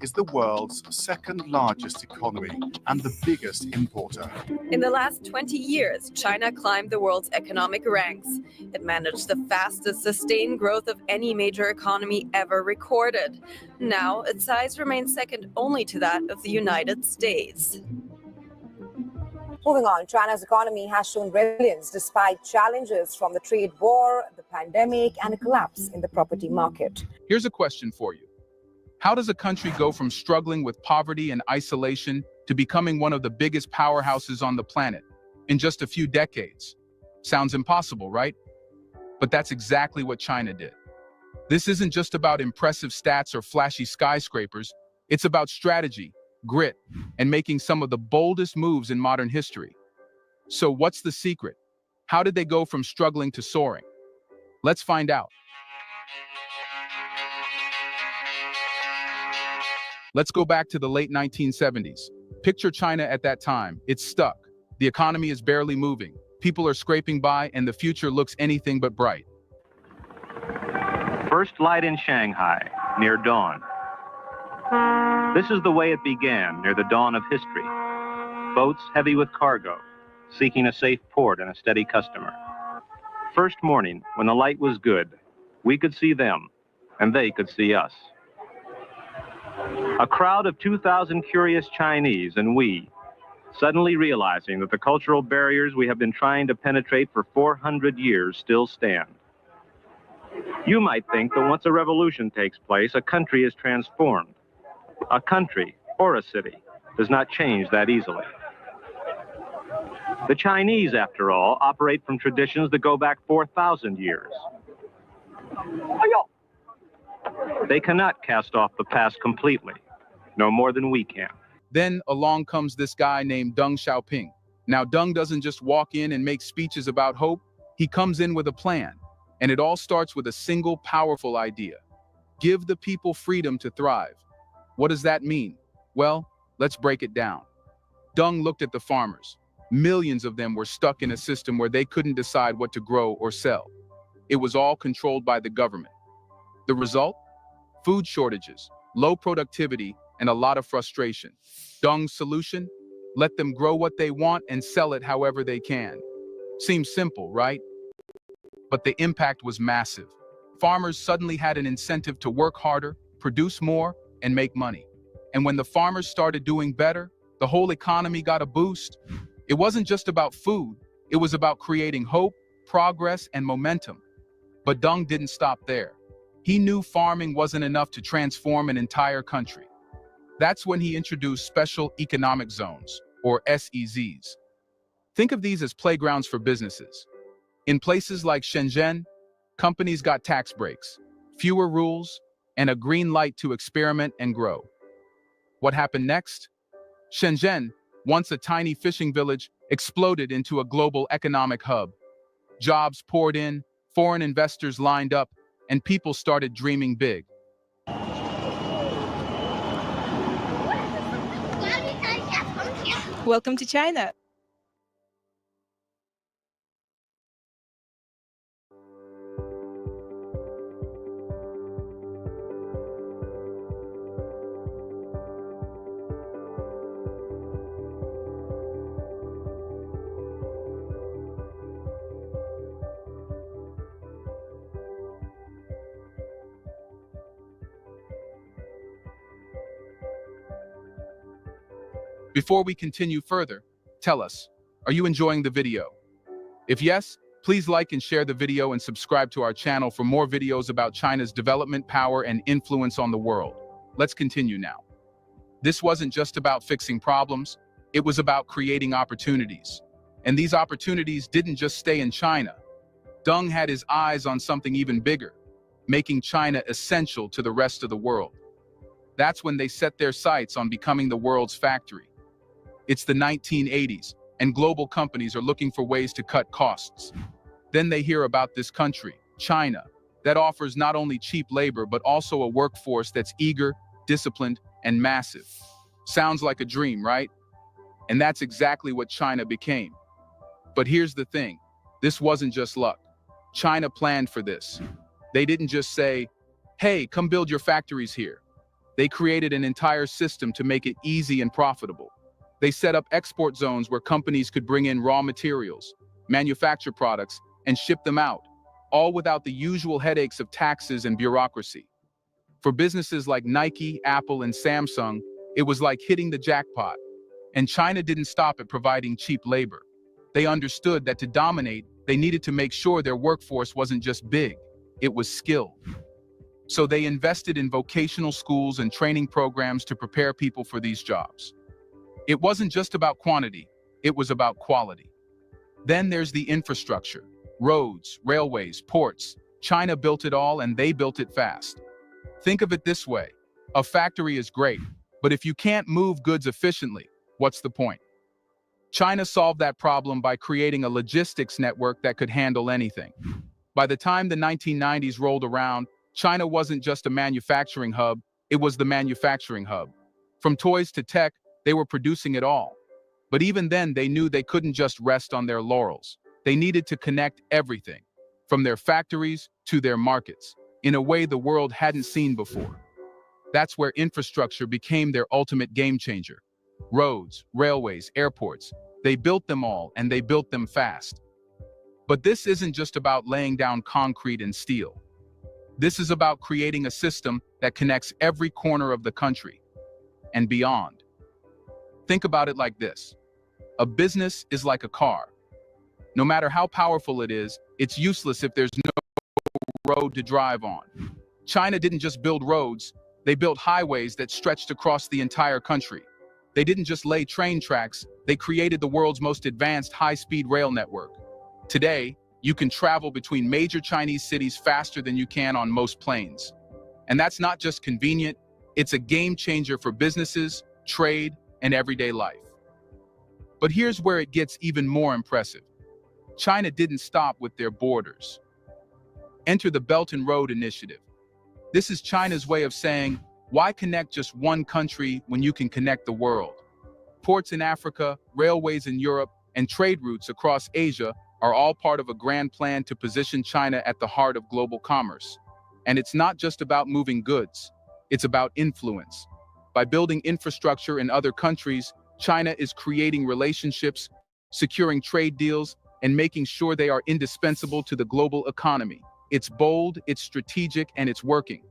Is the world's second largest economy and the biggest importer. In the last 20 years, China climbed the world's economic ranks. It managed the fastest sustained growth of any major economy ever recorded. Now, its size remains second only to that of the United States. Moving on, China's economy has shown resilience despite challenges from the trade war, the pandemic, and a collapse in the property market. Here's a question for you. How does a country go from struggling with poverty and isolation to becoming one of the biggest powerhouses on the planet in just a few decades? Sounds impossible, right? But that's exactly what China did. This isn't just about impressive stats or flashy skyscrapers. It's about strategy, grit, and making some of the boldest moves in modern history. So what's the secret? How did they go from struggling to soaring? Let's find out. Let's go back to the late 1970s. Picture China at that time. It's stuck. The economy is barely moving. People are scraping by, and the future looks anything but bright. First light in Shanghai, near dawn. This is the way it began, near the dawn of history. Boats heavy with cargo, seeking a safe port and a steady customer. First morning, when the light was good, we could see them, and they could see us. A crowd of 2,000 curious Chinese and we, suddenly realizing that the cultural barriers we have been trying to penetrate for 400 years still stand. You might think that once a revolution takes place, a country is transformed. A country, or a city, does not change that easily. The Chinese, after all, operate from traditions that go back 4,000 years. They cannot cast off the past completely, no more than we can. Then along comes this guy named Deng Xiaoping. Now, Deng doesn't just walk in and make speeches about hope. He comes in with a plan. And it all starts with a single powerful idea. Give the people freedom to thrive. What does that mean? Well, let's break it down. Deng looked at the farmers. Millions of them were stuck in a system where they couldn't decide what to grow or sell. It was all controlled by the government. The result? Food shortages, low productivity, and a lot of frustration. Deng's solution? Let them grow what they want and sell it however they can. Seems simple, right? But the impact was massive. Farmers suddenly had an incentive to work harder, produce more, and make money. And when the farmers started doing better, the whole economy got a boost. It wasn't just about food, it was about creating hope, progress, and momentum. But Deng didn't stop there. He knew farming wasn't enough to transform an entire country. That's when he introduced special economic zones, or SEZs. Think of these as playgrounds for businesses. In places like Shenzhen, companies got tax breaks, fewer rules, and a green light to experiment and grow. What happened next? Shenzhen, once a tiny fishing village, exploded into a global economic hub. Jobs poured in, foreign investors lined up, and people started dreaming big. Welcome to China. Before we continue further, tell us, are you enjoying the video? If yes, please like and share the video and subscribe to our channel for more videos about China's development, power, and influence on the world. Let's continue now. This wasn't just about fixing problems, it was about creating opportunities. And these opportunities didn't just stay in China. Deng had his eyes on something even bigger, making China essential to the rest of the world. That's when they set their sights on becoming the world's factory. It's the 1980s, and global companies are looking for ways to cut costs. Then they hear about this country, China, that offers not only cheap labor but also a workforce that's eager, disciplined, and massive. Sounds like a dream, right? And that's exactly what China became. But here's the thing, this wasn't just luck. China planned for this. They didn't just say, hey, come build your factories here. They created an entire system to make it easy and profitable. They set up export zones where companies could bring in raw materials, manufacture products, and ship them out, all without the usual headaches of taxes and bureaucracy. For businesses like Nike, Apple, and Samsung, it was like hitting the jackpot. And China didn't stop at providing cheap labor. They understood that to dominate, they needed to make sure their workforce wasn't just big, it was skilled. So they invested in vocational schools and training programs to prepare people for these jobs. It wasn't just about quantity, it was about quality. Then there's the infrastructure, roads, railways, ports. China built it all and they built it fast. Think of it this way, a factory is great, but if you can't move goods efficiently, what's the point? China solved that problem by creating a logistics network that could handle anything. By the time the 1990s rolled around, China wasn't just a manufacturing hub, it was the manufacturing hub. From toys to tech, they were producing it all. But even then, they knew they couldn't just rest on their laurels. They needed to connect everything, from their factories to their markets, in a way the world hadn't seen before. That's where infrastructure became their ultimate game changer. Roads, railways, airports, they built them all and they built them fast. But this isn't just about laying down concrete and steel. This is about creating a system that connects every corner of the country and beyond. Think about it like this. A business is like a car. No matter how powerful it is, it's useless if there's no road to drive on. China didn't just build roads, they built highways that stretched across the entire country. They didn't just lay train tracks, they created the world's most advanced high-speed rail network. Today, you can travel between major Chinese cities faster than you can on most planes. And that's not just convenient, it's a game changer for businesses, trade, and everyday life. But here's where it gets even more impressive. China didn't stop with their borders. Enter the Belt and Road Initiative. This is China's way of saying, why connect just one country when you can connect the world? Ports in Africa, railways in Europe, and trade routes across Asia are all part of a grand plan to position China at the heart of global commerce. And it's not just about moving goods, it's about influence. By building infrastructure in other countries, China is creating relationships, securing trade deals, and making sure they are indispensable to the global economy. It's bold, it's strategic, and it's working.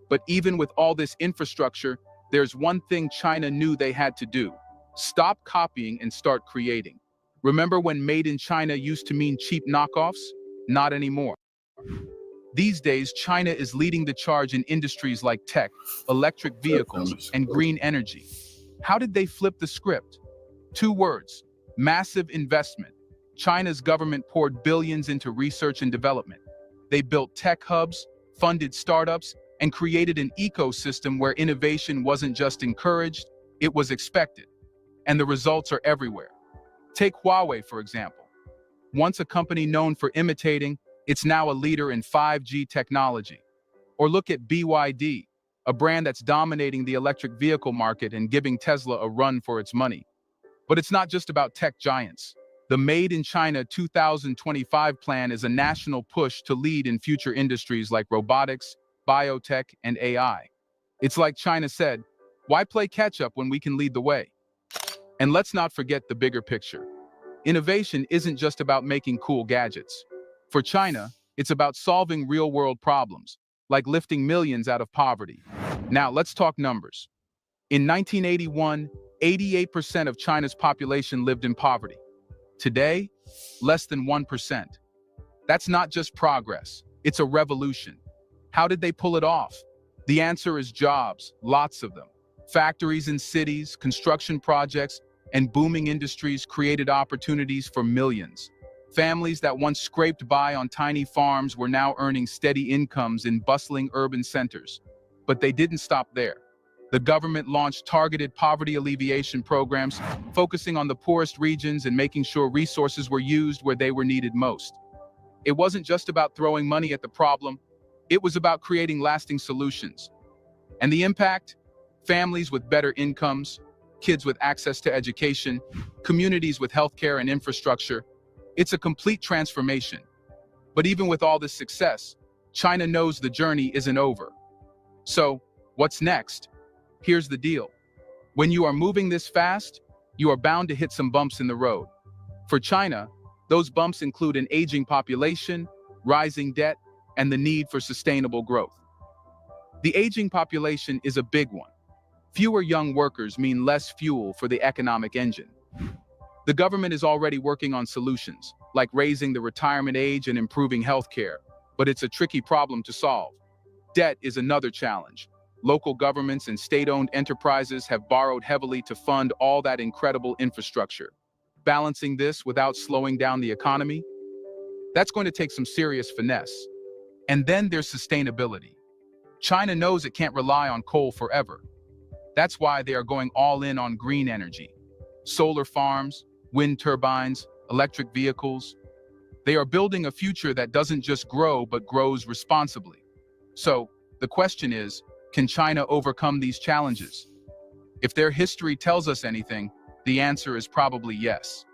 But even with all this infrastructure, there's one thing China knew they had to do. Stop copying and start creating. Remember when made in China used to mean cheap knockoffs? Not anymore. These days, China is leading the charge in industries like tech, electric vehicles, and green energy. How did they flip the script? 2 words: massive investment. China's government poured billions into research and development. They built tech hubs, funded startups, and created an ecosystem where innovation wasn't just encouraged, it was expected. And the results are everywhere. Take Huawei, for example. Once a company known for imitating, it's now a leader in 5G technology. Or look at BYD, a brand that's dominating the electric vehicle market and giving Tesla a run for its money. But it's not just about tech giants. The Made in China 2025 plan is a national push to lead in future industries like robotics, biotech, and AI. It's like China said, why play catch-up when we can lead the way? And let's not forget the bigger picture. Innovation isn't just about making cool gadgets. For China, it's about solving real-world problems, like lifting millions out of poverty. Now, let's talk numbers. In 1981, 88% of China's population lived in poverty. Today, less than 1%. That's not just progress, it's a revolution. How did they pull it off? The answer is jobs, lots of them. Factories in cities, construction projects, and booming industries created opportunities for millions. Families that once scraped by on tiny farms were now earning steady incomes in bustling urban centers. But they didn't stop there. The government launched targeted poverty alleviation programs, focusing on the poorest regions and making sure resources were used where they were needed most. It wasn't just about throwing money at the problem, it was about creating lasting solutions. And the impact? Families with better incomes, kids with access to education, communities with healthcare and infrastructure. It's a complete transformation. But even with all this success, China knows the journey isn't over. So, what's next? Here's the deal. When you are moving this fast, you are bound to hit some bumps in the road. For China, those bumps include an aging population, rising debt, and the need for sustainable growth. The aging population is a big one. Fewer young workers mean less fuel for the economic engine. The government is already working on solutions, like raising the retirement age and improving healthcare, but it's a tricky problem to solve. Debt is another challenge. Local governments and state-owned enterprises have borrowed heavily to fund all that incredible infrastructure. Balancing this without slowing down the economy? That's going to take some serious finesse. And then there's sustainability. China knows it can't rely on coal forever. That's why they are going all in on green energy. Solar farms, wind turbines, electric vehicles. They are building a future that doesn't just grow, but grows responsibly. So, the question is, can China overcome these challenges? If their history tells us anything, the answer is probably yes.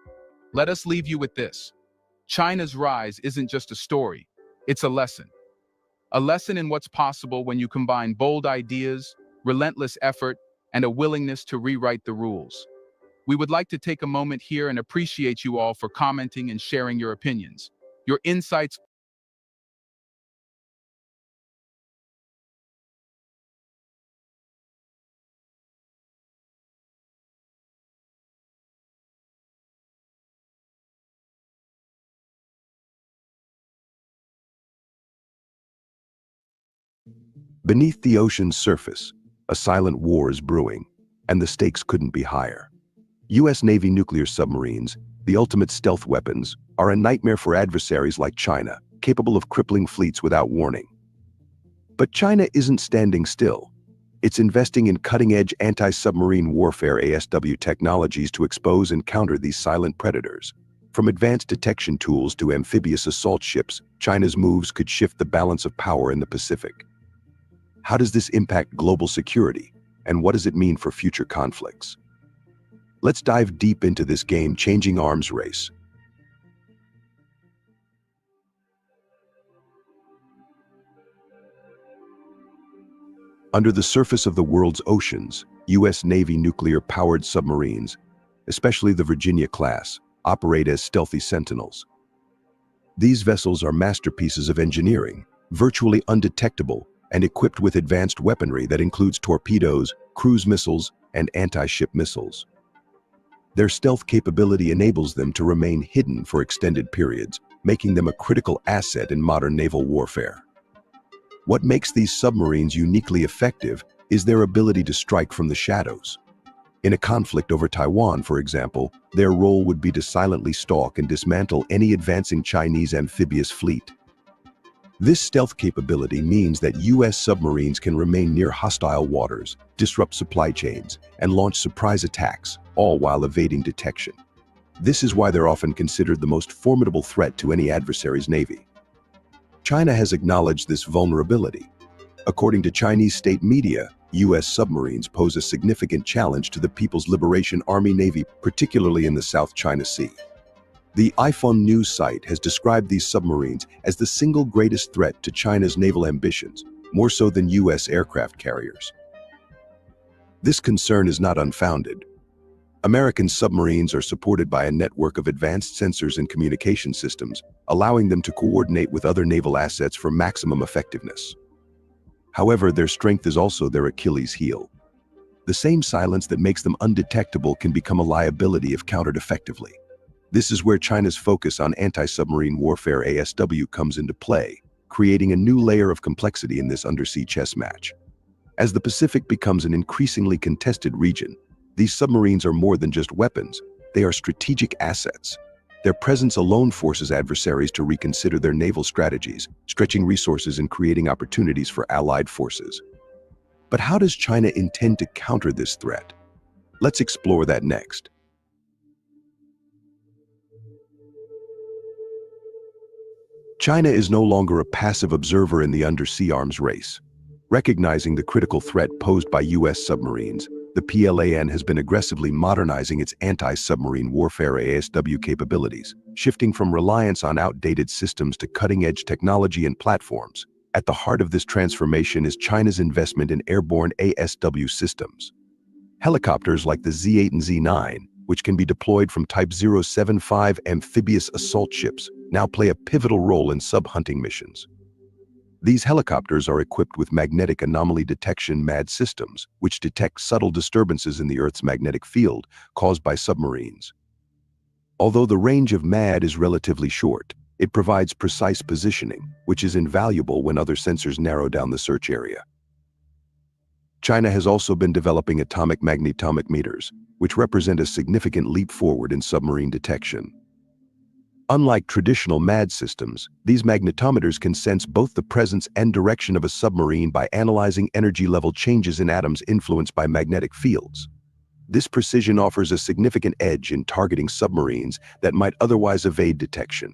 Let us leave you with this. China's rise isn't just a story, it's a lesson. A lesson in what's possible when you combine bold ideas, relentless effort, and a willingness to rewrite the rules. We would like to take a moment here and appreciate you all for commenting and sharing your opinions. Your insights Beneath the ocean's surface, a silent war is brewing, and the stakes couldn't be higher. U.S. Navy nuclear submarines, the ultimate stealth weapons, are a nightmare for adversaries like China, capable of crippling fleets without warning. But China isn't standing still. It's investing in cutting-edge anti-submarine warfare ASW technologies to expose and counter these silent predators. From advanced detection tools to amphibious assault ships, China's moves could shift the balance of power in the Pacific. How does this impact global security, and what does it mean for future conflicts? Let's dive deep into this game-changing arms race. Under the surface of the world's oceans, U.S. Navy nuclear-powered submarines, especially the Virginia class, operate as stealthy sentinels. These vessels are masterpieces of engineering, virtually undetectable, and equipped with advanced weaponry that includes torpedoes, cruise missiles, and anti-ship missiles. Their stealth capability enables them to remain hidden for extended periods, making them a critical asset in modern naval warfare. What makes these submarines uniquely effective is their ability to strike from the shadows. In a conflict over Taiwan, for example, their role would be to silently stalk and dismantle any advancing Chinese amphibious fleet. This stealth capability means that U.S. submarines can remain near hostile waters, disrupt supply chains, and launch surprise attacks, all while evading detection. This is why they're often considered the most formidable threat to any adversary's navy. China has acknowledged this vulnerability. According to Chinese state media, U.S. submarines pose a significant challenge to the People's Liberation Army Navy, particularly in the South China Sea. The iPhone news site has described these submarines as the single greatest threat to China's naval ambitions, more so than U.S. aircraft carriers. This concern is not unfounded. American submarines are supported by a network of advanced sensors and communication systems, allowing them to coordinate with other naval assets for maximum effectiveness. However, their strength is also their Achilles heel. The same silence that makes them undetectable can become a liability if countered effectively. This is where China's focus on anti-submarine warfare ASW comes into play, creating a new layer of complexity in this undersea chess match. As the Pacific becomes an increasingly contested region, these submarines are more than just weapons, they are strategic assets. Their presence alone forces adversaries to reconsider their naval strategies, stretching resources and creating opportunities for allied forces. But how does China intend to counter this threat? Let's explore that next. China is no longer a passive observer in the undersea arms race. Recognizing the critical threat posed by U.S. submarines, the PLAN has been aggressively modernizing its anti-submarine warfare ASW capabilities, shifting from reliance on outdated systems to cutting-edge technology and platforms. At the heart of this transformation is China's investment in airborne ASW systems. Helicopters like the Z-8 and Z-9, which can be deployed from Type 075 amphibious assault ships, now play a pivotal role in sub-hunting missions. These helicopters are equipped with magnetic anomaly detection MAD systems, which detect subtle disturbances in the Earth's magnetic field caused by submarines. Although the range of MAD is relatively short, it provides precise positioning, which is invaluable when other sensors narrow down the search area. China has also been developing atomic magnetometers, which represent a significant leap forward in submarine detection. Unlike traditional MAD systems, these magnetometers can sense both the presence and direction of a submarine by analyzing energy level changes in atoms influenced by magnetic fields. This precision offers a significant edge in targeting submarines that might otherwise evade detection.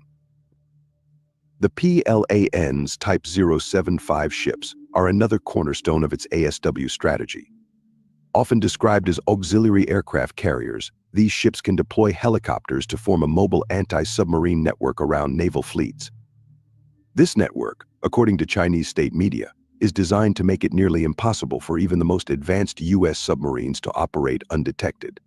The PLAN's Type 075 ships are another cornerstone of its ASW strategy. Often described as auxiliary aircraft carriers, these ships can deploy helicopters to form a mobile anti-submarine network around naval fleets. This network, according to Chinese state media, is designed to make it nearly impossible for even the most advanced U.S. submarines to operate undetected.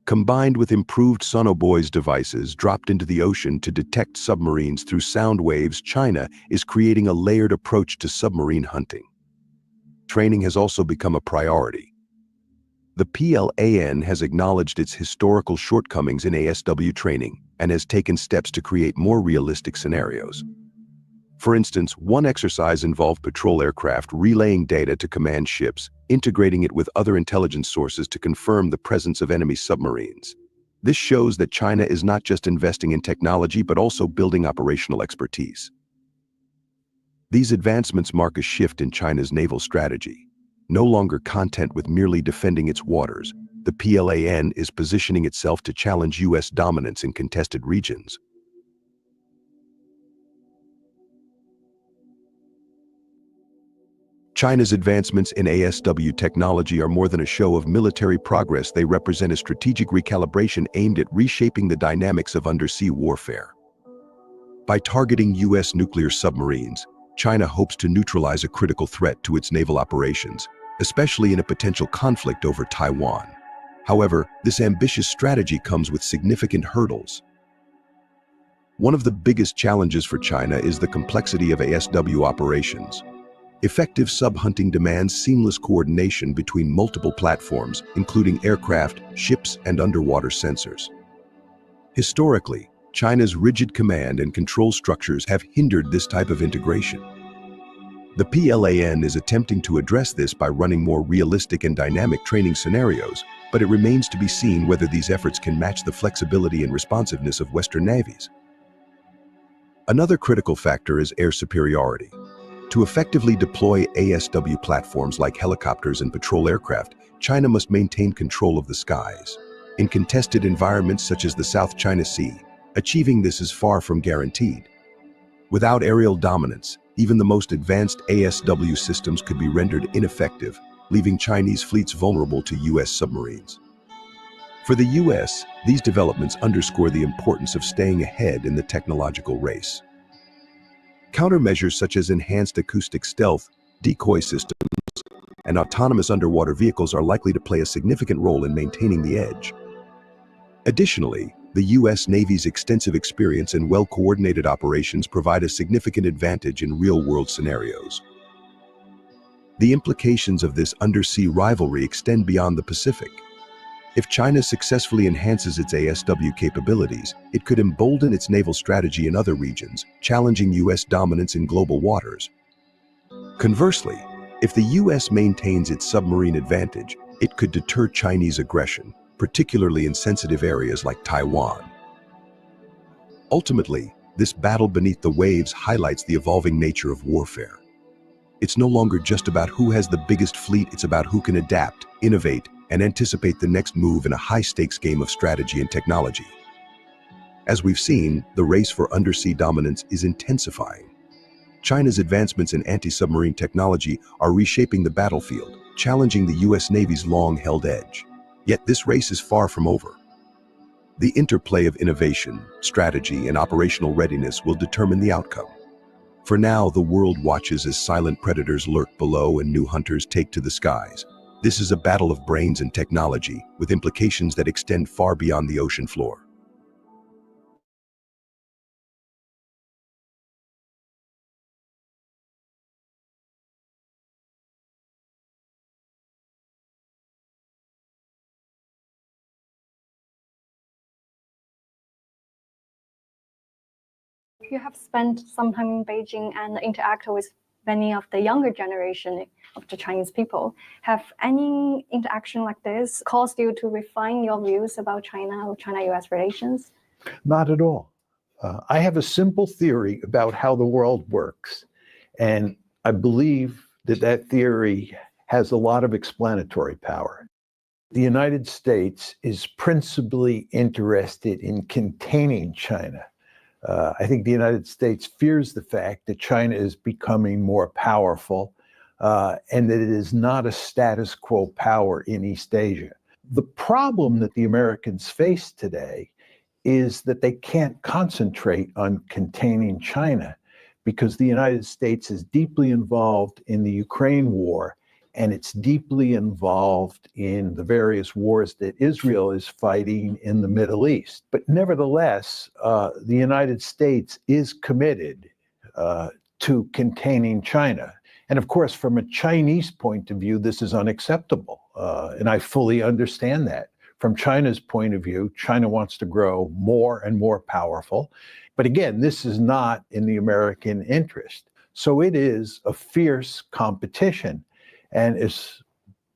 Combined with improved sonobuoys devices dropped into the ocean to detect submarines through sound waves, China is creating a layered approach to submarine hunting. Training has also become a priority. The PLAN has acknowledged its historical shortcomings in ASW training and has taken steps to create more realistic scenarios. For instance, one exercise involved patrol aircraft relaying data to command ships, integrating it with other intelligence sources to confirm the presence of enemy submarines. This shows that China is not just investing in technology but also building operational expertise. These advancements mark a shift in China's naval strategy. No longer content with merely defending its waters, the PLAN is positioning itself to challenge U.S. dominance in contested regions. China's advancements in ASW technology are more than a show of military progress. They represent a strategic recalibration aimed at reshaping the dynamics of undersea warfare. By targeting U.S. nuclear submarines, China hopes to neutralize a critical threat to its naval operations, especially in a potential conflict over Taiwan. However, this ambitious strategy comes with significant hurdles. One of the biggest challenges for China is the complexity of ASW operations. Effective sub-hunting demands seamless coordination between multiple platforms, including aircraft, ships, and underwater sensors. Historically, China's rigid command and control structures have hindered this type of integration. The PLAN is attempting to address this by running more realistic and dynamic training scenarios, but it remains to be seen whether these efforts can match the flexibility and responsiveness of Western navies. Another critical factor is air superiority. To effectively deploy ASW platforms like helicopters and patrol aircraft, China must maintain control of the skies. In contested environments such as the South China Sea, achieving this is far from guaranteed. Without aerial dominance, even the most advanced ASW systems could be rendered ineffective, leaving Chinese fleets vulnerable to U.S. submarines. For the U.S., these developments underscore the importance of staying ahead in the technological race. Countermeasures such as enhanced acoustic stealth, decoy systems, and autonomous underwater vehicles are likely to play a significant role in maintaining the edge. Additionally, the U.S. Navy's extensive experience and well-coordinated operations provide a significant advantage in real-world scenarios. The implications of this undersea rivalry extend beyond the Pacific. If China successfully enhances its ASW capabilities, it could embolden its naval strategy in other regions, challenging U.S. dominance in global waters. Conversely, if the U.S. maintains its submarine advantage, it could deter Chinese aggression, particularly in sensitive areas like Taiwan. Ultimately, this battle beneath the waves highlights the evolving nature of warfare. It's no longer just about who has the biggest fleet, it's about who can adapt, innovate, and anticipate the next move in a high-stakes game of strategy and technology. As we've seen, the race for undersea dominance is intensifying. China's advancements in anti-submarine technology are reshaping the battlefield, challenging the U.S. Navy's long-held edge. Yet this race is far from over. The interplay of innovation, strategy, and operational readiness will determine the outcome. For now, the world watches as silent predators lurk below and new hunters take to the skies. This is a battle of brains and technology, with implications that extend far beyond the ocean floor. You have spent some time in Beijing and interacted with many of the younger generation of the Chinese people. Have any interaction like this caused you to refine your views about China or China-US relations? Not at all. I have a simple theory about how the world works, and I believe that that theory has a lot of explanatory power. The United States is principally interested in containing China. I think the United States fears the fact that China is becoming more powerful and that it is not a status quo power in East Asia. The problem that the Americans face today is that they can't concentrate on containing China because the United States is deeply involved in the Ukraine war, and it's deeply involved in the various wars that Israel is fighting in the Middle East. But nevertheless, the United States is committed to containing China. And of course, from a Chinese point of view, this is unacceptable. And I fully understand that. From China's point of view, China wants to grow more and more powerful. But again, this is not in the American interest. So it is a fierce competition. And as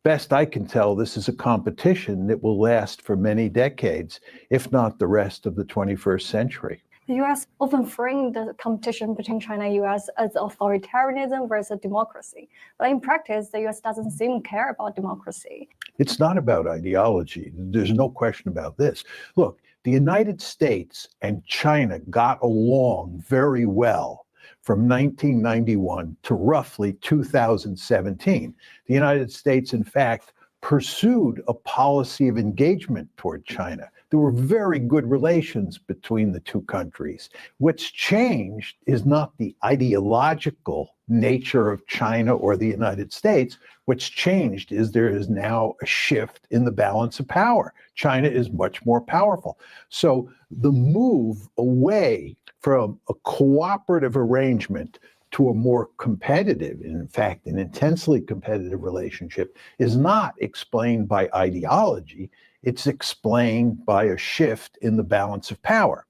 best I can tell, this is a competition that will last for many decades, if not the rest of the 21st century. The U.S. often framed the competition between China and U.S. as authoritarianism versus democracy. But in practice, the U.S. doesn't seem to care about democracy. It's not about ideology. There's no question about this. Look, the United States and China got along very well from 1991 to roughly 2017. The United States, in fact, pursued a policy of engagement toward China. There were very good relations between the two countries. What's changed is not the ideological nature of China or the United States. What's changed is there is now a shift in the balance of power. China is much more powerful. So the move away from a cooperative arrangement to a more competitive, in fact, an intensely competitive relationship is not explained by ideology. It's explained by a shift in the balance of power.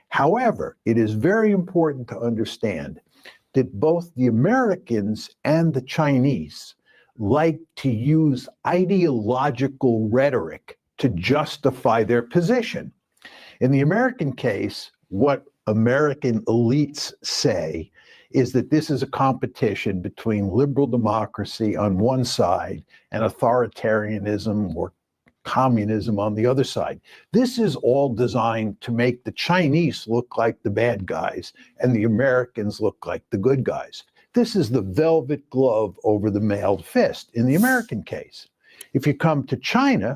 However, it is very important to understand that both the Americans and the Chinese like to use ideological rhetoric to justify their position. In the American case, what American elites say is that this is a competition between liberal democracy on one side and authoritarianism or communism on the other side. This is all designed to make the Chinese look like the bad guys and the Americans look like the good guys. This is the velvet glove over the mailed fist in the American case. If you come to China,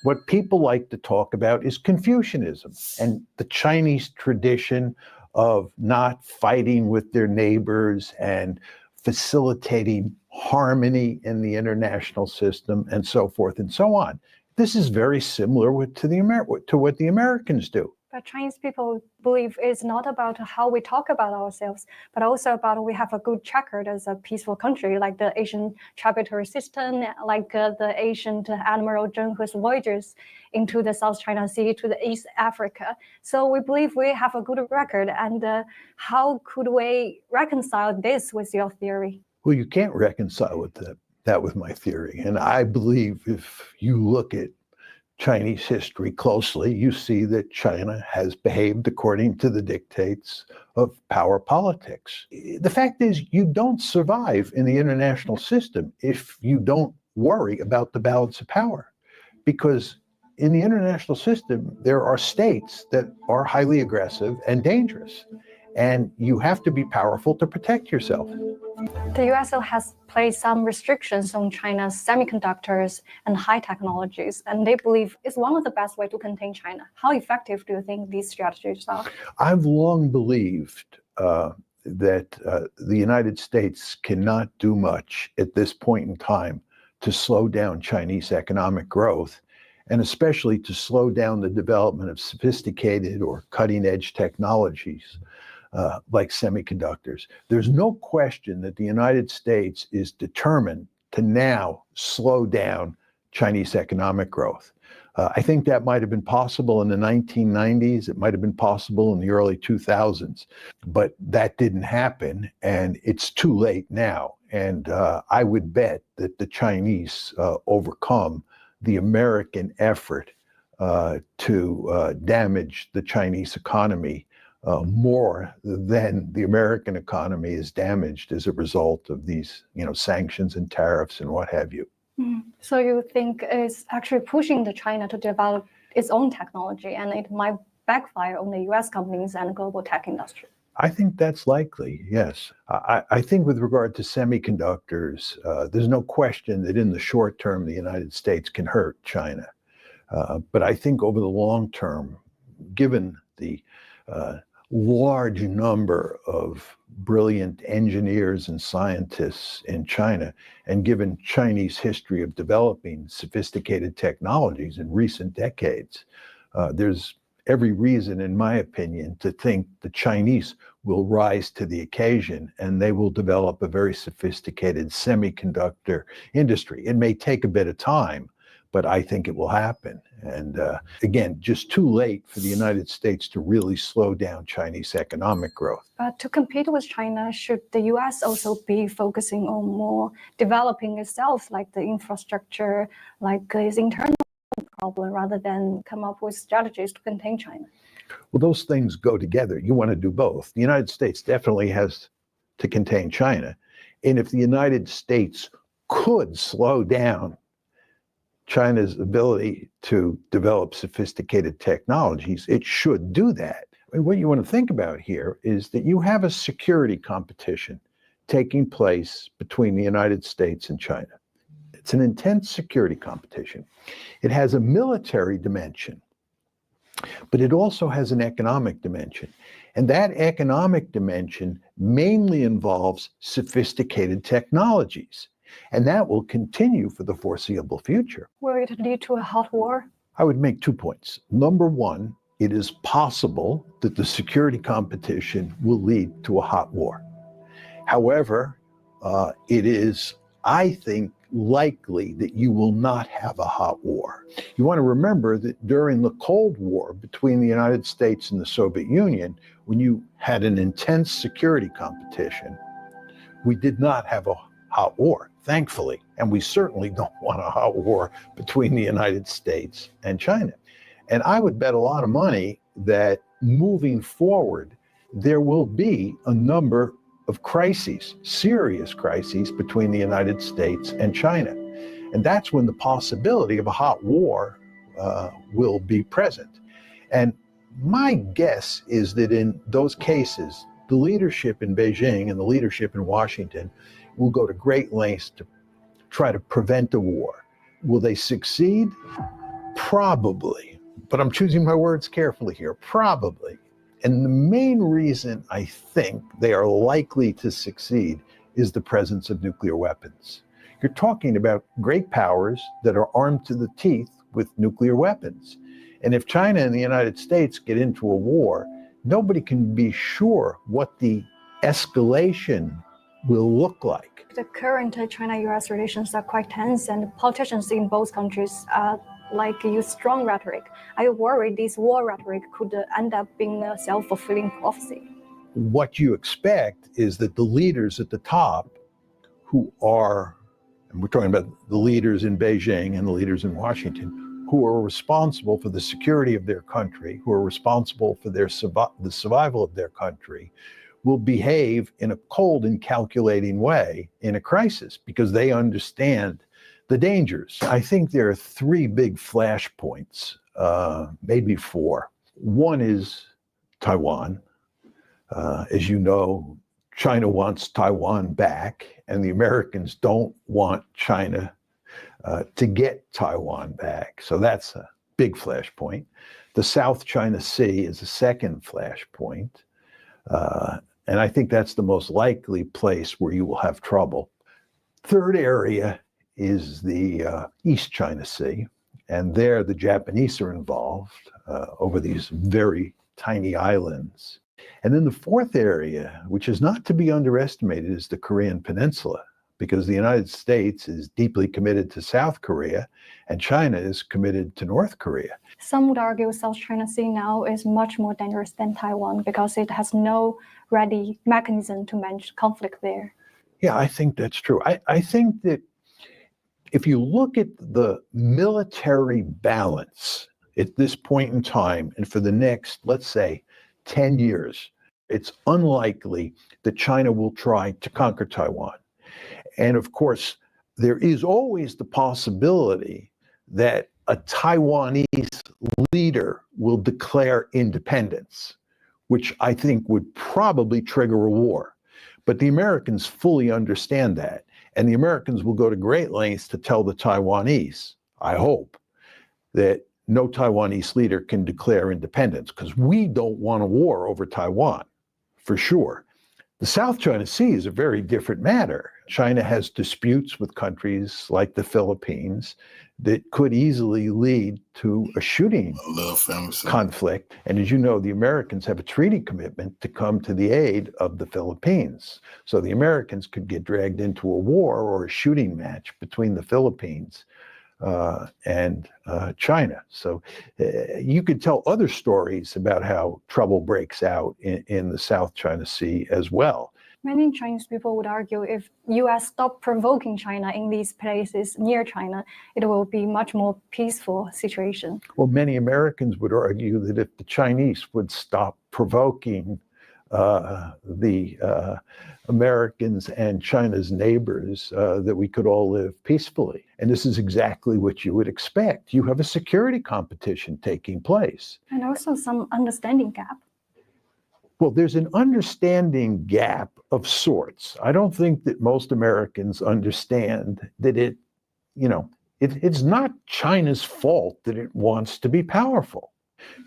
what people like to talk about is Confucianism and the Chinese tradition of not fighting with their neighbors and facilitating harmony in the international system and so forth and so on. This is very similar to what the Americans do. But Chinese people believe it's not about how we talk about ourselves, but also about we have a good record as a peaceful country, like the Asian tributary system, like the ancient Admiral Zheng whose voyages into the South China Sea to the East Africa. So we believe we have a good record. And how could we reconcile this with your theory? Well, you can't reconcile that with my theory. And I believe if you look at Chinese history closely, you see that China has behaved according to the dictates of power politics. The fact is, you don't survive in the international system if you don't worry about the balance of power. Because in the international system, there are states that are highly aggressive and dangerous. And you have to be powerful to protect yourself. The US has placed some restrictions on China's semiconductors and high technologies, and they believe it's one of the best ways to contain China. How effective do you think these strategies are? I've long believed that the United States cannot do much at this point in time to slow down Chinese economic growth, and especially to slow down the development of sophisticated or cutting-edge technologies. Like semiconductors. There's no question that the United States is determined to now slow down Chinese economic growth. I think that might have been possible in the 1990s. It might have been possible in the early 2000s, but that didn't happen, and it's too late now. And I would bet that the Chinese overcome the American effort to damage the Chinese economy more than the American economy is damaged as a result of these, sanctions and tariffs and what have you. So you think it's actually pushing the China to develop its own technology, and it might backfire on the U.S. companies and global tech industry? I think that's likely, yes. I think with regard to semiconductors, there's no question that in the short term, the United States can hurt China. But I think over the long term, given the large number of brilliant engineers and scientists in China, and given Chinese history of developing sophisticated technologies in recent decades, there's every reason, in my opinion, to think the Chinese will rise to the occasion and they will develop a very sophisticated semiconductor industry. It may take a bit of time, but I think it will happen. And again, just too late for the United States to really slow down Chinese economic growth. But to compete with China, should the U.S. also be focusing on more developing itself, like the infrastructure, like its internal problem, rather than come up with strategies to contain China? Well, those things go together. You want to do both. The United States definitely has to contain China. And if the United States could slow down China's ability to develop sophisticated technologies, it should do that. I mean, what you want to think about here is that you have a security competition taking place between the United States and China. It's an intense security competition. It has a military dimension, but it also has an economic dimension. And that economic dimension mainly involves sophisticated technologies. And that will continue for the foreseeable future. Will it lead to a hot war? I would make 2 points. Number one, it is possible that the security competition will lead to a hot war. However, it is, I think, likely that you will not have a hot war. You want to remember that during the Cold War between the United States and the Soviet Union, when you had an intense security competition, we did not have a hot war, thankfully. And we certainly don't want a hot war between the United States and China. And I would bet a lot of money that moving forward, there will be a number of crises, serious crises between the United States and China. And that's when the possibility of a hot war will be present. And my guess is that in those cases, the leadership in Beijing and the leadership in Washington will go to great lengths to try to prevent a war. Will they succeed? Probably. But I'm choosing my words carefully here. Probably. And the main reason I think they are likely to succeed is the presence of nuclear weapons. You're talking about great powers that are armed to the teeth with nuclear weapons. And if China and the United States get into a war, nobody can be sure what the escalation will look like. The current China-US relations are quite tense, and politicians in both countries use strong rhetoric. Are you worried this war rhetoric could end up being a self-fulfilling prophecy? What you expect is that the leaders at the top, who are, and we're talking about the leaders in Beijing and the leaders in Washington, who are responsible for the security of their country, who are responsible for the survival of their country, will behave in a cold and calculating way in a crisis because they understand the dangers. I think there are three big flashpoints, maybe four. One is Taiwan. As you know, China wants Taiwan back, and the Americans don't want China to get Taiwan back. So that's a big flashpoint. The South China Sea is a second flashpoint. And I think that's the most likely place where you will have trouble. Third area is the East China Sea. And there the Japanese are involved over these very tiny islands. And then the fourth area, which is not to be underestimated, is the Korean Peninsula. because the United States is deeply committed to South Korea and China is committed to North Korea. Some would argue South China Sea now is much more dangerous than Taiwan because it has no ready mechanism to manage conflict there. Yeah, I think that's true. I think that if you look at the military balance at this point in time and for the next, let's say, 10 years, it's unlikely that China will try to conquer Taiwan. And of course, there is always the possibility that a Taiwanese leader will declare independence, which I think would probably trigger a war. But the Americans fully understand that. And the Americans will go to great lengths to tell the Taiwanese, I hope, that no Taiwanese leader can declare independence, because we don't want a war over Taiwan, for sure. The South China Sea is a very different matter. China has disputes with countries like the Philippines that could easily lead to a shooting conflict. And as you know, the Americans have a treaty commitment to come to the aid of the Philippines. So the Americans could get dragged into a war or a shooting match between the Philippines and China. So you could tell other stories about how trouble breaks out in the South China Sea as well. Many Chinese people would argue if U.S. stop provoking China in these places near China, it will be much more peaceful situation. Well, many Americans would argue that if the Chinese would stop provoking the Americans and China's neighbors, that we could all live peacefully. And this is exactly what you would expect. You have a security competition taking place. And also some understanding gap. Well, there's an understanding gap of sorts. I don't think that most Americans understand that it's not China's fault that it wants to be powerful.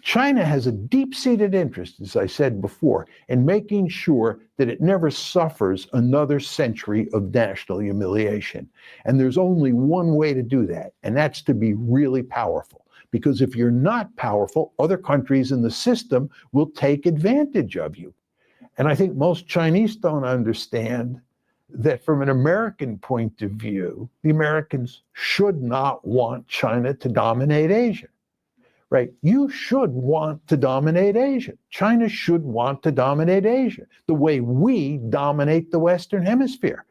China has a deep-seated interest, as I said before, in making sure that it never suffers another century of national humiliation. And there's only one way to do that, and that's to be really powerful. Because if you're not powerful, other countries in the system will take advantage of you. And I think most Chinese don't understand that from an American point of view, the Americans should not want China to dominate Asia. Right? You should want to dominate Asia. China should want to dominate Asia the way we dominate the Western Hemisphere.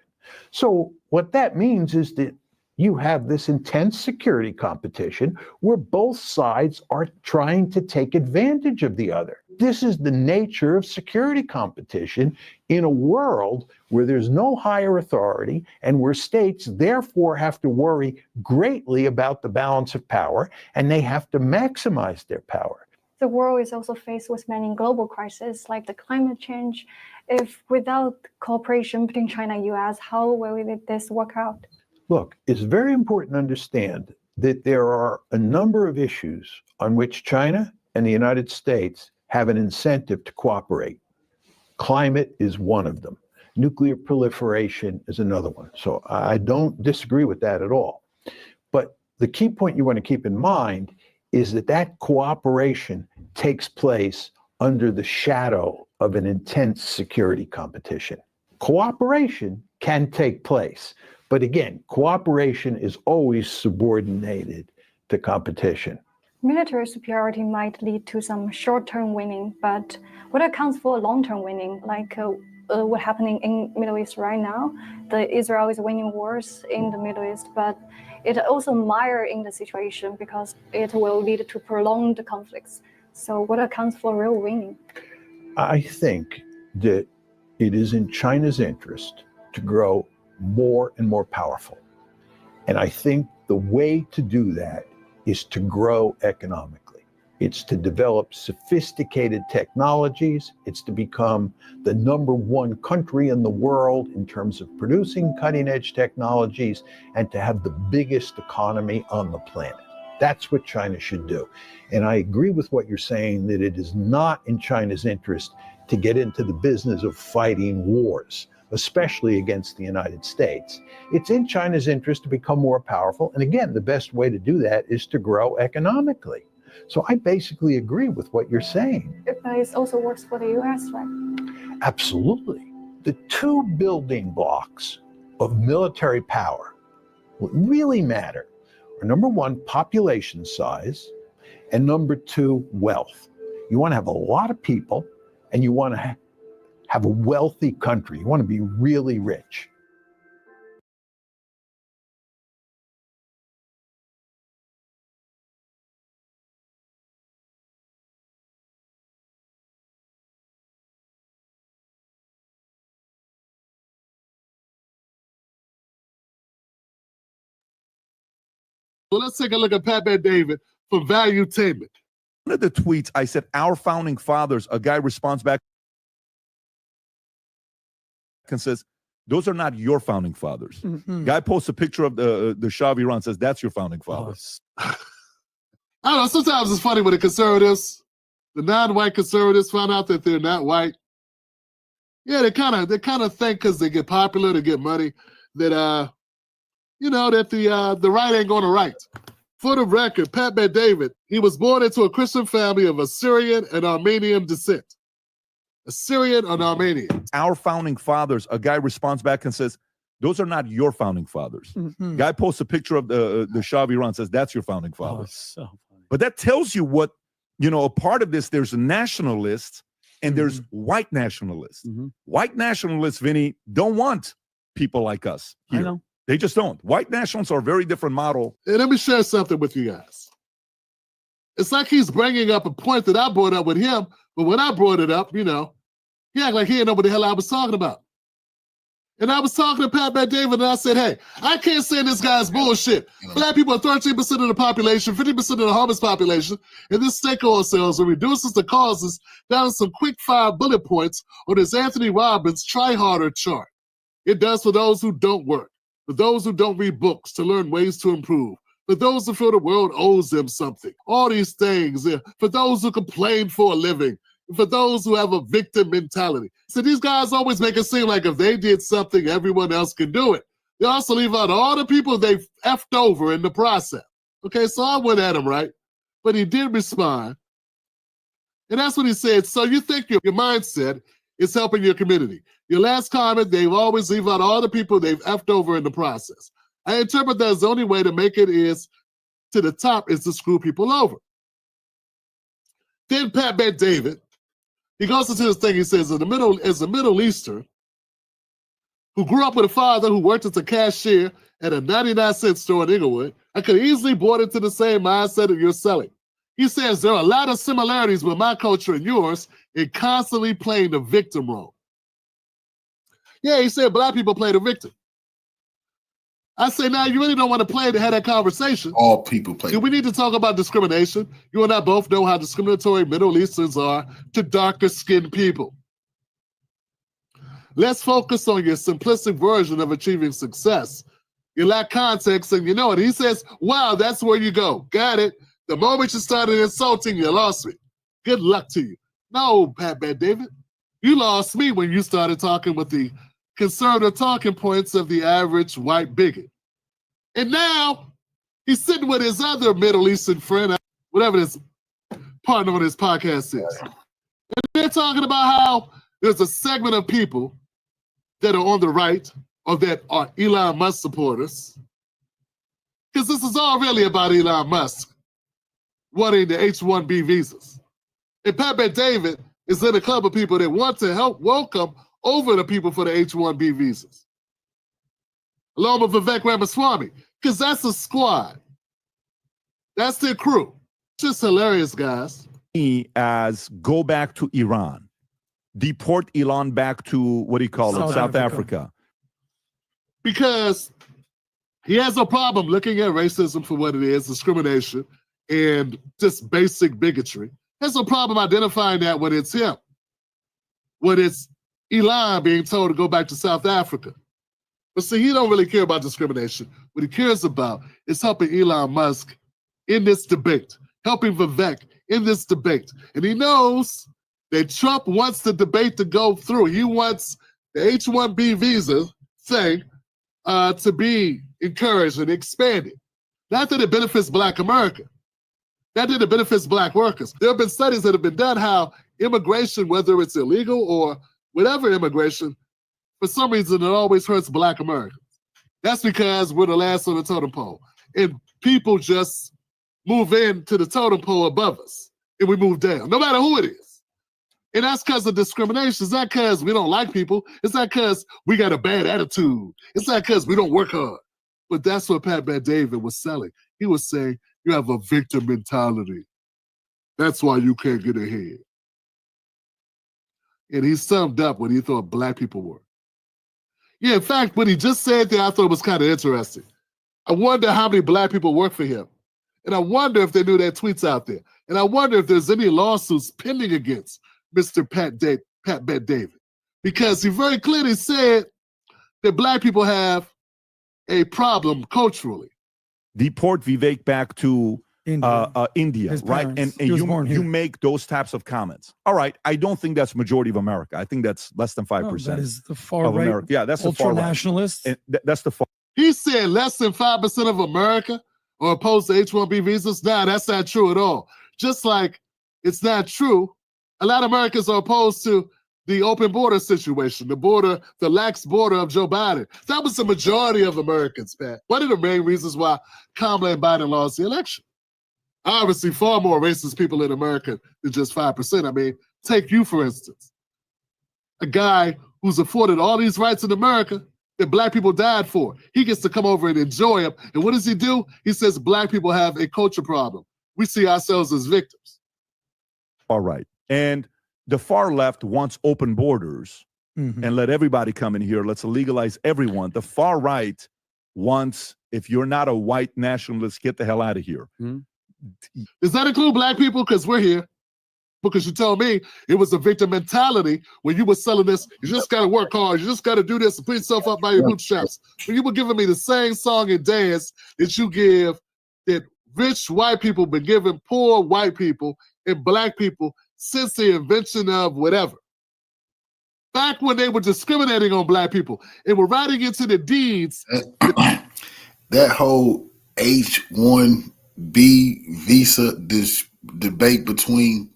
So what that means is that you have this intense security competition where both sides are trying to take advantage of the other. This is the nature of security competition in a world where there's no higher authority and where states therefore have to worry greatly about the balance of power, and they have to maximize their power. The world is also faced with many global crises like the climate change. If without cooperation between China and US, how will this work out? Look, it's very important to understand that there are a number of issues on which China and the United States have an incentive to cooperate. Climate is one of them. Nuclear proliferation is another one. So I don't disagree with that at all. But the key point you want to keep in mind is that that cooperation takes place under the shadow of an intense security competition. Cooperation can take place. But again, cooperation is always subordinated to competition. Military superiority might lead to some short-term winning, but what accounts for long-term winning, like what's happening in Middle East right now? Israel is winning wars in the Middle East, but it also mires in the situation because it will lead to prolonged conflicts. So what accounts for real winning? I think that it is in China's interest to grow more and more powerful. And I think the way to do that is to grow economically. It's to develop sophisticated technologies. It's to become the #1 country in the world in terms of producing cutting-edge technologies and to have the biggest economy on the planet. That's what China should do. And I agree with what you're saying, that it is not in China's interest to get into the business of fighting wars, especially against the United States. It's in China's interest to become more powerful. And again, the best way to do that is to grow economically. So I basically agree with what you're saying. But it also works for the US, right? Absolutely. The two building blocks of military power, what really matter are number one, population size, and number two, wealth. You want to have a lot of people, and you want to have a wealthy country. You want to be really rich. Well, let's take a look at Pat Bet-David for Valuetainment. One of the tweets, I said, our founding fathers, a guy responds back and says, those are not your founding fathers. Guy posts a picture of the Shah of Iran, says, that's your founding fathers. I don't know, sometimes it's funny when the conservatives, the non-white conservatives find out that they're not white. Yeah, they kind of think because they get popular, they get money, that that the right ain't going to right. For the record, Pat Bet-David, he was born into a Christian family of Assyrian and Armenian descent. Assyrian and Armenian. Our founding fathers, a guy responds back and says, those are not your founding fathers. Guy posts a picture of the Shah of Iran, says, that's your founding fathers. So funny. But that tells you what, a part of this, there's nationalists and there's white nationalists. White nationalists, Vinny, don't want people like us here. I know. They just don't. White nationalists are a very different model. And let me share something with you guys. It's like he's bringing up a point that I brought up with him, but when I brought it up, he acted like he didn't know what the hell I was talking about. And I was talking to Pat Bet-David, and I said, hey, I can't say this guy's bullshit. Black people are 13% of the population, 50% of the homeless population, and this snake oil salesman reduces the causes down to some quick-fire bullet points on his Anthony Robbins try harder chart. It does for those who don't work, for those who don't read books to learn ways to improve, for those who feel the world owes them something. All these things, for those who complain for a living, for those who have a victim mentality. So these guys always make it seem like if they did something, everyone else can do it. They also leave out all the people they've effed over in the process. Okay, so I went at him, right? But he did respond. And that's what he said. So you think your mindset is helping your community. Your last comment, they've always leave out all the people they've effed over in the process. I interpret that as the only way to make it is to the top is to screw people over. Then Pat Bet-David, he goes into this thing, he says, as a Middle Eastern who grew up with a father who worked as a cashier at a 99-cent store in Inglewood, I could easily bought into the same mindset that you're selling. He says there are a lot of similarities with my culture and yours in constantly playing the victim role. Yeah, he said black people play the victim. I say, now you really don't want to play to have that conversation. All people play. Do we need to talk about discrimination? You and I both know how discriminatory Middle Easterns are to darker skinned people. Let's focus on your simplistic version of achieving success. You lack context and you know it. He says, wow, that's where you go. Got it. The moment you started insulting, you lost me. Good luck to you. No, Pat Bet-David, you lost me when you started talking with the conservative talking points of the average white bigot. And now he's sitting with his other Middle Eastern friend, whatever this partner on his podcast is. And they're talking about how there's a segment of people that are on the right or that are Elon Musk supporters. Because this is all really about Elon Musk wanting the H-1B visas. And Pat Bet-David is in a club of people that want to help welcome over the people for the H-1B visas. Along with Vivek Ramaswamy, because that's a squad. That's their crew. Just hilarious, guys. As go back to Iran, deport Elon back to, what do you call it, South Africa. Because he has no problem looking at racism for what it is, discrimination, and just basic bigotry. He has no problem identifying that when it's him. When it's Elon being told to go back to South Africa. But see, he don't really care about discrimination. What he cares about is helping Elon Musk in this debate, helping Vivek in this debate. And he knows that Trump wants the debate to go through. He wants the H-1B visa thing to be encouraged and expanded. Not that it benefits Black America. Not that it benefits Black workers. There have been studies that have been done how immigration, whether it's illegal or whatever immigration, for some reason it always hurts Black Americans. That's because we're the last on the totem pole. And people just move into the totem pole above us. And we move down, no matter who it is. And that's because of discrimination. It's not because we don't like people. It's not because we got a bad attitude. It's not because we don't work hard. But that's what Pat Bet-David was selling. He was saying, you have a victim mentality. That's why you can't get ahead. And he summed up what he thought black people were. Yeah, in fact, what he just said there, I thought was kind of interesting. I wonder how many black people work for him. And I wonder if they knew their tweets out there. And I wonder if there's any lawsuits pending against Mr. Pat Bet-David. Because he very clearly said that black people have a problem culturally. Deport Vivek back to India, His right? parents. And He was born you here. make those types of comments. All right, I don't think that's majority of America. I think that's less than 5%. That is the far of right. America. Yeah, that's the far right. Ultra-nationalists. And that's the far. He said less than 5% of America are opposed to H-1B visas. Nah, that's not true at all. Just like it's not true, a lot of Americans are opposed to the open border situation, the lax border of Joe Biden. That was the majority of Americans, Pat. One of the main reasons why Kamala and Biden lost the election. Obviously, far more racist people in America than just 5%. I mean, take you, for instance. A guy who's afforded all these rights in America that black people died for. He gets to come over and enjoy them. And what does he do? He says black people have a culture problem. We see ourselves as victims. All right. And the far left wants open borders and let everybody come in here. Let's legalize everyone. The far right wants, if you're not a white nationalist, get the hell out of here. Does that include black people? Because we're here. Because you told me it was a victim mentality when you were selling this. You just got to work hard. You just got to do this and put yourself up by your bootstraps. When you were giving me the same song and dance that you give, that rich white people been giving poor white people and black people since the invention of whatever. Back when they were discriminating on black people and were writing into the deeds. That whole H-1B visa debate between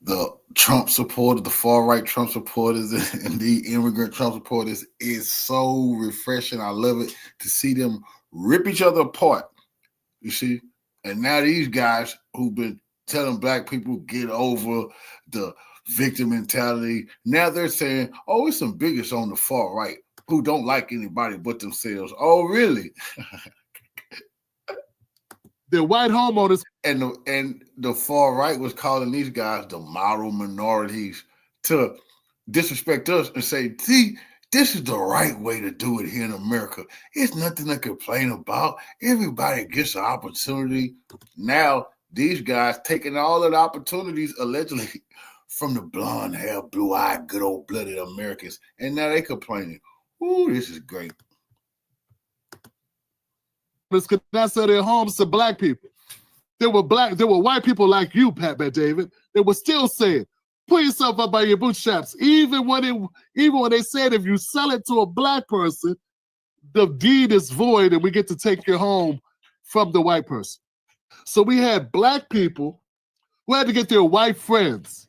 the Trump supporters, the far-right Trump supporters, and the immigrant Trump supporters is so refreshing. I love it to see them rip each other apart, you see? And now these guys who've been telling black people get over the victim mentality, now they're saying, oh, it's some bigots on the far right who don't like anybody but themselves. Oh, really? The white homeowners and the far right was calling these guys the model minorities to disrespect us and say, see, this is the right way to do it here in America. It's nothing to complain about. Everybody gets an opportunity. Now, these guys taking all of the opportunities allegedly from the blonde hair, blue-eyed, good old blooded Americans, and now they complaining. Ooh, this is great. Could not sell their homes to black people. There were white people like you, Pat Bet-David, that were still saying, put yourself up by your bootstraps. Even when they said if you sell it to a black person, the deed is void and we get to take your home from the white person. So we had black people who had to get their white friends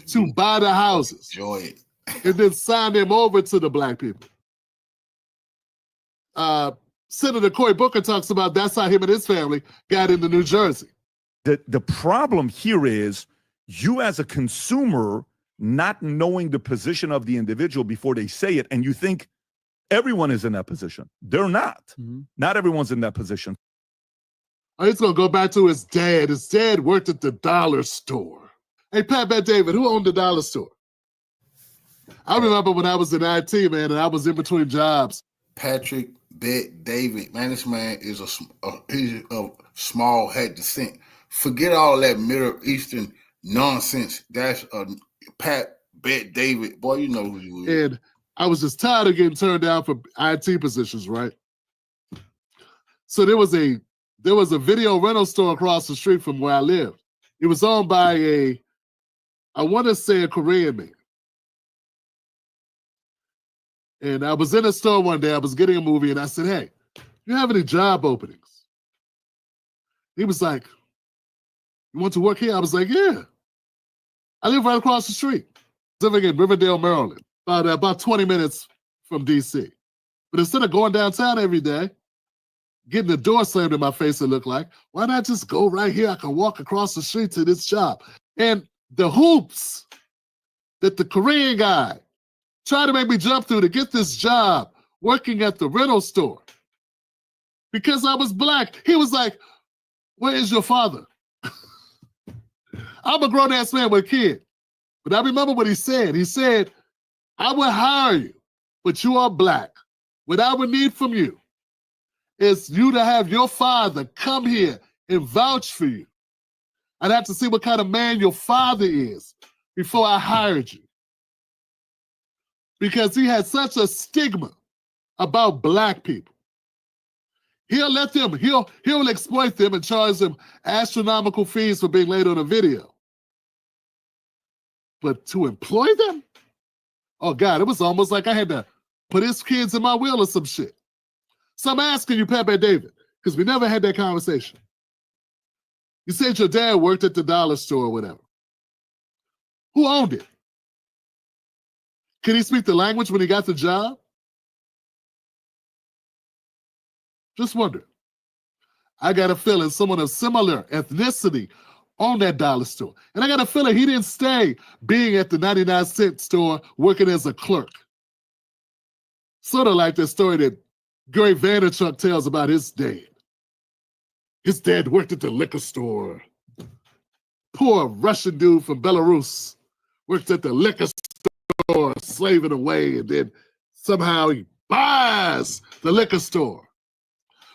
to buy the houses. Enjoy it. And then sign them over to the black people. Senator Cory Booker talks about that's how him and his family got into New Jersey. The problem here is you as a consumer not knowing the position of the individual before they say it, and you think everyone is in that position. They're not. Not everyone's in that position. He's going to go back to his dad. His dad worked at the dollar store. Hey, Pat Bet-David, who owned the dollar store? I remember when I was in IT, man, and I was in between jobs. Patrick Bet-David, man, this man is he's of small head descent. Forget all that Middle Eastern nonsense. That's Pat Bet-David. Boy, you know who you is. And I was just tired of getting turned down for IT positions, right? So there was a video rental store across the street from where I lived. It was owned by I want to say a Korean man. And I was in a store one day, I was getting a movie, and I said, hey, you have any job openings? He was like, you want to work here? I was like, yeah. I live right across the street. Living in Riverdale, Maryland, about 20 minutes from D.C. But instead of going downtown every day, getting the door slammed in my face, it looked like, why not just go right here? I can walk across the street to this job. And the hoops that the Korean guy tried to make me jump through to get this job working at the rental store because I was black. He was like, where is your father? I'm a grown-ass man with a kid. But I remember what he said. He said, I would hire you, but you are black. What I would need from you is you to have your father come here and vouch for you. I'd have to see what kind of man your father is before I hired you. Because he had such a stigma about black people. He'll let them, he'll exploit them and charge them astronomical fees for being late on a video. But to employ them? Oh God, it was almost like I had to put his kids in my will or some shit. So I'm asking you, Pepe David, because we never had that conversation. You said your dad worked at the dollar store or whatever. Who owned it? Can he speak the language when he got the job? Just wonder. I got a feeling someone of similar ethnicity owned that dollar store. And I got a feeling he didn't stay being at the 99-cent store working as a clerk. Sort of like the story that Gary Vaynerchuk tells about his dad. His dad worked at the liquor store. Poor Russian dude from Belarus worked at the liquor store, slaving away, and then somehow he buys the liquor store.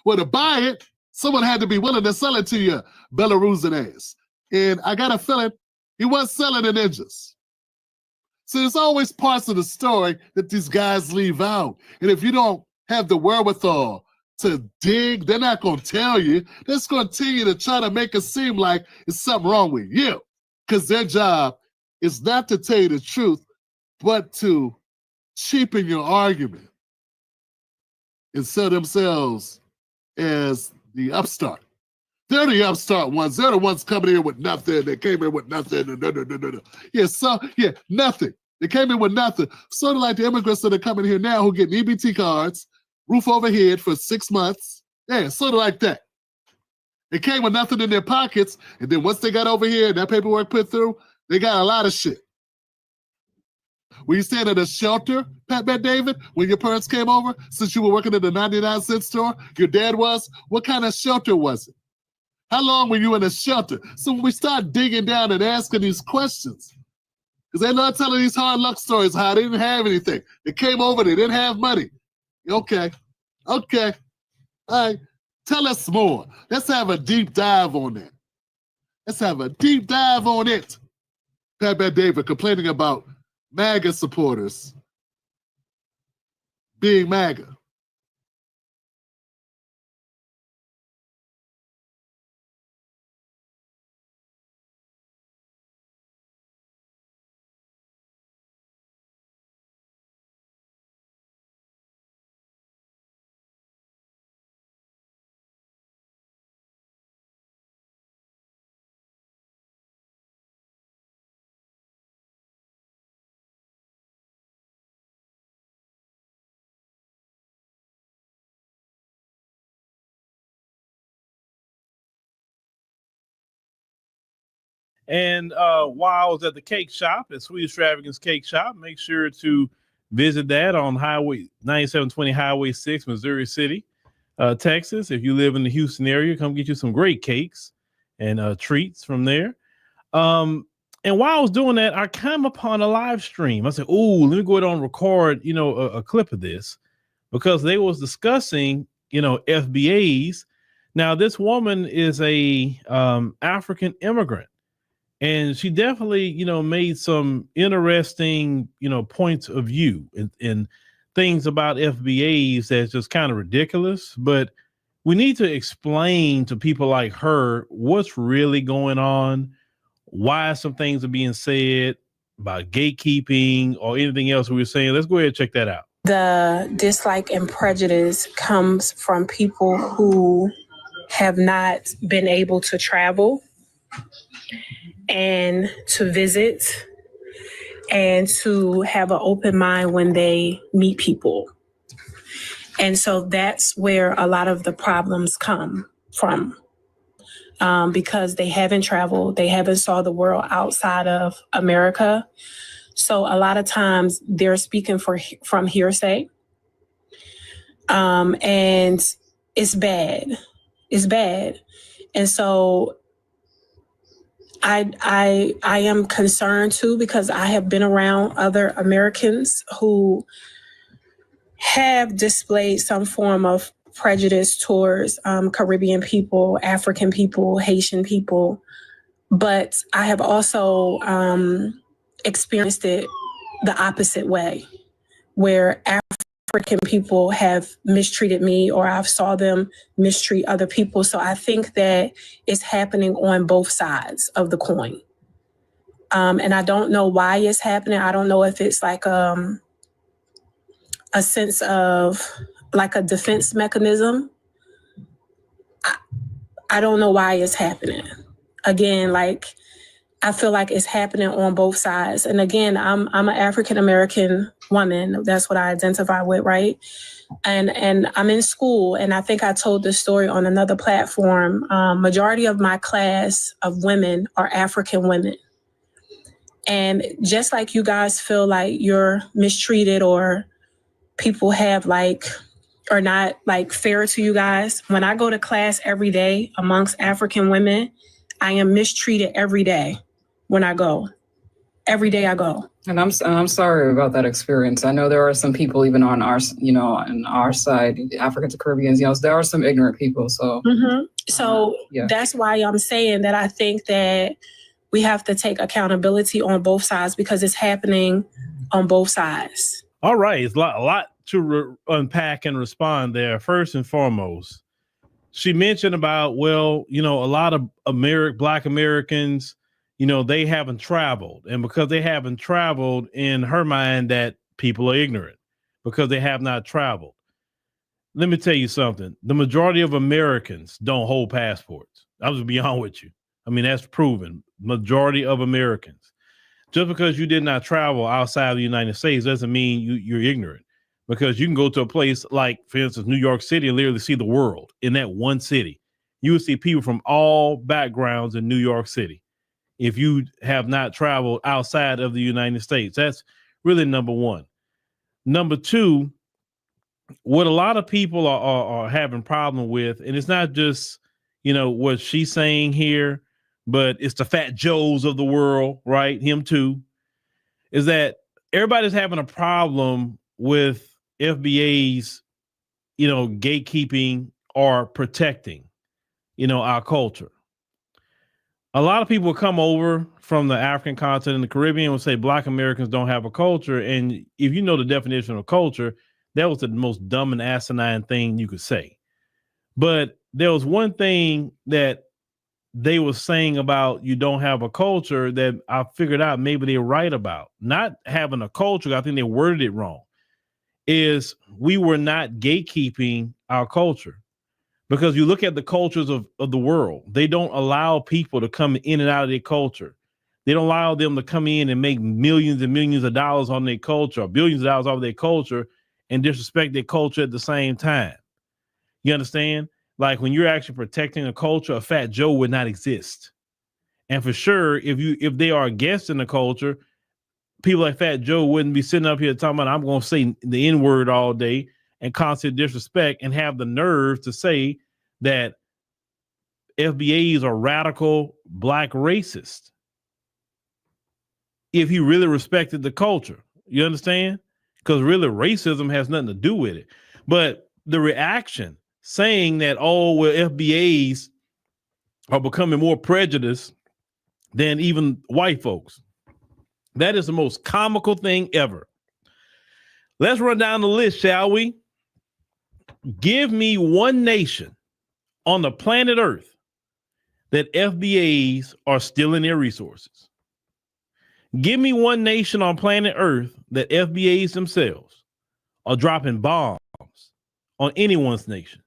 Well, to buy it, someone had to be willing to sell it to you, Belarusian ass. And I got a feeling he was selling in ninjas. So there's always parts of the story that these guys leave out. And if you don't have the wherewithal to dig, they're not going to tell you. They're just going to continue to try to make it seem like it's something wrong with you. Because their job is not to tell you the truth, but to cheapen your argument and sell themselves as the upstart. They're the upstart ones. They're the ones coming in with nothing. They came in with nothing. Yeah, nothing. They came in with nothing. Sort of like the immigrants that are coming here now who get EBT cards, roof over head for 6 months. Yeah, sort of like that. They came with nothing in their pockets, and then once they got over here and that paperwork put through, they got a lot of shit. Were you staying at a shelter, Pat David, when your parents came over? Since you were working at the 99-cent store, your dad was? What kind of shelter was it? How long were you in a shelter? So when we start digging down and asking these questions, because they're not telling these hard luck stories how they didn't have anything. They came over, they didn't have money. Okay. All right. Tell us more. Let's have a deep dive on that. Let's have a deep dive on it. Pat David complaining about MAGA supporters being MAGA. And while I was at the cake shop at Sweet Extravagance Cake Shop, make sure to visit that on Highway 9720 Highway 6, Missouri City, Texas. If you live in the Houston area, come get you some great cakes and treats from there. And while I was doing that, I came upon a live stream. I said, "Oh, let me go ahead and record, a clip of this," because they was discussing, FBAs. Now, this woman is a African immigrant. And she definitely, made some interesting, points of view and things about FBAs that's just kind of ridiculous. But we need to explain to people like her what's really going on, why some things are being said about gatekeeping or anything else we were saying. Let's go ahead and check that out. The dislike and prejudice comes from people who have not been able to travel and to visit and to have an open mind when they meet people. And so that's where a lot of the problems come from. Because they haven't traveled, they haven't saw the world outside of America. So a lot of times they're speaking from hearsay. And it's bad. It's bad. And so I am concerned too, because I have been around other Americans who have displayed some form of prejudice towards Caribbean people, African people, Haitian people. But I have also experienced it the opposite way, where African people have mistreated me, or I've saw them mistreat other people. So I think that it's happening on both sides of the coin. And I don't know why it's happening. I don't know if it's like a sense of like a defense mechanism. I don't know why it's happening. Again, like I feel like it's happening on both sides. And again, I'm an African American woman. That's what I identify with, right? And I'm in school, and I think I told this story on another platform. Majority of my class of women are African women. And just like you guys feel like you're mistreated or people have like, are not like fair to you guys, when I go to class every day amongst African women, I am mistreated every day when I go. Every day I go. And I'm sorry about that experience. I know there are some people even on our, on our side, Africans and Caribbeans, there are some ignorant people. So, That's why I'm saying that I think that we have to take accountability on both sides, because it's happening on both sides. All right. It's a lot to unpack and respond there. First and foremost, she mentioned about, a lot of Black Americans, they haven't traveled. And because they haven't traveled, in her mind, that people are ignorant because they have not traveled. Let me tell you something. The majority of Americans don't hold passports. I'll just be honest with you. I mean, that's proven. Majority of Americans. Just because you did not travel outside of the United States doesn't mean you're ignorant. Because you can go to a place like, for instance, New York City, and literally see the world in that one city. You will see people from all backgrounds in New York City if you have not traveled outside of the United States. That's really number one. Number two, what a lot of people are having problem with, and it's not just, what she's saying here, but it's the Fat Joes of the world, right? Him too, is that everybody's having a problem with FBA's, gatekeeping or protecting, our culture. A lot of people come over from the African continent and the Caribbean and say Black Americans don't have a culture. And if you know the definition of culture, that was the most dumb and asinine thing you could say. But there was one thing that they were saying about you don't have a culture that I figured out maybe they're right about. Not having a culture, I think they worded it wrong, is we were not gatekeeping our culture. Because you look at the cultures of the world, they don't allow people to come in and out of their culture. They don't allow them to come in and make millions and millions of dollars on their culture, or billions of dollars off their culture, and disrespect their culture at the same time. You understand? Like when you're actually protecting a culture, a Fat Joe would not exist. And for sure, if they are guests in the culture, people like Fat Joe wouldn't be sitting up here talking about, I'm going to say the N-word all day and constant disrespect, and have the nerve to say that FBAs are radical Black racist. If he really respected the culture, you understand? Because really racism has nothing to do with it. But the reaction saying that, FBAs are becoming more prejudiced than even white folks. That is the most comical thing ever. Let's run down the list, shall we? Give me one nation on the planet Earth that FBAs are stealing their resources. Give me one nation on planet Earth that FBAs themselves are dropping bombs on anyone's nation.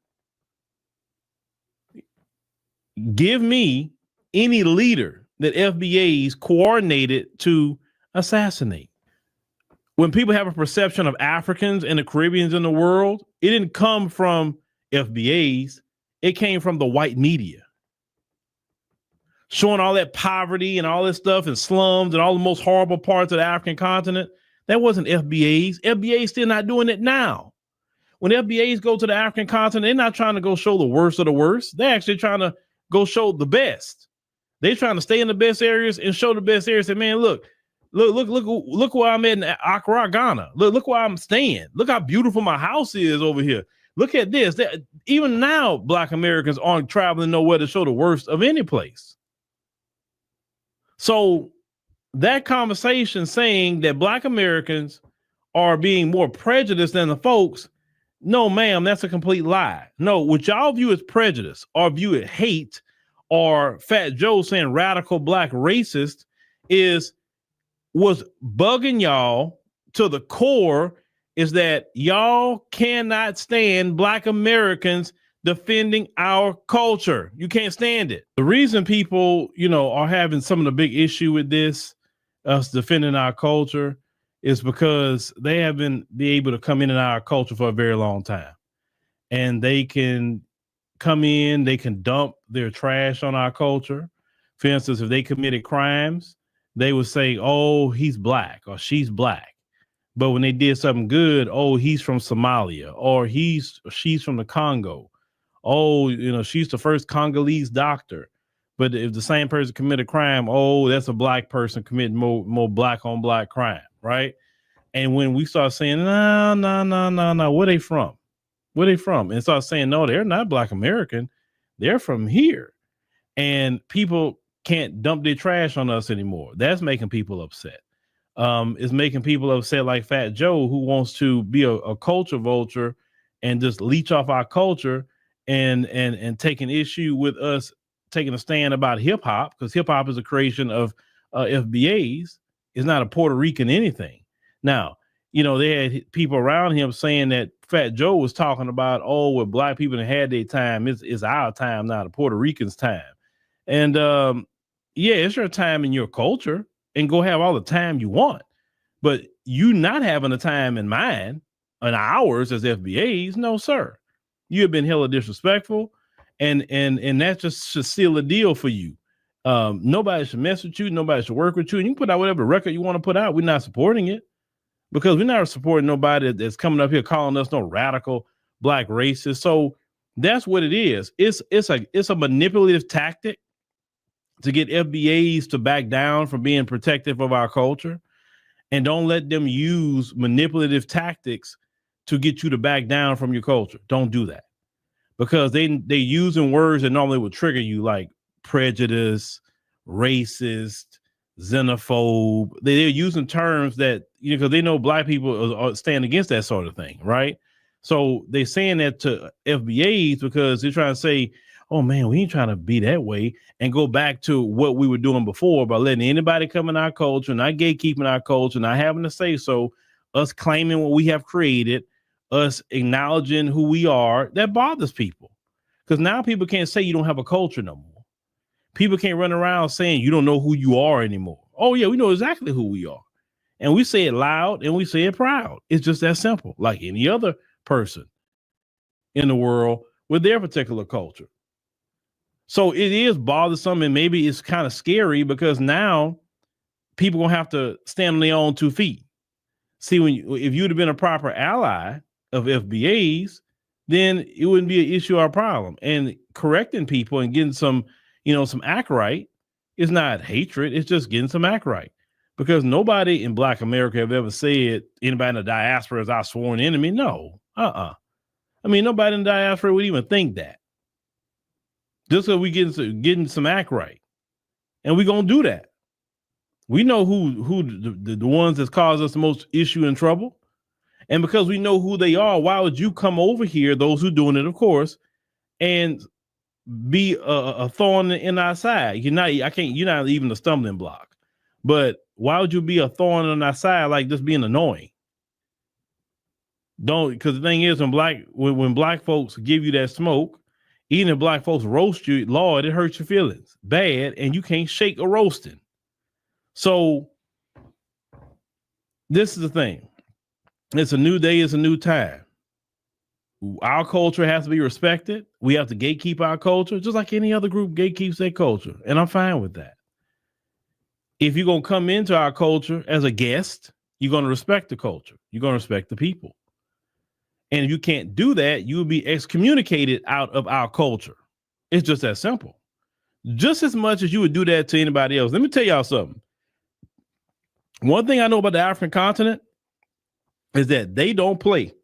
Give me any leader that FBAs coordinated to assassinate. when people have a perception of Africans and the Caribbeans in the world, it didn't come from FBAs. It came from the white media. Showing all that poverty and all this stuff and slums and all the most horrible parts of the African continent. That wasn't FBAs. FBAs still not doing it now. When FBAs go to the African continent, they're not trying to go show the worst of the worst. They're actually trying to go show the best. They're trying to stay in the best areas and show the best areas. And man, look where I'm at in Accra, Ghana. Look where I'm staying. Look how beautiful my house is over here. Look at this. Even now, Black Americans aren't traveling nowhere to show the worst of any place. So that conversation saying that Black Americans are being more prejudiced than the folks, no, ma'am, that's a complete lie. No, what y'all view as prejudice or view as hate or Fat Joe saying radical Black racist was bugging y'all to the core is that y'all cannot stand Black Americans defending our culture. You can't stand it. The reason people, are having some of the big issue with this, us defending our culture, is because they haven't been able to come in our culture for a very long time. And they can come in, they can dump their trash on our culture. For instance, if they committed crimes, they would say, oh, he's Black or she's Black. But when they did something good, oh, he's from Somalia or she's from the Congo. Oh, she's the first Congolese doctor. But if the same person committed a crime, oh, that's a Black person committing more Black on Black crime, right? And when we start saying, no, where they from? Where they from? And start saying, no, they're not Black American. They're from here. And people can't dump their trash on us anymore. That's making people upset. It's making people upset like Fat Joe, who wants to be a culture vulture and just leech off our culture and taking issue with us taking a stand about hip hop, because hip hop is a creation of FBAs. It's not a Puerto Rican anything. Now, they had people around him saying that Fat Joe was talking about, oh, well, Black people had their time. It's our time now, the Puerto Ricans' time. And yeah, it's your time in your culture, and go have all the time you want. But you not having the time in mind and ours as FBAs, no, sir. You have been hella disrespectful, and that just should seal the deal for you. Nobody should mess with you. Nobody should work with you. And you can put out whatever record you want to put out. We're not supporting it, because we're not supporting nobody that's coming up here calling us no radical Black racist. So that's what it is. It's a manipulative tactic to get FBAs to back down from being protective of our culture, and don't let them use manipulative tactics to get you to back down from your culture. Don't do that, because they using words that normally would trigger you, like prejudice, racist, xenophobe. They're using terms that, because they know Black people stand against that sort of thing, right? So they're saying that to FBAs because they're trying to say, oh man, we ain't trying to be that way, and go back to what we were doing before by letting anybody come in our culture, not gatekeeping our culture, not having to say so, us claiming what we have created, us acknowledging who we are. That bothers people, because now people can't say you don't have a culture no more. People can't run around saying you don't know who you are anymore. Oh yeah, we know exactly who we are, and we say it loud and we say it proud. It's just that simple, like any other person in the world with their particular culture. So it is bothersome, and maybe it's kind of scary, because now people gonna have to stand on their own 2 feet. See, if you'd have been a proper ally of FBAs, then it wouldn't be an issue or a problem. And correcting people and getting some act right is not hatred. It's just getting some act right, because nobody in Black America have ever said anybody in the diaspora is our sworn enemy. No, I mean, nobody in the diaspora would even think that. Just so we getting some act right, and we're gonna do that. We know who the ones that's caused us the most issue and trouble, and because we know who they are, why would you come over here? Those who doing it, of course, and be a thorn in our side. You're not even a stumbling block, but why would you be a thorn in our side, like just being annoying? Because the thing is, when Black folks give you that smoke, even if Black folks roast you, Lord, it hurts your feelings bad, and you can't shake a roasting. So this is the thing. It's a new day. It's a new time. Our culture has to be respected. We have to gatekeep our culture, just like any other group gatekeeps their culture. And I'm fine with that. If you're going to come into our culture as a guest, you're going to respect the culture. You're going to respect the people. And if you can't do that, you will be excommunicated out of our culture. It's just that simple. Just as much as you would do that to anybody else. Let me tell y'all something. One thing I know about the African continent is that they don't play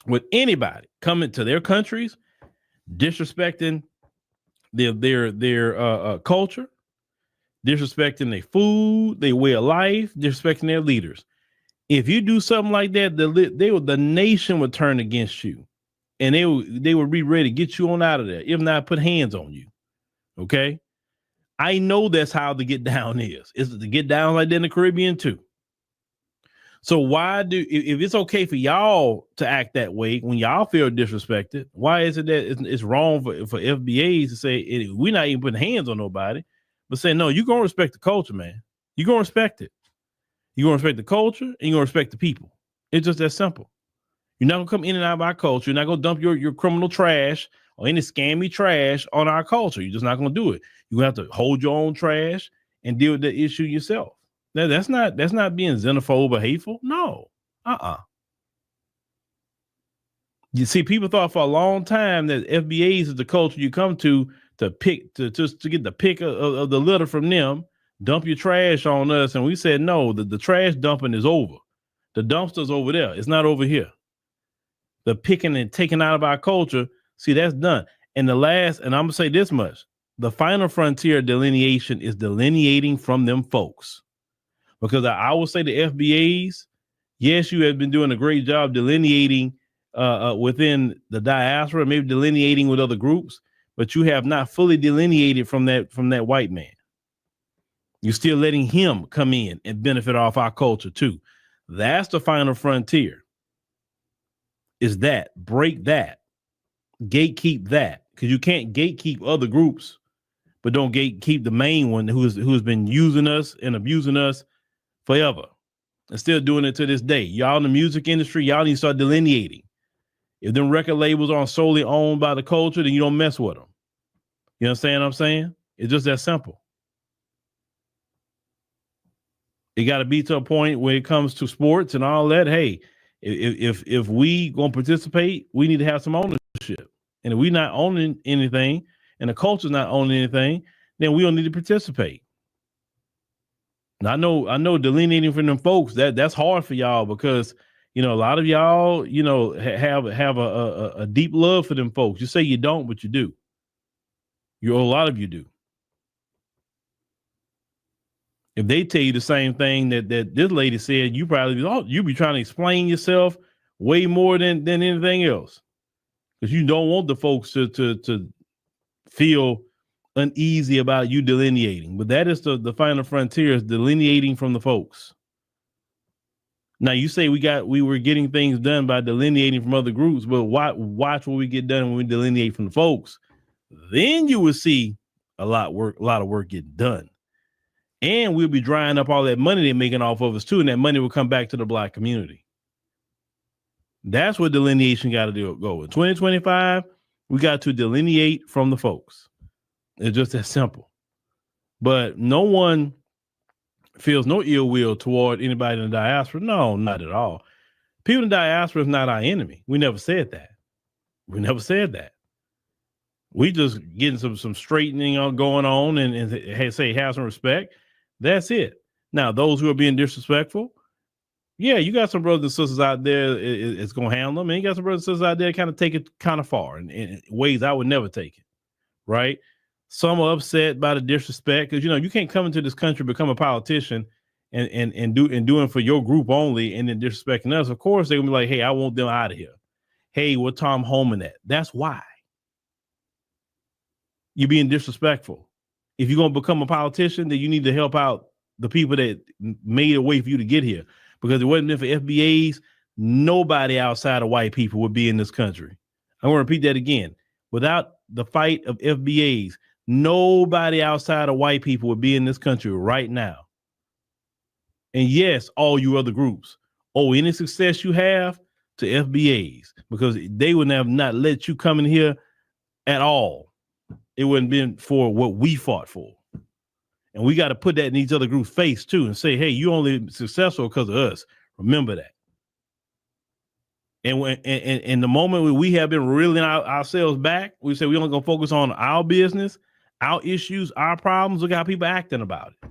with anybody coming to their countries, disrespecting their culture, disrespecting their food, their way of life, disrespecting their leaders. If you do something like that, the nation would turn against you, and they would be ready to get you on out of there, if not put hands on you. Okay, I know that's how the get down is. It's the get down like that in the Caribbean too. So why if it's okay for y'all to act that way when y'all feel disrespected, why is it that it's wrong for FBAs to say we're not even putting hands on nobody, but say, no, you're going to respect the culture, man. You're going to respect it. You're going to respect the culture and you're going to respect the people. It's just that simple. You're not going to come in and out of our culture. You're not going to dump your criminal trash or any scammy trash on our culture. You're just not going to do it. You're going to have to hold your own trash and deal with the issue yourself. Now, that's not being xenophobe or hateful. No. You see, people thought for a long time that FBAs is the culture you come to pick to get the pick of the litter from them, dump your trash on us. And we said, no, the trash dumping is over. The dumpster's over there. It's not over here. The picking and taking out of our culture, see, that's done. And and I'm gonna say this much: the final frontier delineation is delineating from them folks. Because I will say the FBAs, yes, you have been doing a great job delineating within the diaspora, maybe delineating with other groups, but you have not fully delineated from that white man. You're still letting him come in and benefit off our culture too. That's the final frontier. Is that break that, gatekeep that, because you can't gatekeep other groups, but don't gatekeep the main one who's been using us and abusing us forever and still doing it to this day. Y'all in the music industry, y'all need to start delineating. If them record labels aren't solely owned by the culture, then you don't mess with them. You understand what I'm saying? It's just that simple. It got to be to a point when it comes to sports and all that. Hey, if we gonna participate, we need to have some ownership. And if we're not owning anything and the culture's not owning anything, then we don't need to participate. Now, I know delineating from them folks, that's hard for y'all because, a lot of y'all, have a deep love for them folks. You say you don't, but you do. A lot of you do. If they tell you the same thing that this lady said, you be trying to explain yourself way more than anything else. Because you don't want the folks to feel uneasy about you delineating. But that is the final frontier, is delineating from the folks. Now you say we were getting things done by delineating from other groups, but watch what we get done when we delineate from the folks. Then you will see a lot of work get done. And we'll be drying up all that money they're making off of us too, and that money will come back to the Black community. That's what delineation got to go. In 2025, we got to delineate from the folks. It's just that simple. But no one feels no ill will toward anybody in the diaspora. No, not at all. People in the diaspora is not our enemy. We never said that. We just getting some straightening going on and say have some respect. That's it. Now, those who are being disrespectful, yeah, you got some brothers and sisters out there it's going to handle them. And you got some brothers and sisters out there kind of take it kind of far in ways I would never take it, right? Some are upset by the disrespect because, you can't come into this country, become a politician and doing for your group only and then disrespecting us. Of course, they're going to be like, hey, I want them out of here. Hey, where Tom Homan at? That's why. You're being disrespectful. If you're going to become a politician, then you need to help out the people that made a way for you to get here. Because it wasn't for FBAs, nobody outside of white people would be in this country. I'm going to repeat that again. Without the fight of FBAs, nobody outside of white people would be in this country right now. And yes, all you other groups owe any success you have to FBAs, because they would have not let you come in here at all. It wouldn't been for what we fought for. And we got to put that in each other group's face too and say, hey, you only successful because of us. Remember that. And when and the moment we have been reeling ourselves back, we say we're only gonna focus on our business, our issues, our problems. Look how people acting about it.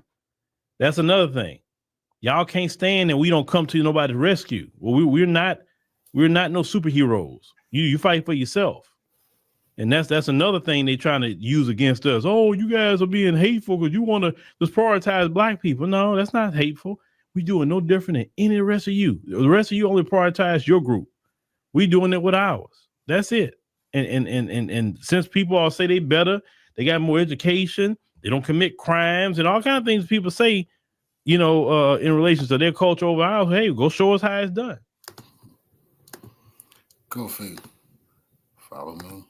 That's another thing. Y'all can't stand and we don't come to nobody's rescue. Well, we're not no superheroes. You fight for yourself. And that's another thing they're trying to use against us. Oh, you guys are being hateful because you want to just prioritize black people. No, that's not hateful. We doing no different than any rest of you. The rest of you only prioritize your group. We doing it with ours. That's it. And since people all say they better, they got more education, they don't commit crimes and all kinds of things people say, in relation to their culture over ours. Hey, go show us how it's done. Go figure. Follow me.